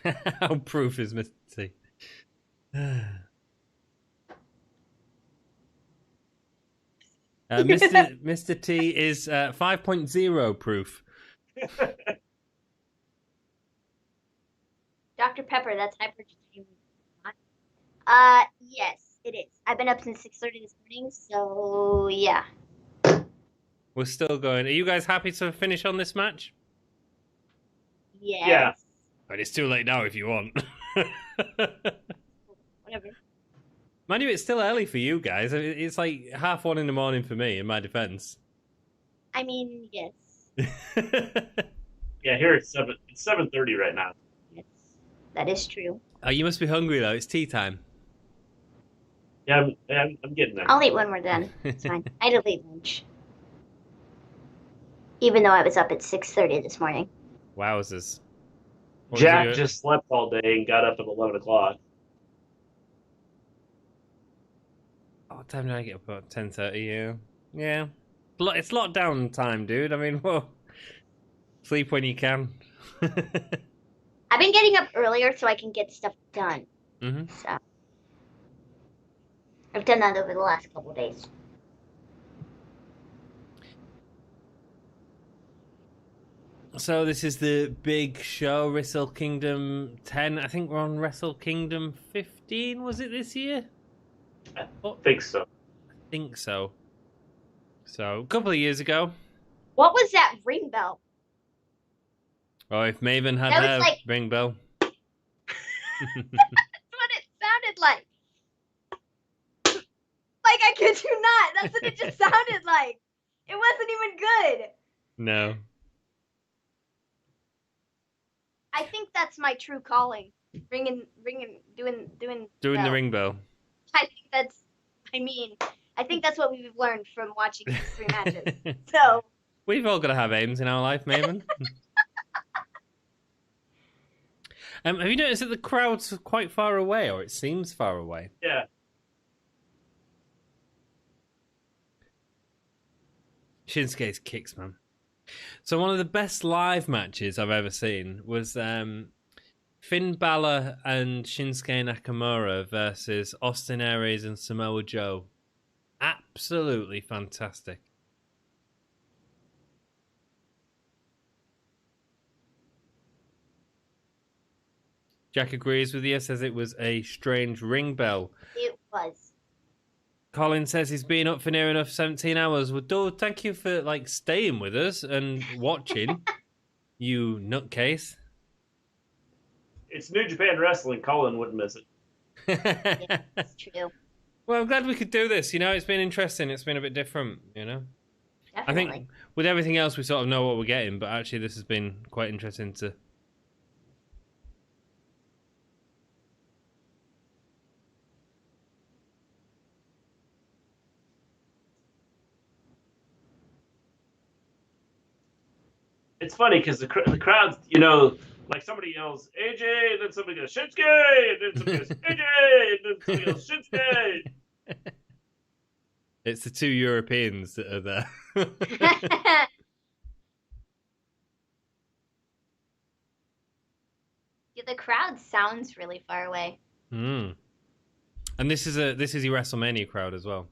How proof is Mr. T? Mr. T is 5.0 proof. Dr. Pepper, that's hypergenic. Yes, it is. I've been up since 6:30 this morning, so yeah. We're still going. Are you guys happy to finish on this match? Yes. Yeah. But it's too late now if you want. Whatever. Mind you, it's still early for you guys. It's like 1:30 in the morning for me, in my defense. I mean, yes. Yeah, here it's 7:30 right now. Yes, that is true. Oh, you must be hungry though. It's tea time. Yeah, I'm getting there. I'll eat when we're done. It's fine. I had a late lunch. Even though I was up at 6:30 this morning. Wowzers. What Jack just slept all day and got up at 11 o'clock. What time did I get up? About 10:30. Yeah. It's lockdown time, dude. I mean, whoa. Sleep when you can. I've been getting up earlier so I can get stuff done. Mm-hmm. So I've done that over the last couple of days. So this is the big show, Wrestle Kingdom 10. I think we're on Wrestle Kingdom 15. Was it this year? I think so. I think so. So a couple of years ago. What was that ring bell? Oh, if Maven had That was her like- ring bell. That's what it sounded like. Like, I kid you not. That's what it just sounded like. It wasn't even good. No. I think that's my true calling. Ringing, doing Doing bell. the ring bell. I think that's what we've learned from watching these 3 matches. So, We've all got to have aims in our life, Maven. Have you noticed that the crowd's quite far away, or it seems far away? Yeah. Shinsuke's kicks, man. So one of the best live matches I've ever seen was Finn Balor and Shinsuke Nakamura versus Austin Aries and Samoa Joe. Absolutely fantastic. Jack agrees with you, says it was a strange ring bell. it was. Colin says he's been up for near enough 17 hours. Well, dude, thank you for staying with us and watching, you nutcase. It's New Japan Wrestling. Colin wouldn't miss it. Yeah, it's true. Well, I'm glad we could do this. It's been interesting. It's been a bit different, Definitely. I think with everything else, we sort of know what we're getting, but actually this has been quite interesting to... It's funny because the crowd, like somebody yells AJ, and then somebody goes Shinsuke, and then somebody goes AJ, and then somebody goes Shinsuke. It's the 2 Europeans that are there. Yeah, the crowd sounds really far away. And this is your WrestleMania crowd as well.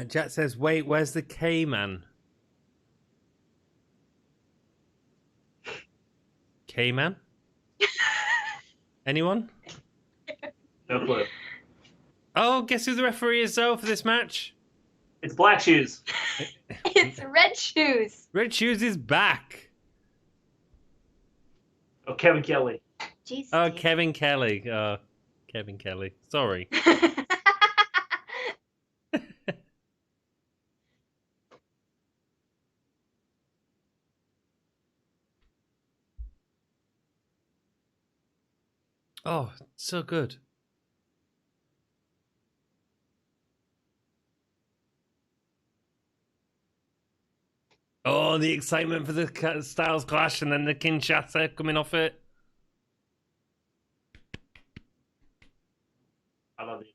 Jack says, wait, where's the K-Man? K-Man? Anyone? No clue. Oh, guess who the referee is, though, for this match? It's Black Shoes. It's Red Shoes. Red Shoes is back. Oh, Kevin Kelly. Jeez. Oh, Steve. Kevin Kelly. Oh, Kevin Kelly. Sorry. Oh, so good. Oh, the excitement for the Styles Clash and then the Kinshasa coming off it. I love it.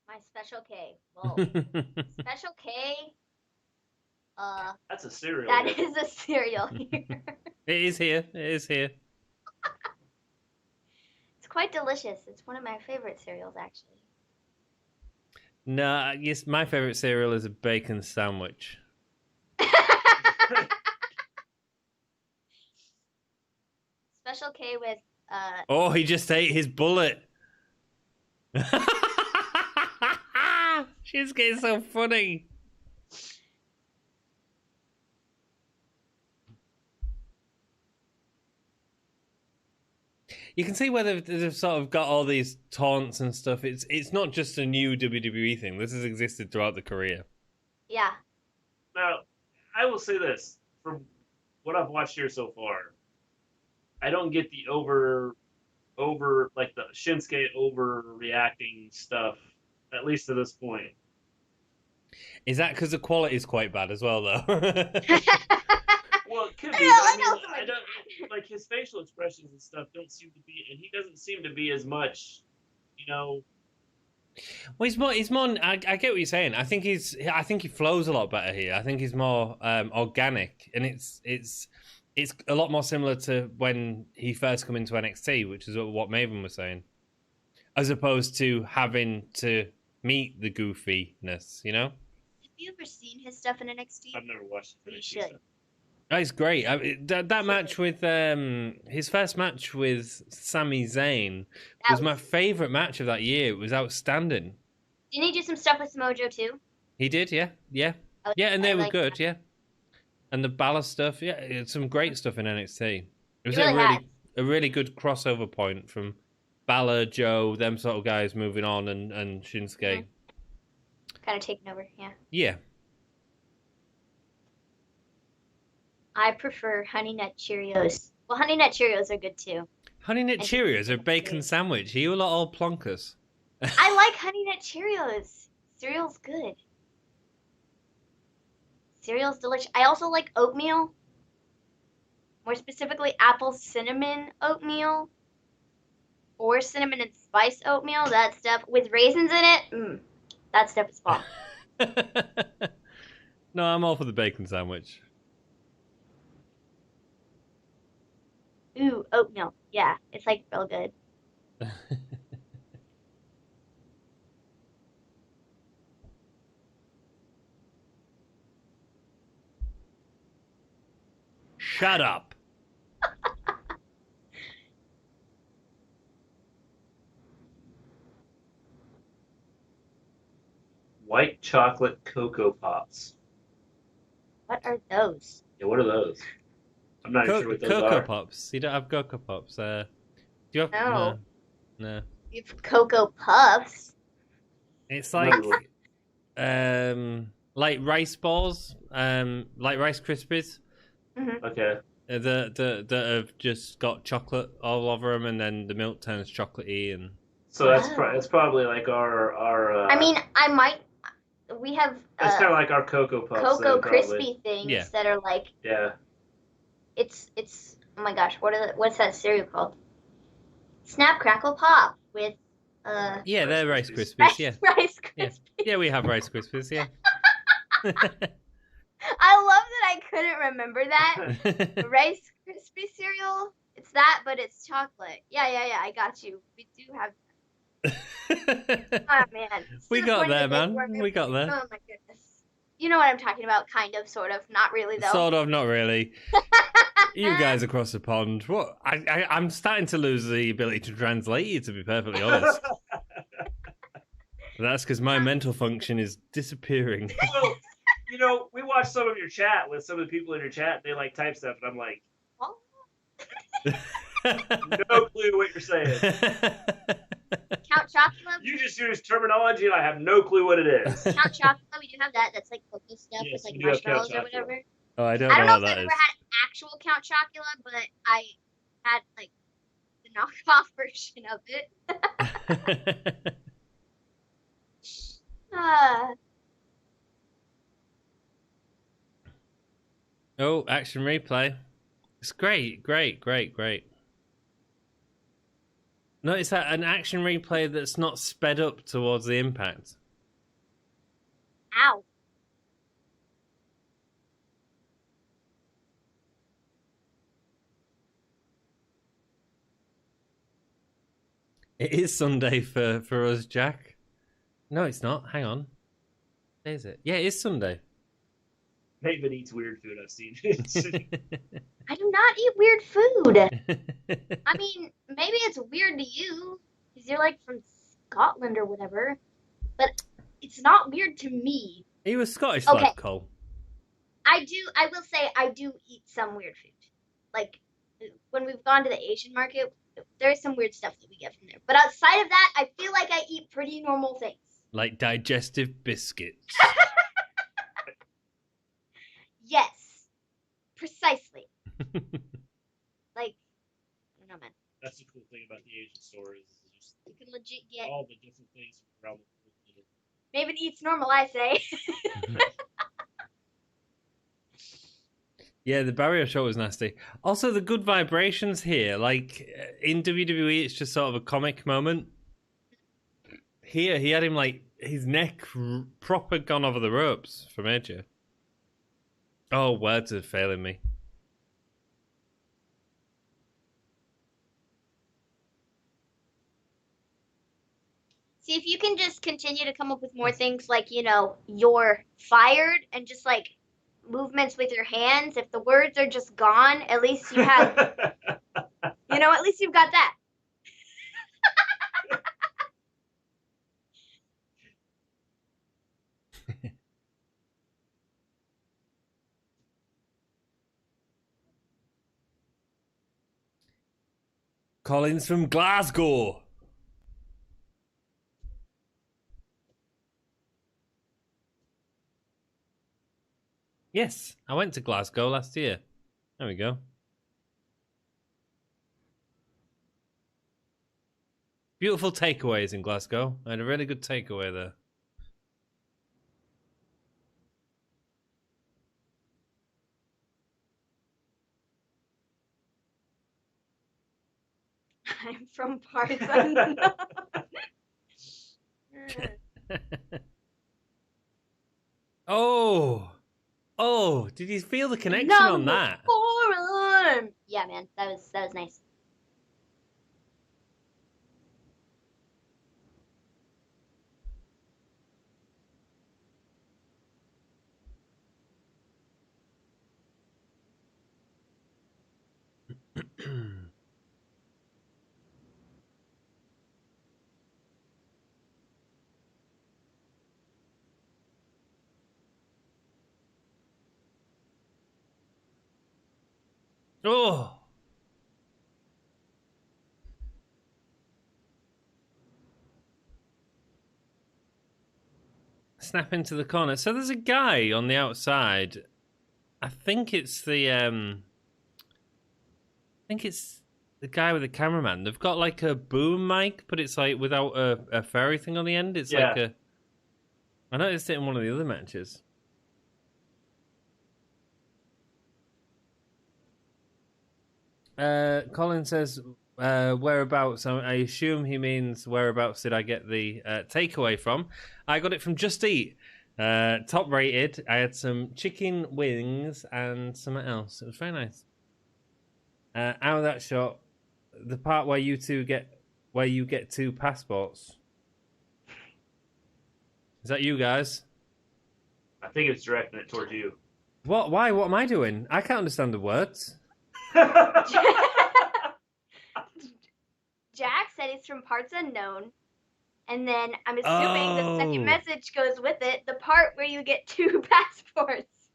My Special K. Whoa. Special K. That's a cereal. That man. is a cereal here. It is here. It is here. It's quite delicious. It's one of my favorite cereals, actually. No, yes, my favorite cereal is a bacon sandwich. Special K with Oh, he just ate his bullet. She's getting so funny. You can see where they've sort of got all these taunts and stuff. It's not just a new WWE thing. This has existed throughout the career. yeah. Now, I will say this from what I've watched here so far. I don't get the over like the Shinsuke overreacting stuff, at least to this point. Is that because the quality is quite bad as well, though? Well, it could be. I But know I don't like his facial expressions and stuff don't seem to be, and he doesn't seem to be as much, you know. Well, he's more. I get what you're saying. I think he flows a lot better here. I think he's more organic, and it's a lot more similar to when he first come into NXT, which is what Maven was saying, as opposed to having to meet the goofiness. You know, Have you ever seen his stuff in NXT? I've never watched it. You should. oh, he's great. That match with his first match with Sami Zayn was my favorite match of that year. It was outstanding. Didn't he do some stuff with Mojo too? He did, yeah. And they were good, yeah. And the Balor stuff, yeah, it's some great stuff in NXT. It was a really good crossover point from Balor, Joe, them sort of guys moving on, and Shinsuke. Yeah. Kind of taking over, yeah. Yeah. I prefer Honey Nut Cheerios. Well, Honey Nut Cheerios are good too. Honey Nut Cheerios are a bacon sandwich. Are you lot all plonkers? I like Honey Nut Cheerios. Cereal's good. Cereal's delicious. I also like oatmeal. More specifically, apple cinnamon oatmeal. Or cinnamon and spice oatmeal. That stuff with raisins in it. That stuff is bomb. No, I'm all for the bacon sandwich. Ooh, oatmeal. Yeah, it's like real good. Shut up. White chocolate Cocoa Pops. What are those? Yeah, what are those? I'm not sure what those Cocoa are. Pops. You don't have Cocoa Pops. Do you have? No. No. You have Cocoa Puffs. It's like rice balls, like Rice Krispies. Mm-hmm. Okay. That have just got chocolate all over them, and then the milk turns chocolatey. And So that's probably like our. I mean, we have It's kind of like our Cocoa Puffs. Cocoa then, probably. Crispy things Yeah. that are like Yeah. it's oh my gosh, what's that cereal called? Snap Crackle Pop with yeah, they're Rice Krispies. Yeah, Rice yeah, Krispies. yeah. We have Rice Krispies. Yeah. I love that I couldn't remember that. Rice Krispie cereal. It's that, but it's chocolate. Yeah. I got you. We do have. Oh man, it's We to the got point there, of the day man. where We got there. oh my goodness. You know what I'm talking about? Kind of, sort of, not really though. Sort of, not really. You guys across the pond. What? I'm starting to lose the ability to translate you, to be perfectly honest. That's because my mental function is disappearing. Well, you know, we watched some of your chat with some of the people in your chat. They like type stuff, and I'm like, Oh. no clue what you're saying. Count Chocula. You just use terminology, and I have no clue what it is. Count Chocula, we do have that. That's like cocoa stuff Yes, with like we do have Count marshmallows or Chocula. whatever. Oh, I I don't don't know know what if I've that ever is. had actual Count Chocula, but I had like the knockoff version of it. Oh, action replay. It's great. Notice that an action replay that's not sped up towards the impact. Ow. It is Sunday for us, Jack. No, it's not. Hang on. Is it? Yeah, it is Sunday. David eats weird food. I've seen. I do not eat weird food. I mean, maybe it's weird to you because you're like from Scotland or whatever, but it's not weird to me. He was Scottish, Okay. lad, Cole. I will say I do eat some weird food. Like when we've gone to the Asian market, there's some weird stuff that we get from there. But outside of that, I feel like I eat pretty normal things. Like digestive biscuits. Yes. Precisely. Like, I don't know, man. That's the cool thing about the Asian store is just You can legit get. all the different things from around the world. Maven eats normal, I say. Yeah, the barrier shot was nasty. Also, the good vibrations here, like in WWE, it's just sort of a comic moment. Here, he had him like his neck proper gone over the ropes from AJ. Oh, words are failing me. See, if you can just continue to come up with more things like, you're fired and just like movements with your hands, if the words are just gone, at least you have, at least you've got that. Collins from Glasgow. Yes, I went to Glasgow last year. There we go. Beautiful takeaways in Glasgow. I had a really good takeaway there. I'm from parts unknown. Oh, did you feel the connection on that? Forearm. Yeah, man, that was nice. Oh. Snap into the corner. So there's a guy on the outside. I think it's the guy with the cameraman. They've got like a boom mic, but it's like without a fairy thing on the end. It's like a. I noticed it in one of the other matches. Colin says whereabouts. I assume he means whereabouts did I get the takeaway from? I got it from Just Eat. Top rated. I had some chicken wings and something else. It was very nice. Out of that shot, the part where you get 2 passports. Is that you guys? I think it's directing it towards you. What? Why? What am I doing? I can't understand the words. Jack said it's from parts unknown. And then I'm assuming the second message goes with it, the part where you get 2 passports.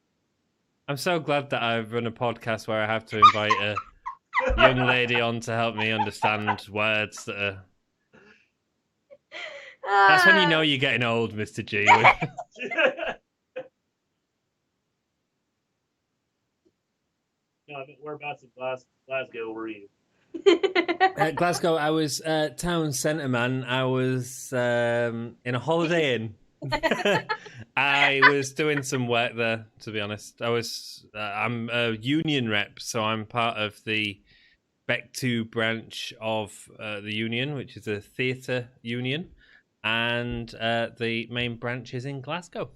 I'm so glad that I've run a podcast where I have to invite a young lady on to help me understand words that are... That's when you know you're getting old, Mr. G. No, but whereabouts in Glasgow were you? Glasgow, I was town centre man. I was in a Holiday Inn. I was doing some work there, to be honest. I'm a union rep, so I'm part of the Beck2 branch of the union, which is a theatre union, and the main branch is in Glasgow.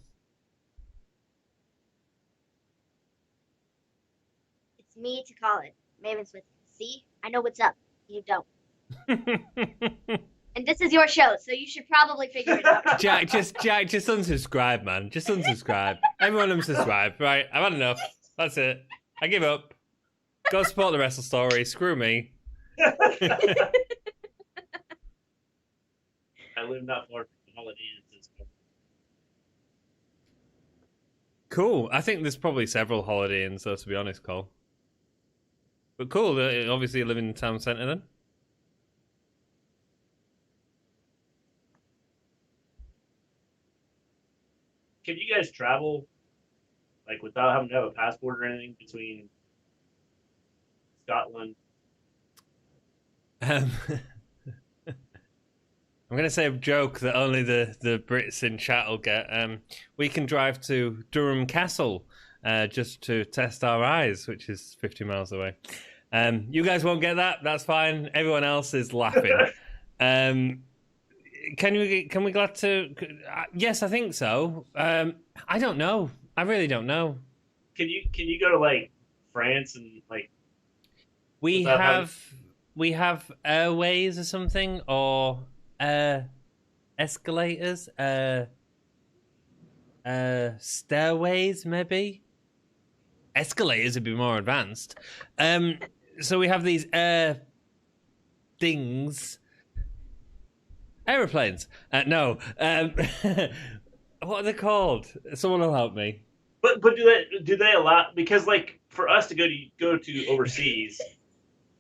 It's me to call it. Maven's with me. See? I know what's up. You don't. And this is your show, so you should probably figure it out. Jack, just unsubscribe, man. Just unsubscribe. Everyone unsubscribe. Right, I've had enough. That's it. I give up. Go support the Wrestle Story. Screw me. I live not far from the Holiday Inn. Cool. I think there's probably several Holiday Inns, though, to be honest, Cole. But cool. Obviously, you live in the town centre then. Can you guys travel, like, without having to have a passport or anything between Scotland? I'm going to say a joke that only the Brits in chat will get. We can drive to Durham Castle just to test our eyes, which is 50 miles away. You guys won't get that. That's fine. Everyone else is laughing. Can we glad to? Yes, I think so. I don't know. I really don't know. Can you go to like France and like? We have airways or something, or escalators, stairways maybe. Escalators would be more advanced. So we have these things. Aeroplanes. No. What are they called? Someone will help me. But do they allow, because like for us to go to overseas,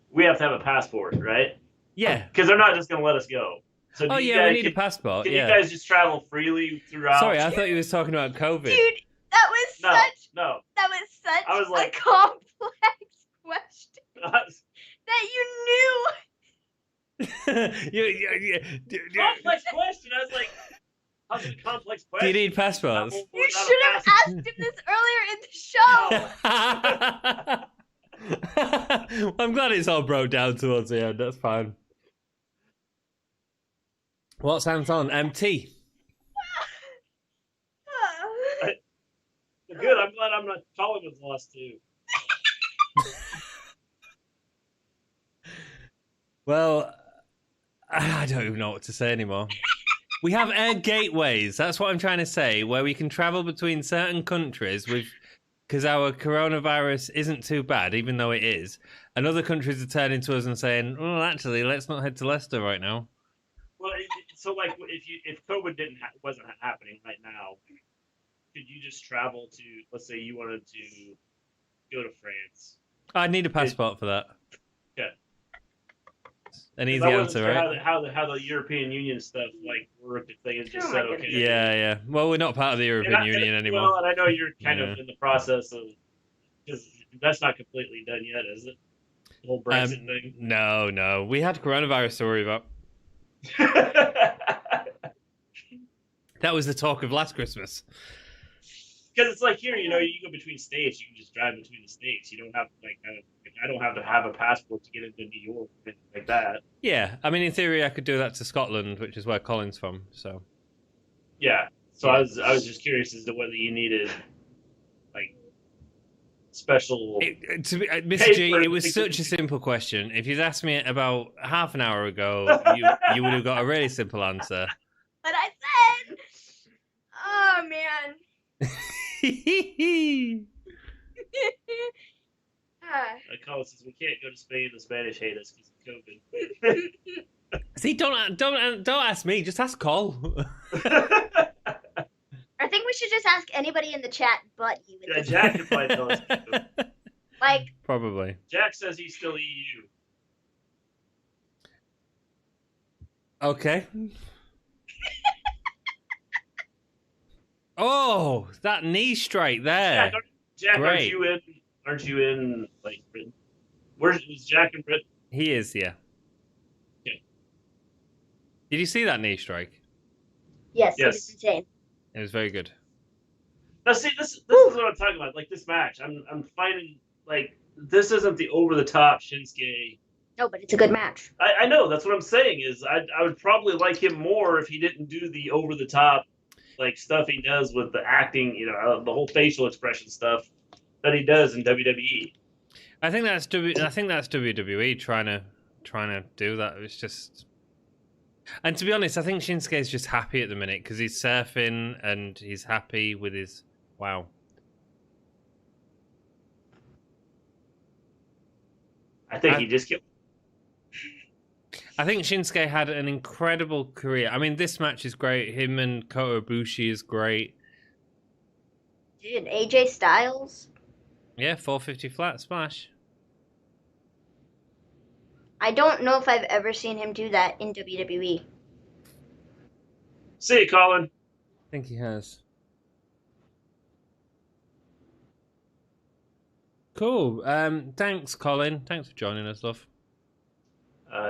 we have to have a passport, right? Yeah. Because they're not just going to let us go. So we need a passport. Can you guys just travel freely throughout? Sorry, I thought you was talking about COVID. Dude, that was such a complex question that you knew. Complex question. I was like, how's it a complex question? Do you need passports? You should have asked him this earlier in the show. I'm glad it's all broke down towards the end. That's fine. What sounds on? MT. Good. I'm glad I'm not calling with lost too. Well, I don't even know what to say anymore. We have air gateways. That's what I'm trying to say, where we can travel between certain countries because our coronavirus isn't too bad, even though it is. And other countries are turning to us and saying, "Oh, actually, let's not head to Leicester right now." Well, so like, if COVID wasn't happening right now, could you just travel to? Let's say you wanted to go to France. I need a passport for that. Okay. An easy answer, right? How the European Union stuff like worked if they had just said okay. Yeah. Well, we're not part of the European Union anymore. Well, and I know you're kind of in the process of, because that's not completely done yet, is it? The whole Brexit thing. No. We had coronavirus to worry about. That was the talk of last Christmas. Because it's like here, you go between states. You can just drive between the states. You don't have to I don't have to have a passport to get into New York or anything like that. Yeah, I mean, in theory, I could do that to Scotland, which is where Colin's from. So. Yeah. So yeah. I was just curious as to whether you needed special. Mr. G, it was such a simple question. If you'd asked me about half an hour ago, you would have got a really simple answer. But I said, oh man. Colin says we can't go to Spain. The Spanish hate us because of COVID. See, don't ask me. Just ask Cole. I think we should just ask anybody in the chat but you. Yeah, Jack could probably tell us. Like, probably. Jack says he's still EU. Okay. Oh, that knee strike there. Jack, great. Aren't you in like Britain? Is Jack in Britain? He is, yeah. Okay. Did you see that knee strike? Yes. It was insane. It was very good. Now, see, this is what I'm talking about. Like this match, I'm finding like this isn't the over the top Shinsuke. No, but it's a good match. I know that's what I'm saying. Is I would probably like him more if he didn't do the over the top like stuff he does with the acting. You know, the whole facial expression stuff that he does in WWE. I think that's WWE trying to do that. It's just. And to be honest, I think Shinsuke's just happy at the minute because he's surfing and he's happy with his... Wow. I think he just killed. I think Shinsuke had an incredible career. I mean, this match is great. Him and Kota Ibushi is great. Dude, AJ Styles? Yeah, 450 flat smash. I don't know if I've ever seen him do that in WWE. See you, Colin. I think he has. Cool. Thanks, Colin. Thanks for joining us, love.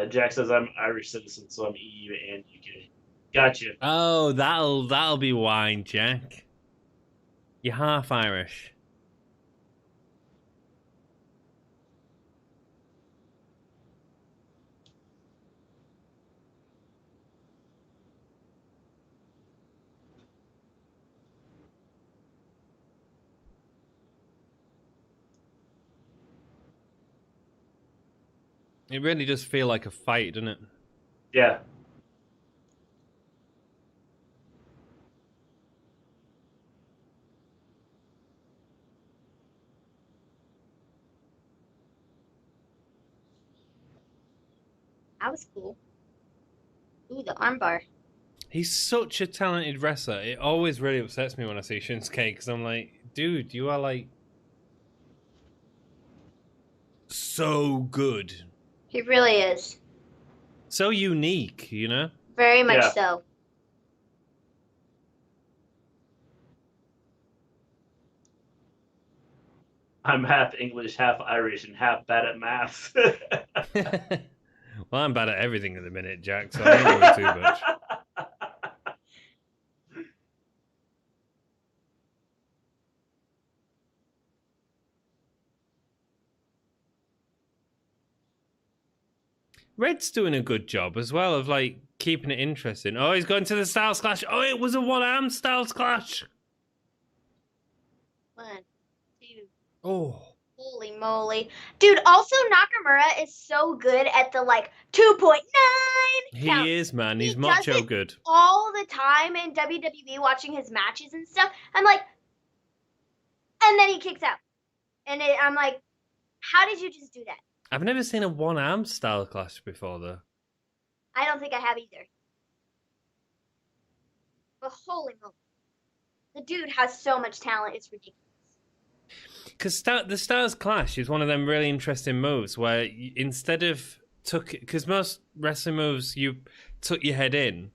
Jack says I'm Irish citizen, so I'm EU and UK. Gotcha. Oh, that'll be why, Jack. You're half Irish. It really does feel like a fight, doesn't it? Yeah. That was cool. Ooh, the armbar. He's such a talented wrestler. It always really upsets me when I see Shinsuke because I'm like, dude, you are like so good. He really is. So unique, you know? Very much so. I'm half English, half Irish, and half bad at maths. Well, I'm bad at everything at the minute, Jack, so I don't worry too much. Red's doing a good job as well of like keeping it interesting. Oh, he's going to the Styles Clash. Oh, it was a one-arm Styles Clash. 1, 2. Oh. Holy moly. Dude, also Nakamura is so good at the like 2.9 count. He is, man. He's macho good. All the time in WWE watching his matches and stuff. I'm like, and then he kicks out. And I'm like, how did you just do that? I've never seen a one-arm Styles Clash before, though. I don't think I have either. But holy moly. The dude has so much talent, it's ridiculous. Because the Styles Clash is one of them really interesting moves where instead of because most wrestling moves you tuck your head in,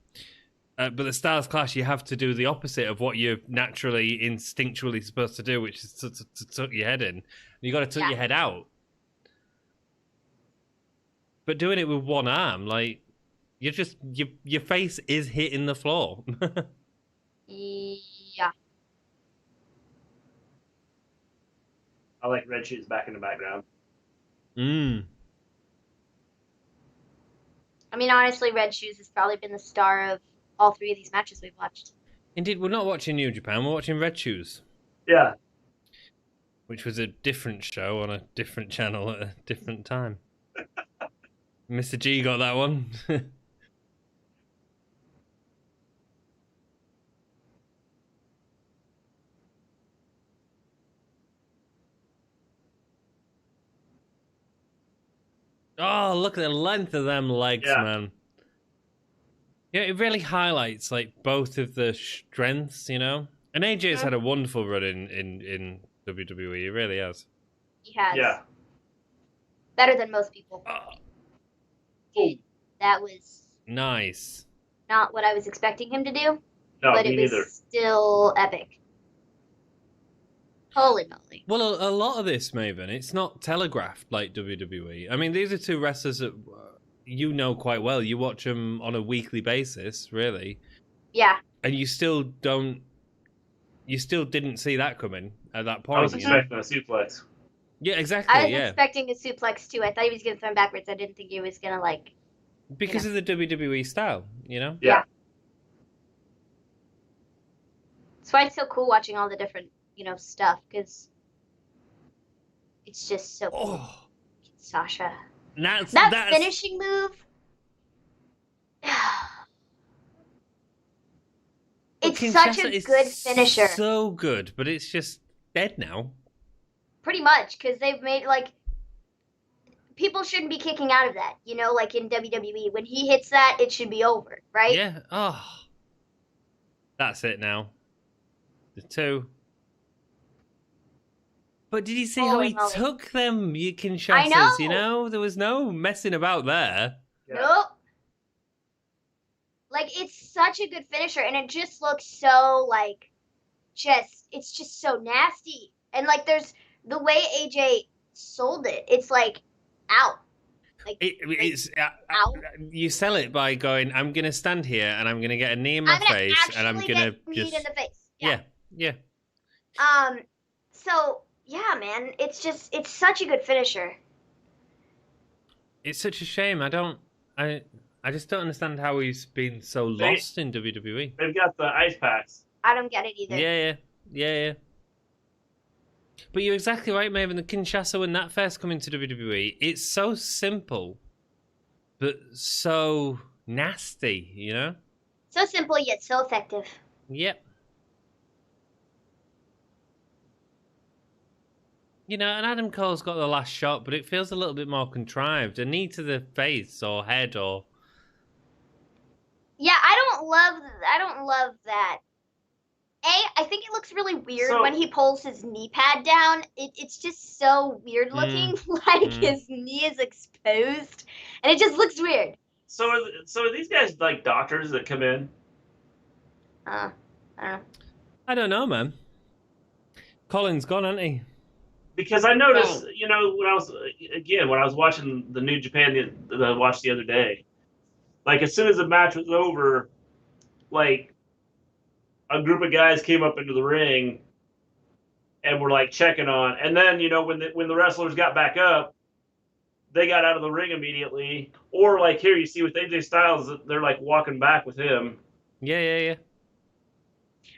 but the Styles Clash you have to do the opposite of what you're naturally instinctually supposed to do, which is to tuck your head in. You got to tuck your head out. But doing it with one arm, like you're just your face is hitting the floor. Yeah. I like Red Shoes back in the background. I mean, honestly, Red Shoes has probably been the star of all 3 of these matches we've watched. Indeed, we're not watching New Japan, we're watching Red Shoes. Yeah. which was a different show on a different channel at a different time. Mr. G got that one. Oh, look at the length of them legs, man. Yeah, it really highlights like both of the strengths, you know. And AJ's had a wonderful run in WWE. He really has. He has. Yeah. Better than most people. Oh. That was nice. Not what I was expecting him to do. No, but me it was neither. still epic. Holy moly. Well, a lot of this, Maven, it's not telegraphed like WWE. I mean, these are two wrestlers that you know quite well. You watch them on a weekly basis, really. Yeah. And you still didn't see that coming at that point. I was expecting a suplex. Yeah, exactly. I was expecting a suplex too. I thought he was going to throw him backwards. I didn't think he was going to like. Because of the WWE style, you know? Yeah. That's why it's so cool watching all the different, stuff, because it's just so cool. Oh. Sasha. That's finishing move. It's such a good finisher. So good, but it's just dead now. Pretty much, because they've made, people shouldn't be kicking out of that, like in WWE. When he hits that, it should be over, right? Yeah. Oh. That's it now. The two. But did you see how he took them, you Kinshasas? You know? There was no messing about there. Yeah. Nope. It's such a good finisher, and it just looks so, it's just so nasty. And, there's the way AJ sold it, it's, out. It's out. You sell it by going, I'm going to stand here, and I'm going to get a knee in my face, and I'm going to just... knee in the face. Yeah. So... yeah, man, it's such a good finisher. It's such a shame. I just don't understand how he's been so lost in WWE. They've got the ice packs. I don't get it either. Yeah. But you're exactly right, Maven. The Kinshasa, when that first come into WWE, it's so simple, but so nasty, you know? So simple, yet so effective. Yep. You know, and Adam Cole's got the last shot, but it feels a little bit more contrived. A knee to the face or head or... Yeah, I don't love that. I think it looks really weird when he pulls his knee pad down. It's just so weird looking, his knee is exposed, and it just looks weird. So are these guys like doctors that come in? I don't know. I don't know, man. Colin's gone, hasn't he? Because I noticed, when I was watching the New Japan that I watched the other day, as soon as the match was over, a group of guys came up into the ring and were checking on. And then, when the wrestlers got back up, they got out of the ring immediately. Or here you see with AJ Styles, they're walking back with him. Yeah.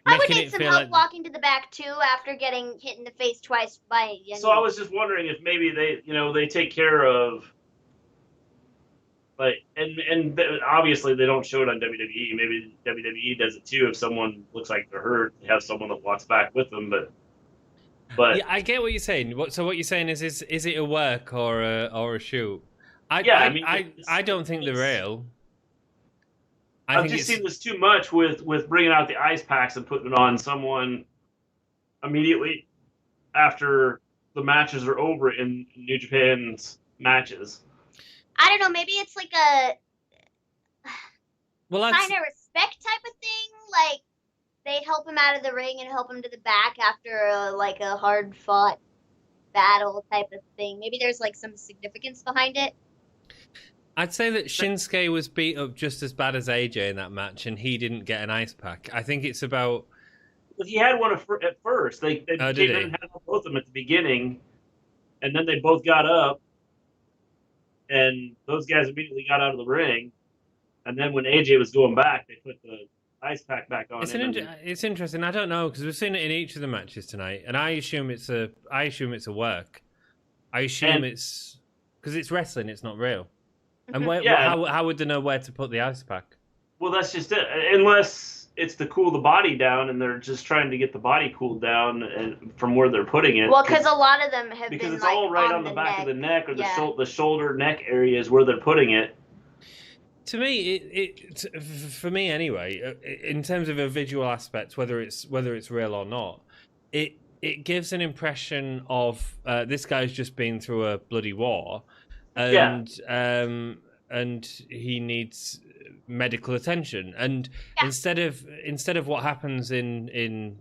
I would need some help walking to the back too after getting hit in the face twice by. So I was just wondering if maybe they take care of. And obviously they don't show it on WWE. Maybe WWE does it too. If someone looks like they're hurt, they have someone that walks back with them. But yeah, I get what you're saying. So what you're saying is it a work or a shoot? I don't think they're real. I've just seen this too much with bringing out the ice packs and putting it on someone immediately after the matches are over in New Japan's matches. I don't know. Maybe it's a sign of respect type of thing. They help him out of the ring and help him to the back after a hard fought battle type of thing. Maybe there's some significance behind it. I'd say that Shinsuke was beat up just as bad as AJ in that match, and he didn't get an ice pack. I think it's about... But he had one at first. They came in and had both of them at the beginning, and then they both got up, and those guys immediately got out of the ring. And then when AJ was going back, they put the ice pack back on It's him. it's interesting. I don't know because we've seen it in each of the matches tonight, and I assume it's a work. I assume it's because it's wrestling. It's not real. And how would they know where to put the ice pack? Well, that's just it. Unless it's to cool the body down, and they're just trying to get the body cooled down and from where they're putting it. Well, because a lot of them have because been it's all right on the back neck. of the neck or the shoulder neck areas where they're putting it. To me, for me anyway, in terms of a visual aspect, whether it's real or not, it gives an impression of this guy's just been through a bloody war, and he needs medical attention. And instead of what happens in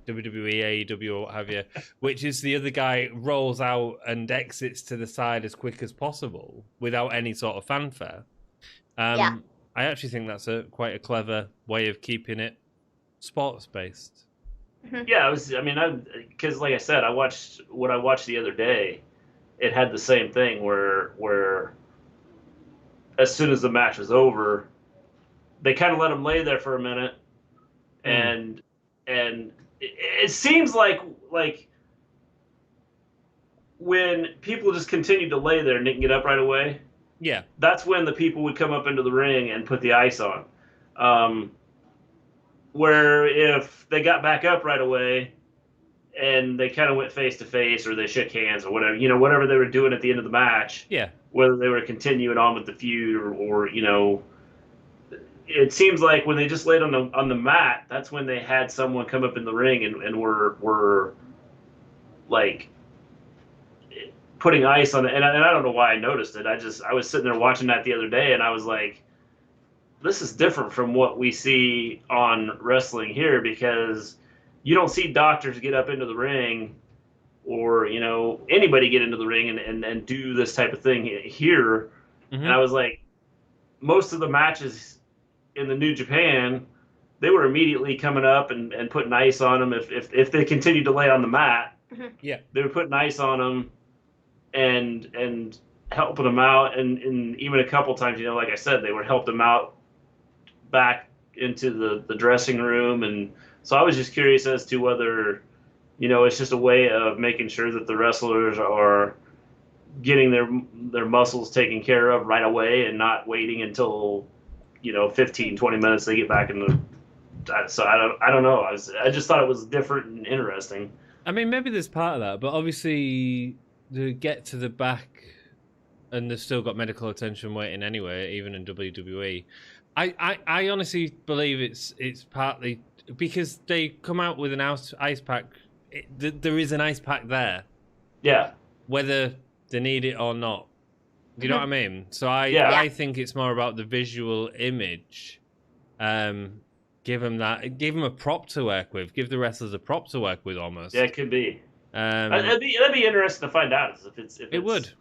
WWE, AEW, or what have you, which is the other guy rolls out and exits to the side as quick as possible without any sort of fanfare. I actually think that's quite a clever way of keeping it sports based. Yeah, because like I said, I watched the other day. It had the same thing where as soon as the match was over, they kind of let him lay there for a minute, and it seems like when people just continued to lay there and didn't get up right away. Yeah, that's when the people would come up into the ring and put the ice on. Where if they got back up right away and they kind of went face to face or they shook hands or whatever, whatever they were doing at the end of the match, whether they were continuing on with the feud or it seems like when they just laid on the mat, that's when they had someone come up in the ring and were like putting ice on it, and I don't know why I noticed it. I was sitting there watching that the other day, and I was like, this is different from what we see on wrestling here, because you don't see doctors get up into the ring or anybody get into the ring and do this type of thing here. And I was like, most of the matches in the New Japan, they were immediately coming up and putting ice on them if they continued to lay on the mat. They were putting ice on them and helping them out, and even a couple times, like I said, they would help them out back into the dressing room. And so I was just curious as to whether it's just a way of making sure that the wrestlers are getting their muscles taken care of right away and not waiting until 15-20 minutes they get back in the. So I don't know. I just thought it was different and interesting. I mean, maybe there's part of that, but obviously to get to the back, and they've still got medical attention waiting anyway, even in WWE. I honestly believe it's partly because they come out with an ice pack. There is an ice pack there. Yeah. Whether they need it or not. Do you know what I mean? So I think it's more about the visual image. Give them a prop to work with. Give the wrestlers a prop to work with almost. Yeah, it could be. That'd be interesting to find out if it's would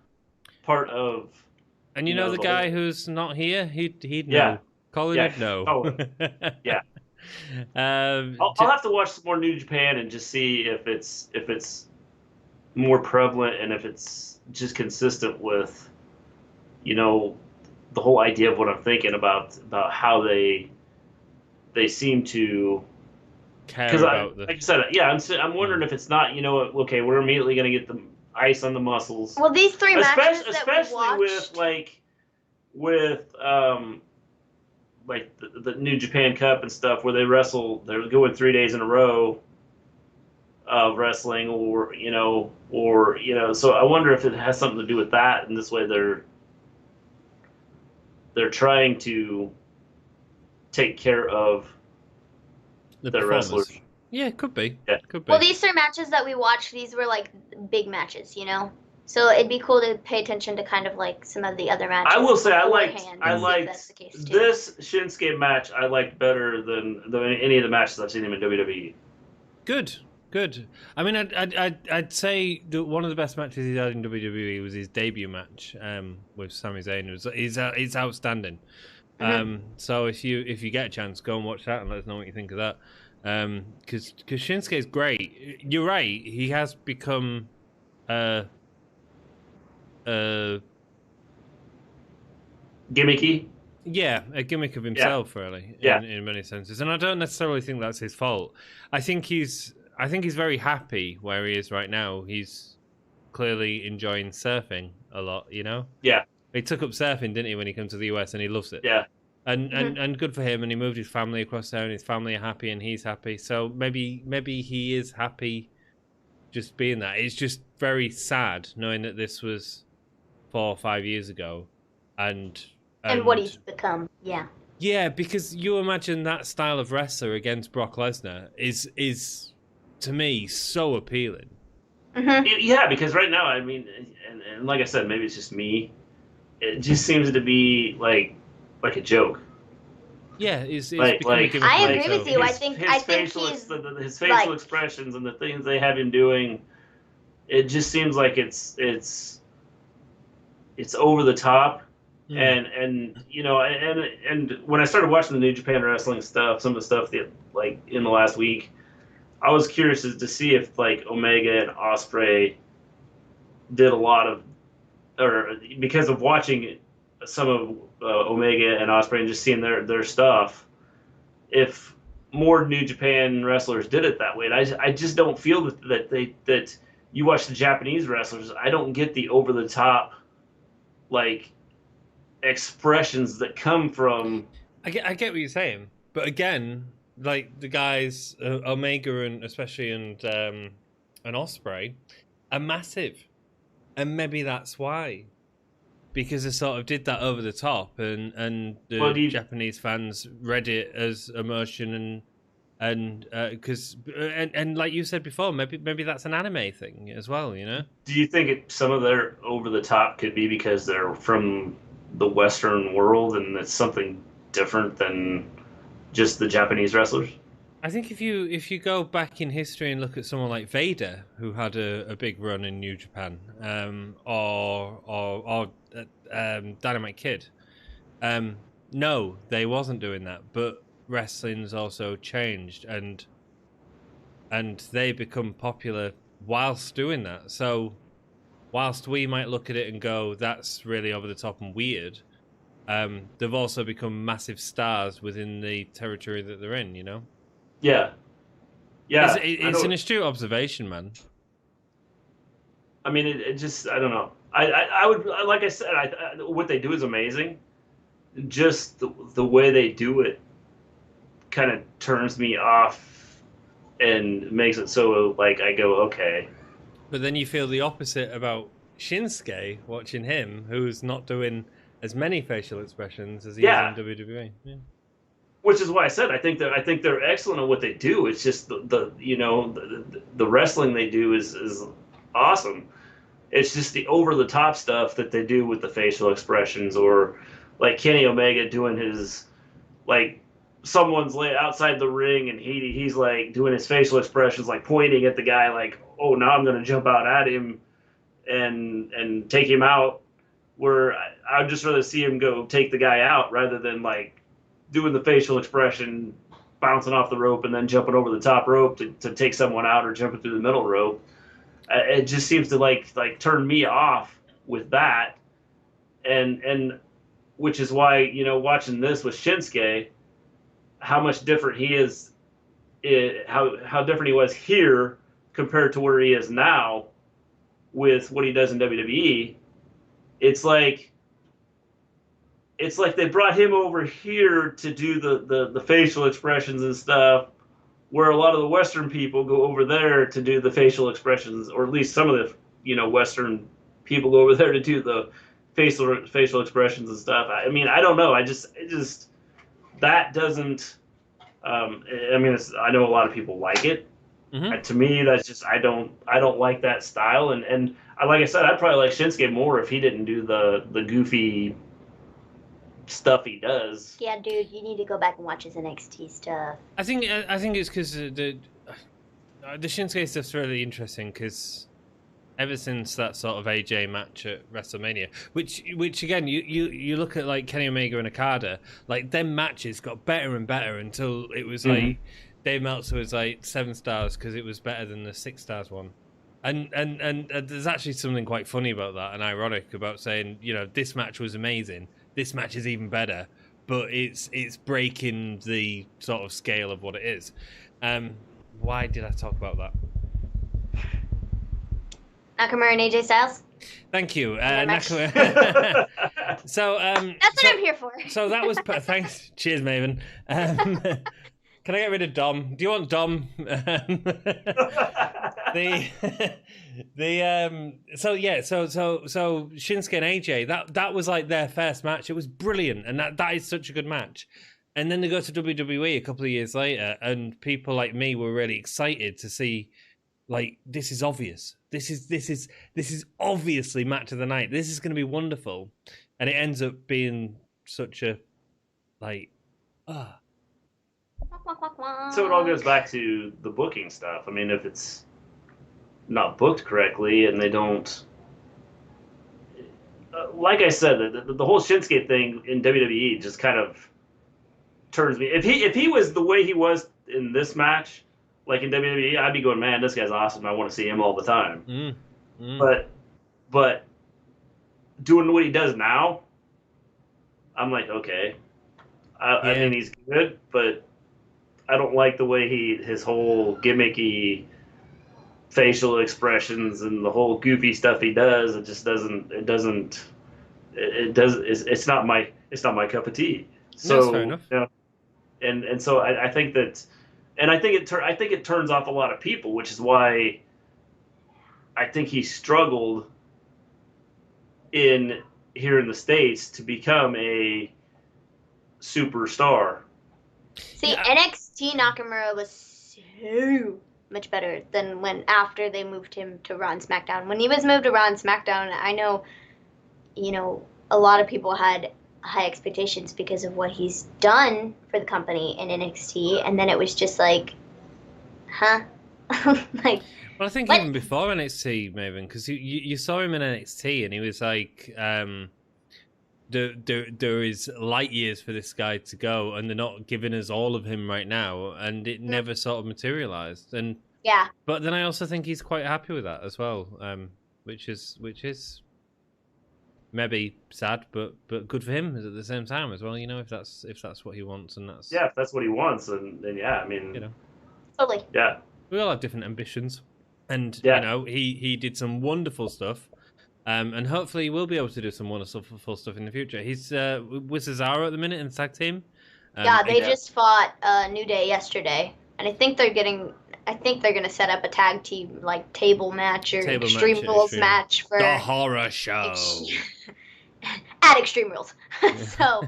part of. And the guy who's not here, he'd know. Colin would know. Oh, yeah. I'll have to watch some more New Japan and just see if it's more prevalent and if it's just consistent with, the whole idea of what I'm thinking about how they seem to care about like I said, I'm wondering if it's not, okay, we're immediately going to get the ice on the muscles. Well, these three matches that especially we watched, with the New Japan Cup and stuff, where they're going 3 days in a row of wrestling, or so I wonder if it has something to do with that, and this way they're trying to take care of their wrestlers. Yeah, it could be. Yeah. Could be. Well, these three matches that we watched, these were like big matches, So it'd be cool to pay attention to kind of like some of the other matches. I will say I liked this Shinsuke match. I liked better than any of the matches I've seen him in WWE. Good. I mean, I'd say one of the best matches he's had in WWE was his debut match with Sami Zayn. It's outstanding. So if you get a chance, go and watch that and let us know what you think of that. Because Shinsuke's great. You're right. He has become Gimmicky. Yeah, a gimmick of himself, really, in many senses. And I don't necessarily think that's his fault. I think he's very happy where he is right now. He's clearly enjoying surfing a lot, you know? Yeah. He took up surfing, didn't he, when he came to the US, and he loves it. Yeah. And good for him, and he moved his family across there, and his family are happy, and he's happy. So maybe he is happy just being that. It's just very sad knowing that this was 4 or 5 years ago, and what he's become. Yeah, because you imagine that style of wrestler against Brock Lesnar is to me so appealing. Yeah, because right now, I mean, and like I said, maybe it's just me. It just seems to be like a joke. Yeah, it's like I agree with you. I think his facial expressions and the things they have him doing, it just seems like it's over the top. And you know, and when I started watching the New Japan Wrestling stuff, some of the stuff that like in the last week, I was curious to see if like Omega and Ospreay did a lot of, or because of watching some of Omega and Ospreay and just seeing their stuff, if more New Japan wrestlers did it that way. And I just don't feel that you watch the Japanese wrestlers, I don't get the over the top like expressions that come from. I get what you're saying, but again, like the guys Omega and especially and Ospreay are massive, and maybe that's why, because they sort of did that over the top, and the Japanese fans read it as emotion and because like you said before, maybe that's an anime thing as well, you know. Do you think some of their over the top could be because they're from the Western world and it's something different than just the Japanese wrestlers? I think if you go back in history and look at someone like Vader, who had a big run in New Japan, or Dynamite Kid, no, they wasn't doing that. But wrestling's also changed, and they become popular whilst doing that. So whilst we might look at it and go, that's really over the top and weird, they've also become massive stars within the territory that they're in, you know? Yeah. It's an astute observation, man. I mean, it just, I don't know. I would, like I said, what they do is amazing. Just the way they do it kind of turns me off and makes it so, like, I go, okay. But then you feel the opposite about Shinsuke, watching him, who's not doing as many facial expressions as he is in WWE. Yeah. Which is why I said I think they're excellent at what they do. It's just the wrestling they do is awesome. It's just the over the top stuff that they do with the facial expressions, or like Kenny Omega doing his, like, someone's outside the ring and he's like doing his facial expressions, like pointing at the guy, like, oh, now I'm going to jump out at him and take him out. Where I'd just rather see him go take the guy out rather than like doing the facial expression, bouncing off the rope and then jumping over the top rope to take someone out, or jumping through the middle rope. It just seems to like turn me off with that, and which is why, you know, watching this with Shinsuke, how much different he is, how different he was here compared to where he is now with what he does in WWE. It's like they brought him over here to do the facial expressions and stuff, where a lot of the Western people go over there to do the facial expressions, or at least some of the, you know, Western people go over there to do the facial expressions and stuff. I mean, I don't know. It just that doesn't. I mean, I know a lot of people like it. Mm-hmm. To me, that's just I don't like that style, and like I said, I'd probably like Shinsuke more if he didn't do the goofy stuff he does. Yeah, dude, you need to go back and watch his NXT stuff. I think it's because the Shinsuke stuff's really interesting, because ever since that sort of AJ match at WrestleMania, which again, you look at like Kenny Omega and Okada, like them matches got better and better until it was like Dave Meltzer was like 7 stars because it was better than the 6 stars one. And there's actually something quite funny about that and ironic about saying, you know, this match was amazing, this match is even better, but it's breaking the sort of scale of what it is. Why did I talk about that? Nakamura and AJ Styles. Thank you, their match. Nakamura. So That's what I'm here for. So that was thanks. Cheers, Maven. Can I get rid of Dom? Do you want Dom? So Shinsuke and AJ, that was like their first match. It was brilliant, and that is such a good match. And then they go to WWE a couple of years later, and people like me were really excited to see, like, this is obvious. This is obviously match of the night. This is going to be wonderful, and it ends up being such a So it all goes back to the booking stuff. I mean, if it's not booked correctly and they don't, like I said, the whole Shinsuke thing in WWE just kind of turns me. If he was the way he was in this match, like in WWE, I'd be going, man, this guy's awesome. I want to see him all the time. But doing what he does now, I'm like, okay, I think he's good, but I don't like the way his whole gimmicky facial expressions and the whole goofy stuff he does. It just doesn't. It's not my cup of tea. So that's fair enough. You know, and so I think that, and I think it turns off a lot of people, which is why I think he struggled here in the States to become a superstar. See, NXT Nakamura was so much better than after they moved him to Raw and SmackDown. When he was moved to Raw and SmackDown, I know, a lot of people had high expectations because of what he's done for the company in NXT, and then it was just like, huh? Like. Well, I think even before NXT, Maven, because you saw him in NXT, and he was like, there is light years for this guy to go, and they're not giving us all of him right now, and it never sort of materialized. And yeah, but then I also think he's quite happy with that as well, which is maybe sad, but good for him at the same time as well. If that's what he wants, and that's if that's what he wants, then yeah, I mean, totally, yeah, we all have different ambitions, and he did some wonderful stuff. And hopefully we'll be able to do some wonderful stuff in the future. He's with Cesaro at the minute in the tag team. They just fought New Day yesterday, and I think they're gonna set up a tag team like table match or Extreme Rules match for the horror show at Extreme Rules. So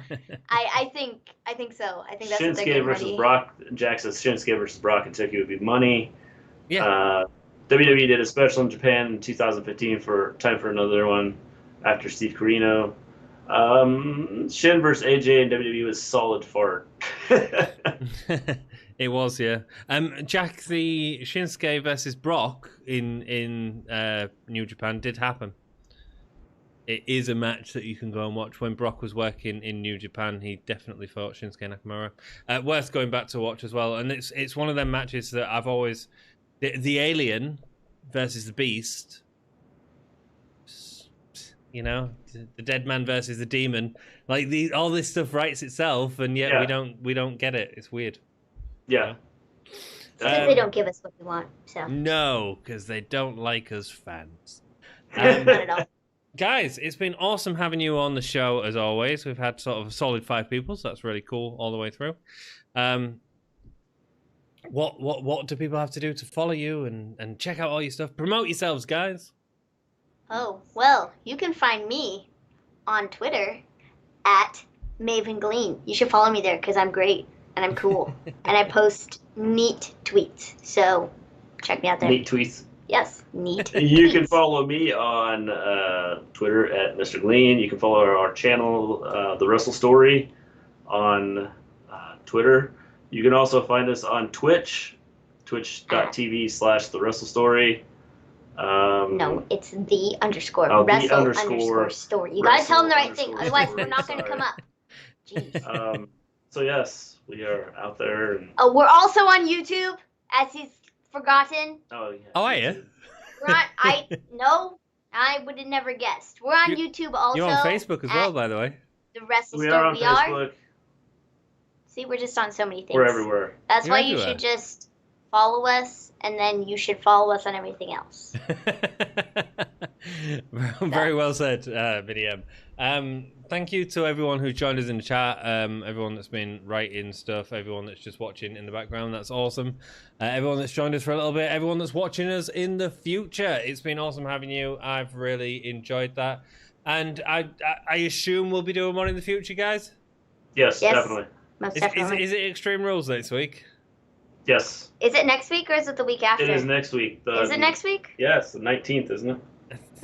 I think so. I think that's what they're getting versus ready. Brock. Jack says Shinsuke versus Brock and Kentucky would be money. Yeah. WWE did a special in Japan in 2015 for Time for Another One after Steve Corino. Shin versus AJ and WWE was solid fart. It was, yeah. Jack, the Shinsuke versus Brock in New Japan did happen. It is a match that you can go and watch. When Brock was working in New Japan, he definitely fought Shinsuke Nakamura. Worth going back to watch as well. And it's one of them matches that I've always... The alien versus the beast, the dead man versus the demon, like all this stuff writes itself, and yet we don't get it. It's weird. Yeah, because they don't give us what we want. So no, because they don't like us fans. Not at all. Guys, it's been awesome having you on the show as always. We've had sort of a solid 5 people, so that's really cool all the way through. What do people have to do to follow you and check out all your stuff? Promote yourselves, guys. Oh, well, you can find me on Twitter at Maven Glean. You should follow me there because I'm great and I'm cool. And I post neat tweets. So check me out there. Neat tweets. Yes, neat You tweets. can follow me on Twitter at Mr. Glean. You can follow our channel, The Wrestle Story, on Twitter. You can also find us on Twitch, twitch.tv/The Wrestle Story. No, it's the underscore Wrestle underscore story. You gotta tell them the right thing, otherwise we're not gonna come up. Jeez. So yes, we are out there. And... Oh, we're also on YouTube, as he's forgotten. Oh yeah. Oh, are you? We're on, I would have never guessed. We're on YouTube also. You're on Facebook as well, by the way. The Wrestle We Story. are on Facebook. See, we're just on so many things. We're everywhere. That's You're why everywhere. you should just follow us, and then you should follow us on everything else. Very well said, Vinny M. Thank you to everyone who joined us in the chat, everyone that's been writing stuff, everyone that's just watching in the background. That's awesome. Everyone that's joined us for a little bit, everyone that's watching us in the future. It's been awesome having you. I've really enjoyed that. And I assume we'll be doing one in the future, guys? Yes, definitely. Most definitely. Is it Extreme Rules next week? Yes. Is it next week or is it the week after? It is next week. Is it next week? Yes, the 19th, isn't it?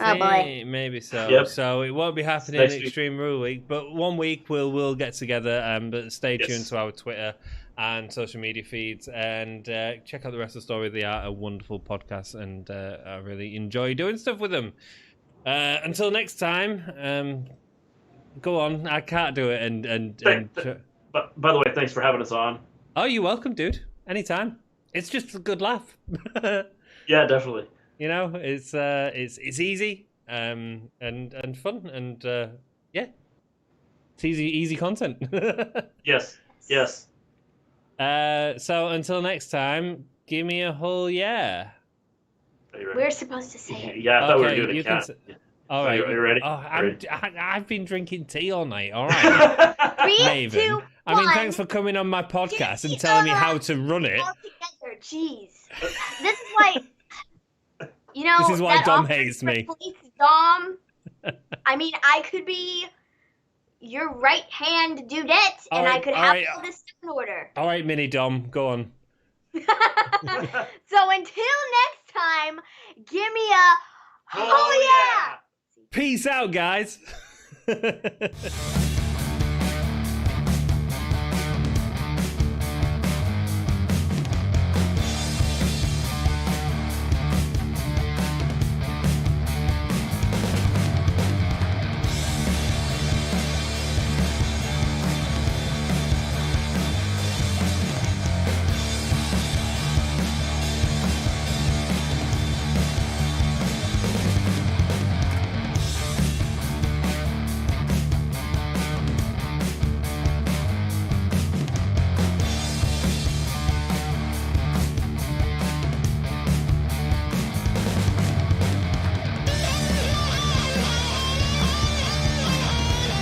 Oh boy. Maybe so. Yep. So it won't be happening Next in week. Extreme Rule Week, but one week we'll get together. But stay tuned Yes. to our Twitter and social media feeds, and check out the Wrestle Story. They are a wonderful podcast, and I really enjoy doing stuff with them. Until next time, go on. I can't do it. But by the way, thanks for having us on. Oh, you're welcome, dude. Anytime. It's just a good laugh. Yeah, definitely. You know, it's easy and fun, and yeah, it's easy content. Yes. So until next time, give me a whole yeah. Are you ready? We're supposed to say it. Yeah, I thought we were Okay, doing you a can cat. All right, Are you ready? Oh, Ready? I've been drinking tea all night. All right, 3, Maven. 2, 1. I mean, thanks for coming on my podcast and telling me how to run it. All together. Jeez. This is why. You know. This is why that Dom often hates me. replaces Dom. I mean, I could be your right hand dudette, and I could have all this in order. All right, Mini Dom, go on. So until next time, give me a Oh, yeah! Peace out, guys.